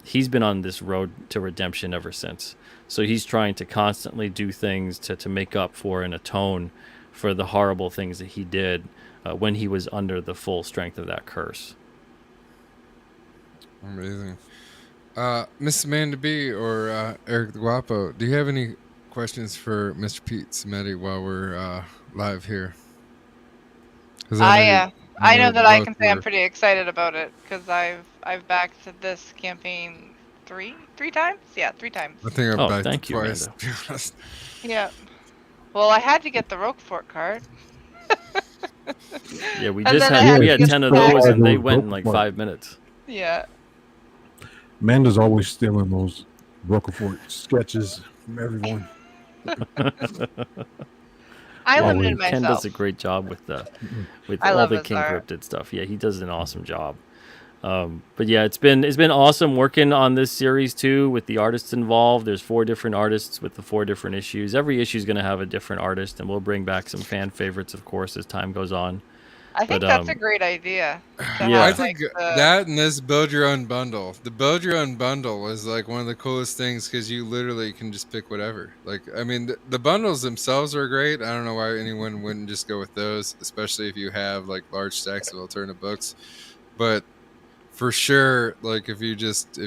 he's been on this road to redemption ever since. So he's trying to constantly do things to make up for and atone for the horrible things that he did when he was under the full strength of that curse. Amazing. Miss Amanda B or Eric the Guapo, do you have any questions for Mr. Pete Simeti while we're live here? I know that I can say I'm pretty excited about it because I've backed this campaign three times. Yeah, 3 times. I think I've backed twice. To be honest. Yeah. Well, I had to get the Roquefort card. Yeah, we had 10 of those, and they went in like 5 minutes. Yeah. Amanda's always stealing those Roquefort sketches from everyone. I limited myself. Ken does a great job with all the King Cryptid stuff. Yeah, he does an awesome job. But yeah, it's been awesome working on this series too with the artists involved. There's 4 different artists with the 4 different issues. Every issue is going to have a different artist, and we'll bring back some fan favorites, of course, as time goes on. I think that's a great idea. Yeah, I think that and this build your own bundle. The build your own bundle is like one of the coolest things because you literally can just pick whatever. Like, I mean, the bundles themselves are great. I don't know why anyone wouldn't just go with those, especially if you have like large stacks of Alterna books. But for sure, like if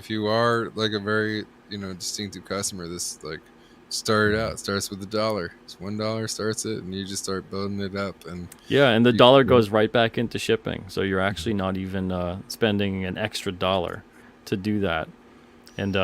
you are like a very distinctive customer, this like starts with $1. It's $1 starts it, and you just start building it up. And the dollar goes right back into shipping, so you're actually not even spending an extra $1 to do that. And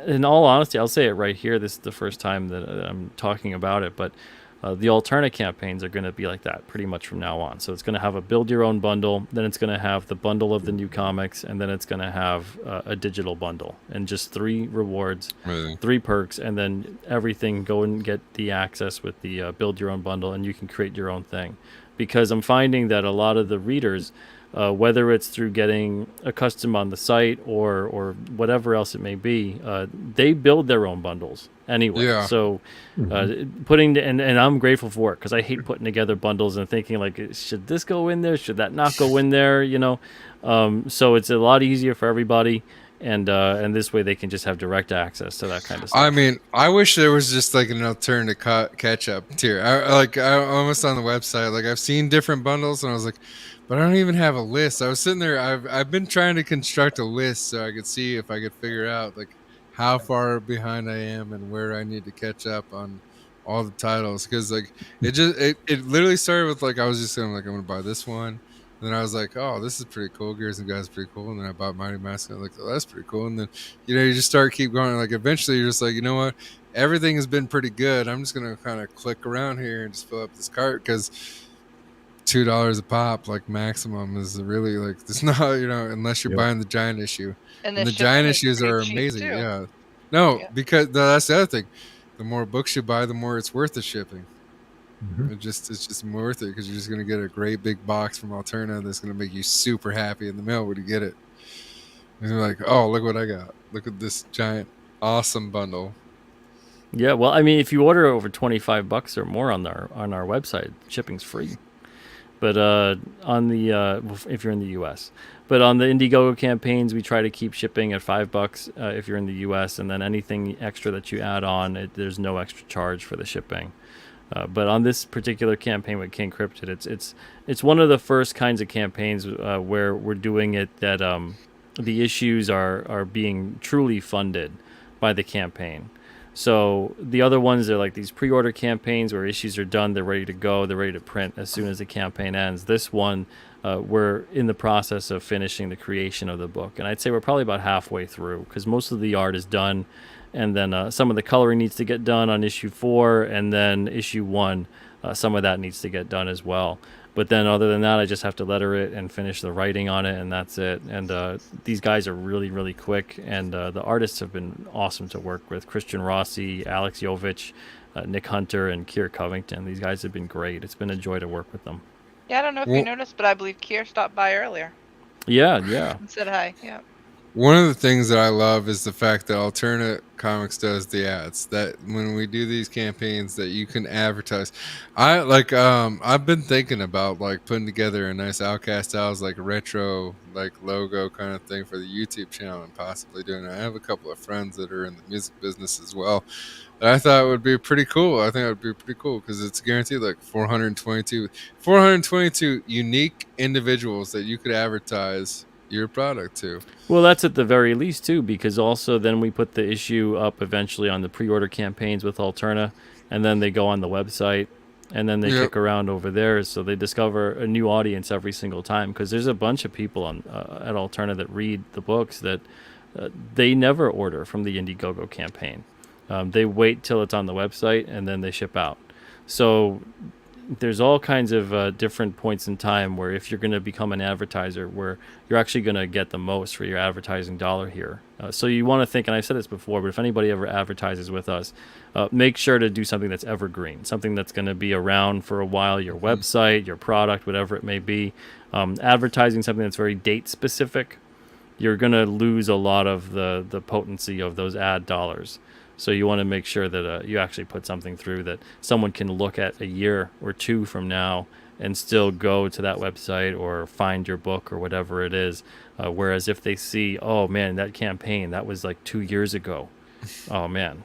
in all honesty, I'll say it right here. This is the first time that I'm talking about it, but The Alterna campaigns are going to be like that pretty much from now on. So it's going to have a build your own bundle, then it's going to have the bundle of the new comics, and then it's going to have a digital bundle and just 3 rewards, 3 perks, and then everything. Go and get the access with the build your own bundle, and you can create your own thing. Because I'm finding that a lot of the readers, whether it's through getting a custom on the site or whatever else it may be, they build their own bundles anyway. Yeah. So and I'm grateful for it, because I hate putting together bundles and thinking like, should this go in there? Should that not go in there? So it's a lot easier for everybody. And this way they can just have direct access to that kind of stuff. I mean, I wish there was just like an alternative catch-up tier. I almost on the website, like I've seen different bundles, and I was like, but I don't even have a list. I was sitting there. I've been trying to construct a list so I could see if I could figure out like how far behind I am and where I need to catch up on all the titles. Because like it literally started with like I was just saying like I'm gonna buy this one. And then I was like, oh, this is pretty cool. Gears and Guys is pretty cool. And then I bought Mighty Mask. And I was like, oh, that's pretty cool. And then, you just keep going. Like, eventually you're just like, you know what? Everything has been pretty good. I'm just going to kind of click around here and just fill up this cart, because $2 a pop, like maximum, is really like, it's not, unless you're buying the giant issue. And the giant issues are amazing. Too. Yeah. No, because that's the other thing. The more books you buy, the more it's worth the shipping. Mm-hmm. It's just worth it, because you're just gonna get a great big box from Alterna that's gonna make you super happy in the mail when you get it. And you're like, oh, look what I got! Look at this giant, awesome bundle. Yeah, well, I mean, if you order over $25 or more on our website, shipping's free. But if you're in the U.S., but on the IndieGoGo campaigns, we try to keep shipping at $5 if you're in the U.S., and then anything extra that you add on, there's no extra charge for the shipping. But on this particular campaign with King Cryptid, it's one of the first kinds of campaigns where we're doing it that the issues are being truly funded by the campaign. So the other ones are like these pre-order campaigns where issues are done, they're ready to go, they're ready to print as soon as the campaign ends. This one, we're in the process of finishing the creation of the book, and I'd say we're probably about halfway through, because most of the art is done. And then some of the coloring needs to get done on issue 4, and then issue 1, some of that needs to get done as well. But then other than that, I just have to letter it and finish the writing on it, and that's it. And these guys are really, really quick, and the artists have been awesome to work with. Christian Rossi, Alex Jovich, Nick Hunter, and Keir Covington. These guys have been great. It's been a joy to work with them. Yeah, I don't know if you noticed, but I believe Keir stopped by earlier. Yeah. And said hi, yeah. One of the things that I love is the fact that Alterna Comics does the ads. That when we do these campaigns, that you can advertise. I've been thinking about like putting together a nice Outcast Owls like retro like logo kind of thing for the YouTube channel, and possibly doing it. I have a couple of friends that are in the music business as well. That I thought would be pretty cool. I think it would be pretty cool, because it's guaranteed like 422 unique individuals that you could advertise your product to. Well, that's at the very least too, because also then we put the issue up eventually on the pre-order campaigns with Alterna, and then they go on the website, and then they kick around over there, so they discover a new audience every single time, because there's a bunch of people at Alterna that read the books that they never order from the IndieGoGo campaign. They wait till it's on the website, and then they ship out. So there's all kinds of different points in time where if you're going to become an advertiser, where you're actually going to get the most for your advertising dollar here. So you want to think, and I've said this before, but if anybody ever advertises with us, make sure to do something that's evergreen, something that's going to be around for a while, your website, your product, whatever it may be. Advertising something that's very date specific, you're going to lose a lot of the potency of those ad dollars. So you want to make sure that you actually put something through that someone can look at a year or 2 from now and still go to that website or find your book or whatever it is. Whereas if they see, oh man, that campaign, that was like 2 years ago. Oh man.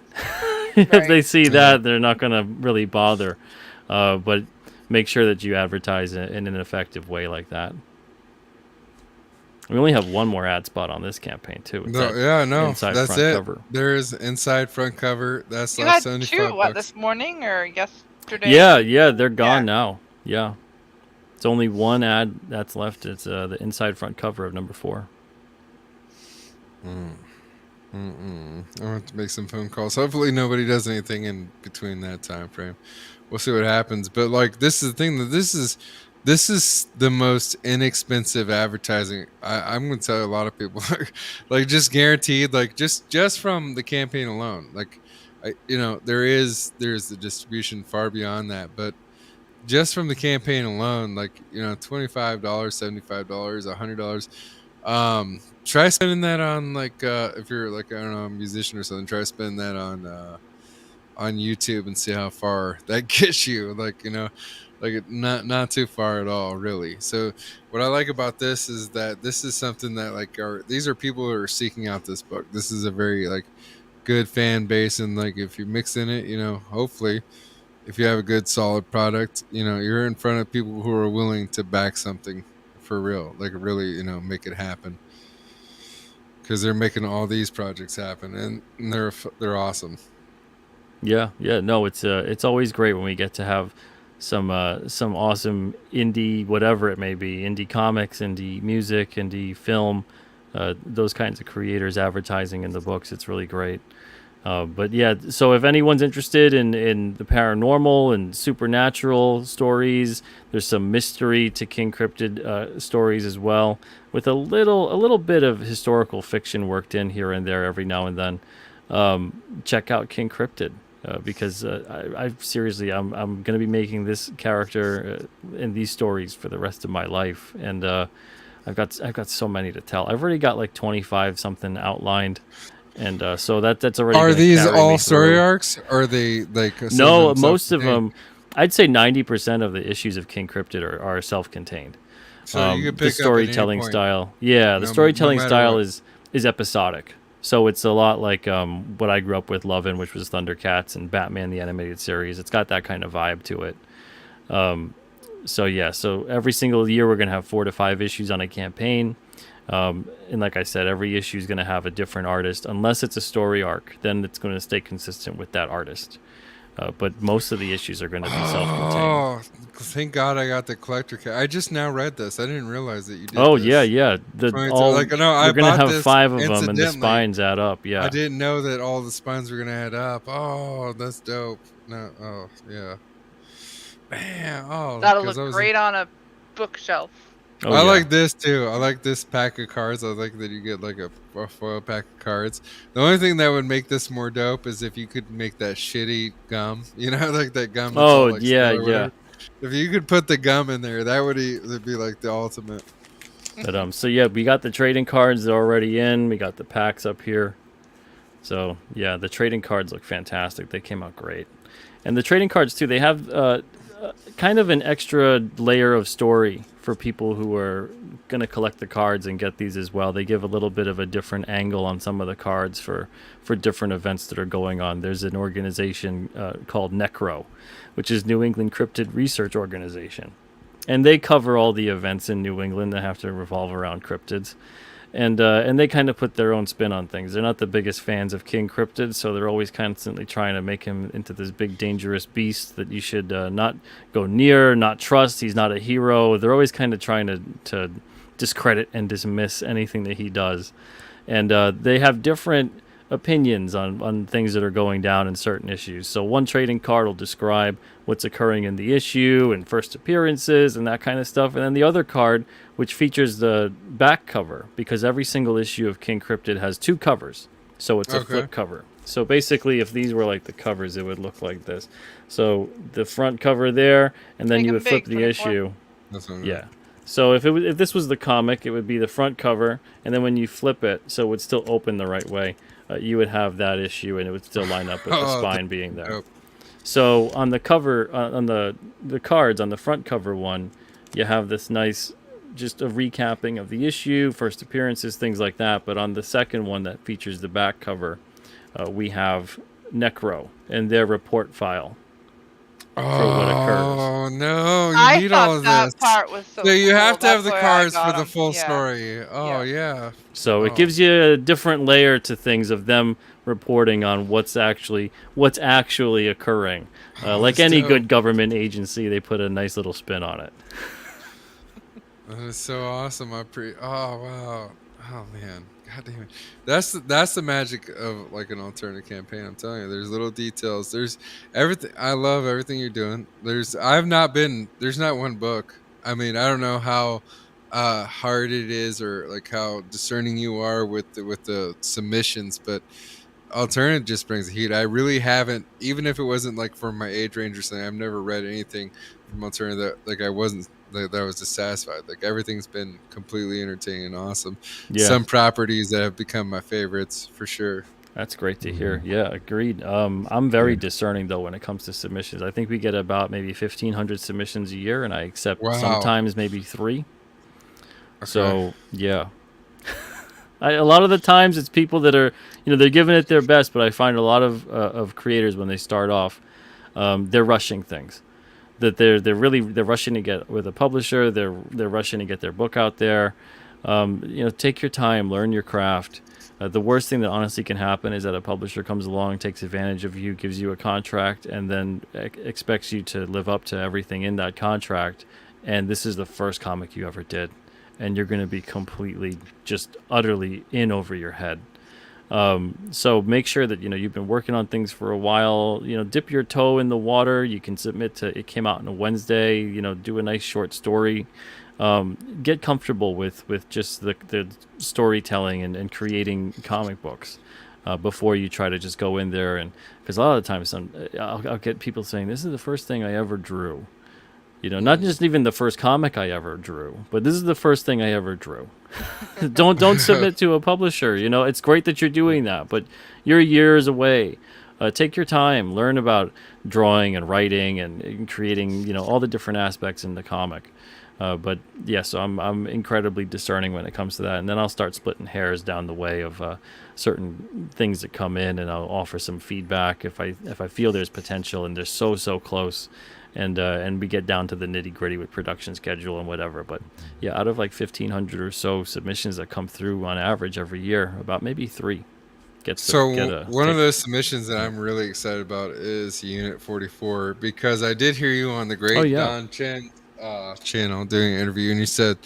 If they see that, they're not going to really bother. But make sure that you advertise in an effective way like that. We only have one more ad spot on this campaign too. That's it. Cover. There is inside front cover. That's you like had 75 2, bucks. this morning or yesterday? Yeah, they're gone now. Yeah, it's only one ad that's left. It's the inside front cover of number 4. I'm gonna have to make some phone calls. Hopefully nobody does anything in between that time frame. We'll see what happens. But like, this is the thing, that this is the most inexpensive advertising. I'm gonna tell a lot of people, like just guaranteed, like just from the campaign alone. Like, there's the distribution far beyond that, but just from the campaign alone, like, $25, $75, $100. Try spending that on, like, if you're like, I don't know, a musician or something, try spending that on YouTube and see how far that gets you. Like, like not too far at all, really. So what I like about this is that this is something that, like, these are people who are seeking out this book. This is a very, like, good fan base, and like, if you mix in it, hopefully, if you have a good solid product, you're in front of people who are willing to back something for real, like really, make it happen, because they're making all these projects happen, and they're awesome. Yeah, no, it's always great when we get to have some awesome indie, whatever it may be, indie comics, indie music, indie film, those kinds of creators advertising in the books. It's really great. But yeah, so if anyone's interested in the paranormal and supernatural stories, there's some mystery to King Cryptid stories as well, with a little bit of historical fiction worked in here and there every now and then. Check out King Cryptid, because I seriously, I'm going to be making this character in these stories for the rest of my life, and I've got so many to tell. I've already got like 25 something outlined. And so that's already. Are these all story arcs? Or are they like? No, most of them. I'd say 90% of the issues of King Cryptid are self-contained. So you could pick the storytelling style. Yeah, the storytelling style is episodic. So it's a lot like what I grew up with loving, which was Thundercats and Batman the Animated Series. It's got that kind of vibe to it. So every single year we're gonna have 4 to 5 issues on a campaign. And like I said, every issue is going to have a different artist, unless it's a story arc. Then it's going to stay consistent with that artist. But most of the issues are going to be self-contained. Oh, thank God I got the collector kit. I just now read this. I didn't realize that you did. Oh, this. yeah. We're going to have 5 of them, and the spines add up. Yeah. I didn't know that all the spines were going to add up. Oh, that's dope. No, oh yeah. Man, oh, that'll look great on a bookshelf. I like this too. I like this pack of cards. I like that you get like a foil pack of cards. The only thing that would make this more dope is if you could make that shitty gum. Like that gum. Oh, like yeah. If you could put the gum in there, that would be like the ultimate. But so yeah, we got the trading cards already in. We got the packs up here. So yeah, the trading cards look fantastic. They came out great. And the trading cards too, they have kind of an extra layer of story for people who are going to collect the cards and get these as well. They give a little bit of a different angle on some of the cards for different events that are going on. There's an organization called Necro, which is New England Cryptid Research Organization. And they cover all the events in New England that have to revolve around cryptids. And they kind of put their own spin on things. They're not the biggest fans of King Cryptid, so they're always constantly trying to make him into this big dangerous beast that you should not go near, not trust. He's not a hero. They're always kind of trying to discredit and dismiss anything that he does. And they have different opinions on things that are going down in certain issues. So one trading card will describe what's occurring in the issue and first appearances and that kind of stuff. And then the other card, which features the back cover, because every single issue of King Cryptid has 2 covers. So it's a flip cover. So basically, if these were like the covers, it would look like this. So the front cover there, and then you would flip the issue. Yeah. So if this was the comic, it would be the front cover, and then when you flip it, so it would still open the right way, you would have that issue, and it would still line up with the spine being there. Dope. So on the cover, on the cards, on the front cover one, you have this nice, just a recapping of the issue, first appearances, things like that. But on the second one that features the back cover, we have Necro and their report file. For what occurs. Oh no! You need all of this. Part was so you cool. have to have the That's cards where I for got the full 'em. Yeah. story. Oh yeah. So it gives you a different layer to things of them reporting on what's actually occurring. Like any good government agency, they put a nice little spin on it. That is so awesome. Oh wow. Oh man, god damn it! That's the magic of like an alternate campaign. I'm telling you, there's little details. There's everything. I love everything you're doing. There's not one book. I mean, I don't know how hard it is or like how discerning you are with the submissions, but Alterna just brings the heat. I really haven't, even if it wasn't like for my age range or something, I've never read anything from Alterna that like I wasn't that I was dissatisfied. Like everything's been completely entertaining and awesome. Yeah. Some properties that have become my favorites for sure. That's great to hear. Yeah, agreed. I'm very discerning though when it comes to submissions. I think we get about maybe 1,500 submissions a year, and I accept sometimes maybe 3. Okay. So yeah, a lot of the times it's people that are, they're giving it their best, but I find a lot of creators when they start off, they're rushing things. That they're rushing to get with a publisher. They're rushing to get their book out there. Take your time, learn your craft. The worst thing that honestly can happen is that a publisher comes along, takes advantage of you, gives you a contract, and then expects you to live up to everything in that contract. And this is the first comic you ever did, and you're going to be completely, just utterly in over your head. So make sure that you've been working on things for a while. Dip your toe in the water. You can submit to. It came out on a Wednesday. Do a nice short story. Get comfortable with just the storytelling and creating comic books before you try to just go in there. And because a lot of the times I'll get people saying, this is the first thing I ever drew. Not just even the first comic I ever drew, but this is the first thing I ever drew. Don't submit to a publisher. It's great that you're doing that, but you're years away. Take your time, learn about drawing and writing and creating, all the different aspects in the comic. But yeah, so I'm incredibly discerning when it comes to that, and then I'll start splitting hairs down the way of certain things that come in, and I'll offer some feedback if I feel there's potential and they're so close. And we get down to the nitty gritty with production schedule and whatever. But yeah, out of like 1,500 or so submissions that come through on average every year, about maybe 3 gets. One of those submissions that I'm really excited about is Unit 44, because I did hear you on the great Don Chen channel doing an interview, and you said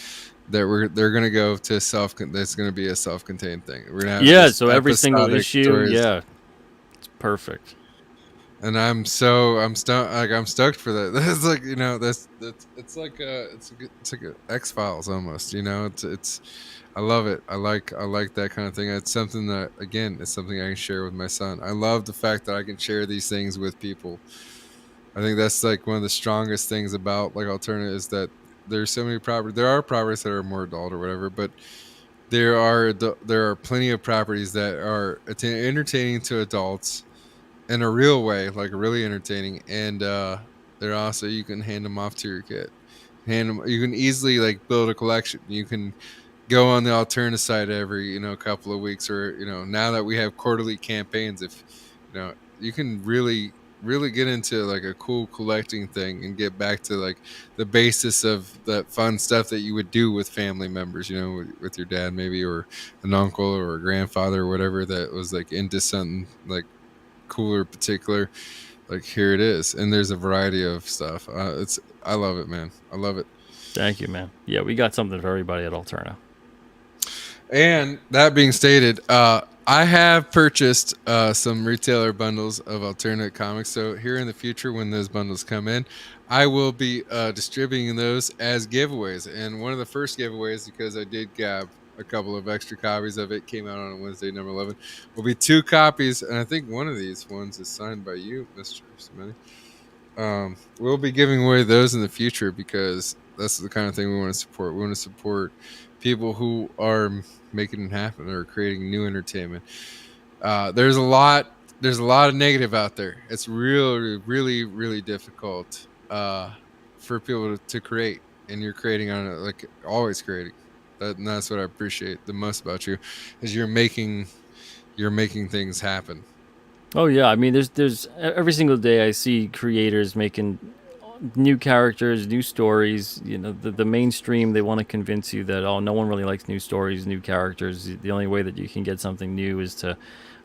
that they're going to go to that's going to be a self-contained thing. We're gonna have so every single issue, stories. It's perfect. And I'm stoked for that. That's like it's like a X-Files almost. It's I love it. I like that kind of thing. It's something that it's something I can share with my son. I love the fact that I can share these things with people. I think that's like one of the strongest things about like Alterna is that there's so many properties. There are properties that are more adult or whatever, but there are plenty of properties that are entertaining to adults in a real way, like really entertaining, and they're also, you can hand them off to your kid. You can easily like build a collection. You can go on the Alterna site every couple of weeks, or now that we have quarterly campaigns, if you can really get into like a cool collecting thing and get back to like the basis of that fun stuff that you would do with family members, with your dad maybe, or an uncle or a grandfather or whatever that was like into something like cool or particular. Like here it is, and there's a variety of stuff. I love it, man. I love it. Thank you, man. Yeah, we got something for everybody at Alterna. And that being stated, I have purchased some retailer bundles of alternate comics. So here in the future, when those bundles come in, I will be distributing those as giveaways. And one of the first giveaways, because I did grab a couple of extra copies of it, came out on Wednesday, number 11, will be 2 copies. And I think one of these ones is signed by you, Mr. Simeti. We'll be giving away those in the future because that's the kind of thing we want to support. We want to support people who are making it happen or creating new entertainment. There's a lot of negative out there. It's really difficult for people to create, and you're creating on it, like always creating. And that's what I appreciate the most about you, is you're making things happen. Oh yeah, I mean, there's every single day I see creators making new characters, new stories. The mainstream, they want to convince you that no one really likes new stories, new characters. The only way that you can get something new is to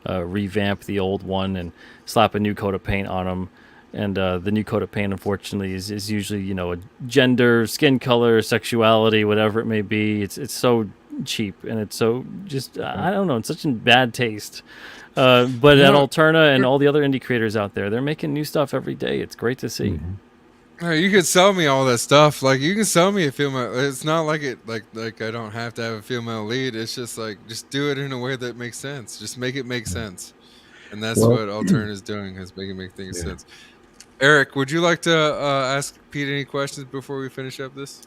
revamp the old one and slap a new coat of paint on them. And the new coat of paint, unfortunately, is usually a gender, skin color, sexuality, whatever it may be. It's so cheap, and it's so just I don't know, it's such in bad taste. But at Alterna and all the other indie creators out there, they're making new stuff every day. It's great to see. You could sell me all that stuff. Like you can sell me a female. It's not like it like I don't have to have a female lead. It's just like just do it in a way that makes sense. Just make it make sense, and that's what Alterna is doing. Is making things sense. Eric, would you like to ask Pete any questions before we finish up this?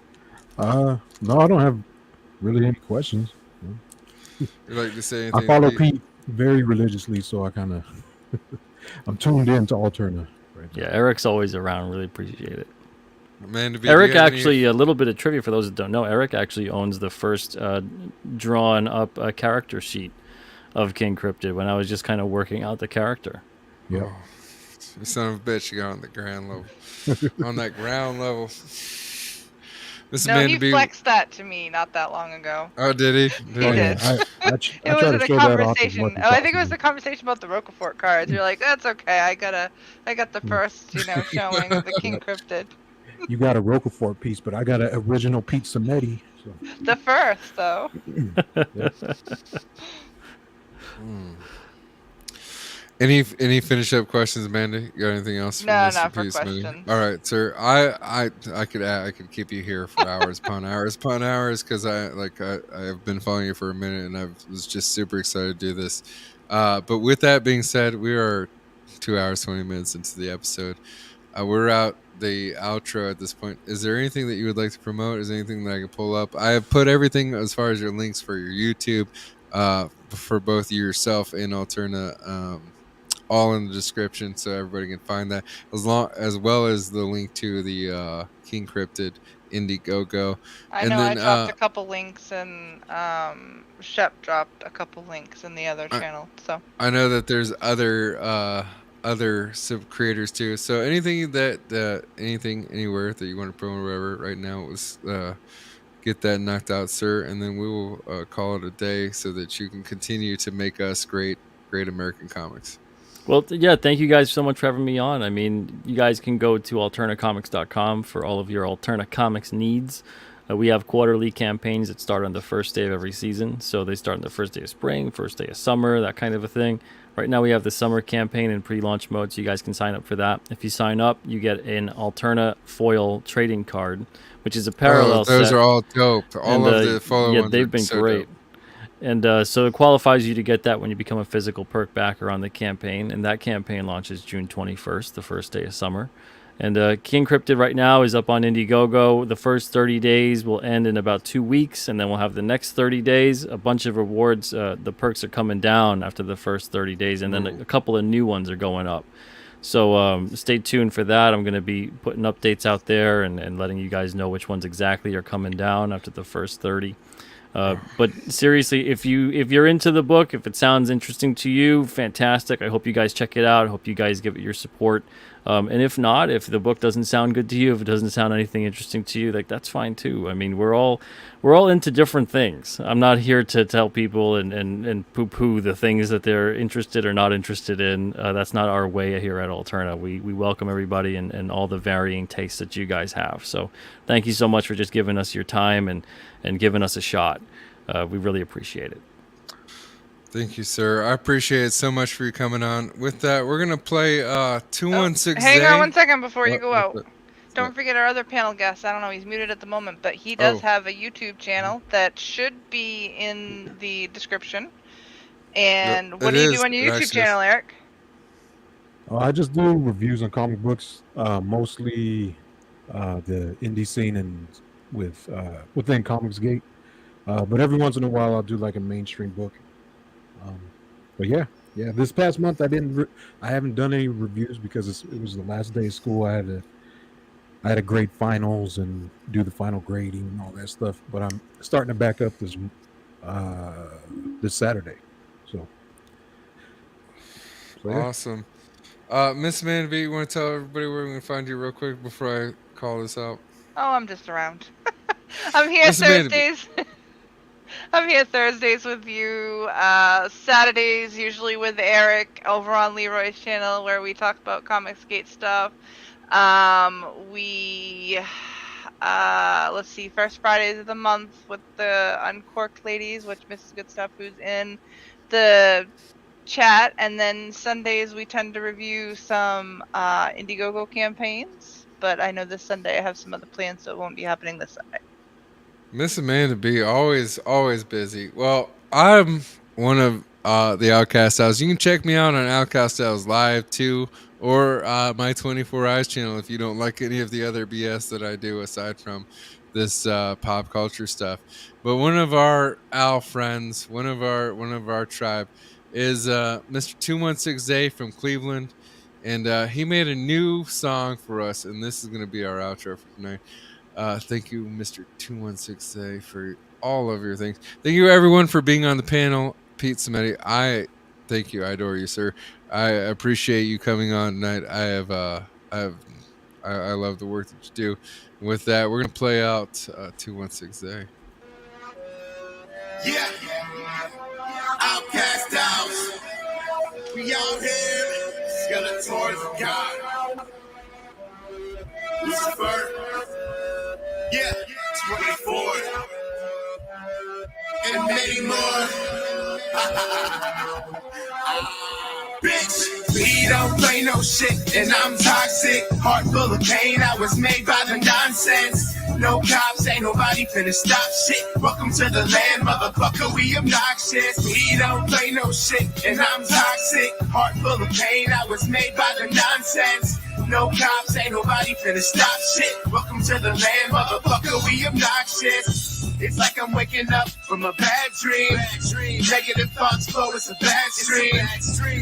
No, I don't have really any questions. You'd like to say anything? I follow Pete very religiously, so I kind of I'm tuned in to Alterna. Right Yeah, Eric's always around. Really appreciate it. Man, Eric actually, a little bit of trivia for those that don't know. Eric actually owns the first drawn up character sheet of King Cryptid when I was just kind of working out the character. Yeah. You son of a bitch, you got on the ground level. On that ground level. No, he flexed that to me not that long ago. Oh, did he? He did. It was the conversation. I think it was the conversation about the Roquefort cards. You're like, that's okay. I got the first, showing of the King Cryptid. You got a Roquefort piece, but I got an original Pete Simeti. So. The first, though. Any finish up questions, Amanda? You got anything else? No, not for questions. All right, sir. I could keep you here for hours upon hours upon hours because I've been following you for a minute and I was just super excited to do this. But with that being said, we are 2 hours 20 minutes into the episode. We're out the outro at this point. Is there anything that you would like to promote? Is there anything that I can pull up? I have put everything as far as your links for your YouTube, for both yourself and Alterna, all in the description, so everybody can find that, as well as the link to the King Cryptid IndieGoGo. I know I dropped a couple links, and Shep dropped a couple links in the other channel. So I know that there's other sub creators too. So anything anywhere that you want to promote, whatever, right now was get that knocked out, sir, and then we will call it a day so that you can continue to make us great American comics. Well, yeah, thank you guys so much for having me on. I mean, you guys can go to alternacomics.com for all of your Alterna Comics needs. We have quarterly campaigns that start on the first day of every season. So they start on the first day of spring, first day of summer, that kind of a thing. Right now we have the summer campaign in pre-launch mode, so you guys can sign up for that. If you sign up, you get an Alterna foil trading card, which is a parallel set. Those are all dope. All of the foil ones they've been so great. Dope. And so it qualifies you to get that when you become a physical perk backer on the campaign. And that campaign launches June 21st, the first day of summer. And King Cryptid right now is up on IndieGoGo. The first 30 days will end in about 2 weeks, and then we'll have the next 30 days. A bunch of rewards. The perks are coming down after the first 30 days, and then a couple of new ones are going up. So stay tuned for that. I'm going to be putting updates out there and letting you guys know which ones exactly are coming down after the first 30. But seriously, if you're into the book, if it sounds interesting to you, fantastic. I hope you guys check it out. I hope you guys give it your support. And if not, if the book doesn't sound good to you, if it doesn't sound anything interesting to you, that's fine too. I mean, we're all into different things. I'm not here to tell people and poo-poo the things that they're interested or not interested in. That's not our way here at Alterna. We welcome everybody and all the varying tastes that you guys have. So thank you so much for just giving us your time and giving us a shot. We really appreciate it. Thank you, sir. I appreciate it so much for you coming on. With that, we're going to play 216. Hang on 1 second before you go out. Don't forget our other panel guest. I don't know, he's muted at the moment, but he does have a YouTube channel that should be in the description. And what do you do on your YouTube channel, Eric? I just do reviews on comic books, mostly the indie scene and within Comixgate. But every once in a while, I'll do like a mainstream book. But yeah. This past month, I haven't done any reviews because it was the last day of school. I had to grade finals and do the final grading and all that stuff. But I'm starting to back up this Saturday. So yeah. Awesome. Miss Manby, you want to tell everybody where we can find you real quick before I call this out? Oh, I'm just around. I'm here Thursdays. I'm here Thursdays with you. Saturdays usually with Eric over on Leroy's channel where we talk about Comixgate stuff. We let's see, first Fridays of the month with the Uncorked ladies, which Mrs. Goodstuff, who's in the chat, and then Sundays we tend to review some IndieGoGo campaigns. But I know this Sunday I have some other plans, so it won't be happening this Sunday. Miss Amanda B, always busy. Well, I'm one of the Outcast Owls. You can check me out on Outcast Owls Live too, or my 24 Eyes channel if you don't like any of the other BS that I do aside from this pop culture stuff. But one of our owl friends, one of our tribe, is Mr. 216A from Cleveland, and he made a new song for us, and this is going to be our outro for tonight. Thank you, Mr. 216A, for all of your things. Thank you, everyone, for being on the panel. Pete Simeti, I thank you. I adore you, sir. I appreciate you coming on tonight. I love the work that you do. With that, we're gonna play out 216A. Yeah, Outcast Owls. We out here, Skeletors of God. Lucifer. Yeah, 24. And many more. Bitch, we don't play no shit, and I'm toxic. Heart full of pain, I was made by the nonsense. No cops, ain't nobody finna stop shit. Welcome to the land, motherfucker, we obnoxious. We don't play no shit, and I'm toxic. Heart full of pain, I was made by the nonsense. No cops, ain't nobody finna stop shit. Welcome to the land, motherfucker, we obnoxious. It's like I'm waking up from a bad dream. Negative thoughts flow, it's a bad stream.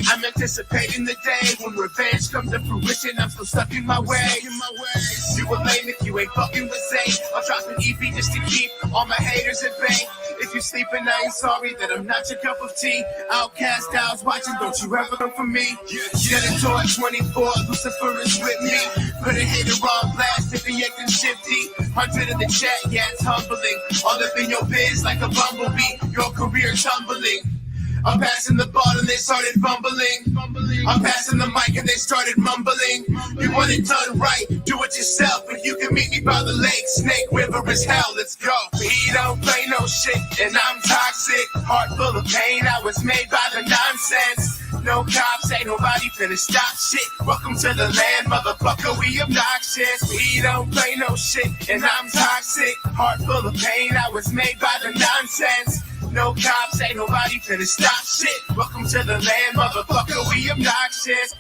I'm anticipating the day when revenge comes to fruition. I'm still stuck in my ways. You a lame if you ain't fucking with Zay. I'll drop an EP just to keep all my haters at bay. If you sleeping, I ain't sorry that I'm not your cup of tea. Outcast Owls watching, don't you ever come for me. Skeletor 24, Lucifer is with me. Put a hater on blast if he acting shifty. 100 in the chat, yeah, it's humbling. All up in your biz like a bumblebee. Your career tumbling. I'm passing the ball and they started fumbling. I'm passing the mic and they started mumbling. You want it done right, do it yourself. But you can meet me by the lake, Snake River is hell, let's go. We don't play no shit and I'm toxic. Heart full of pain, I was made by the nonsense. No cops, ain't nobody finna stop shit. Welcome to the land, motherfucker, we obnoxious. We don't play no shit and I'm toxic. Heart full of pain, I was made by the nonsense. No cops, ain't nobody finna stop shit. Welcome to the land, motherfucker, we obnoxious.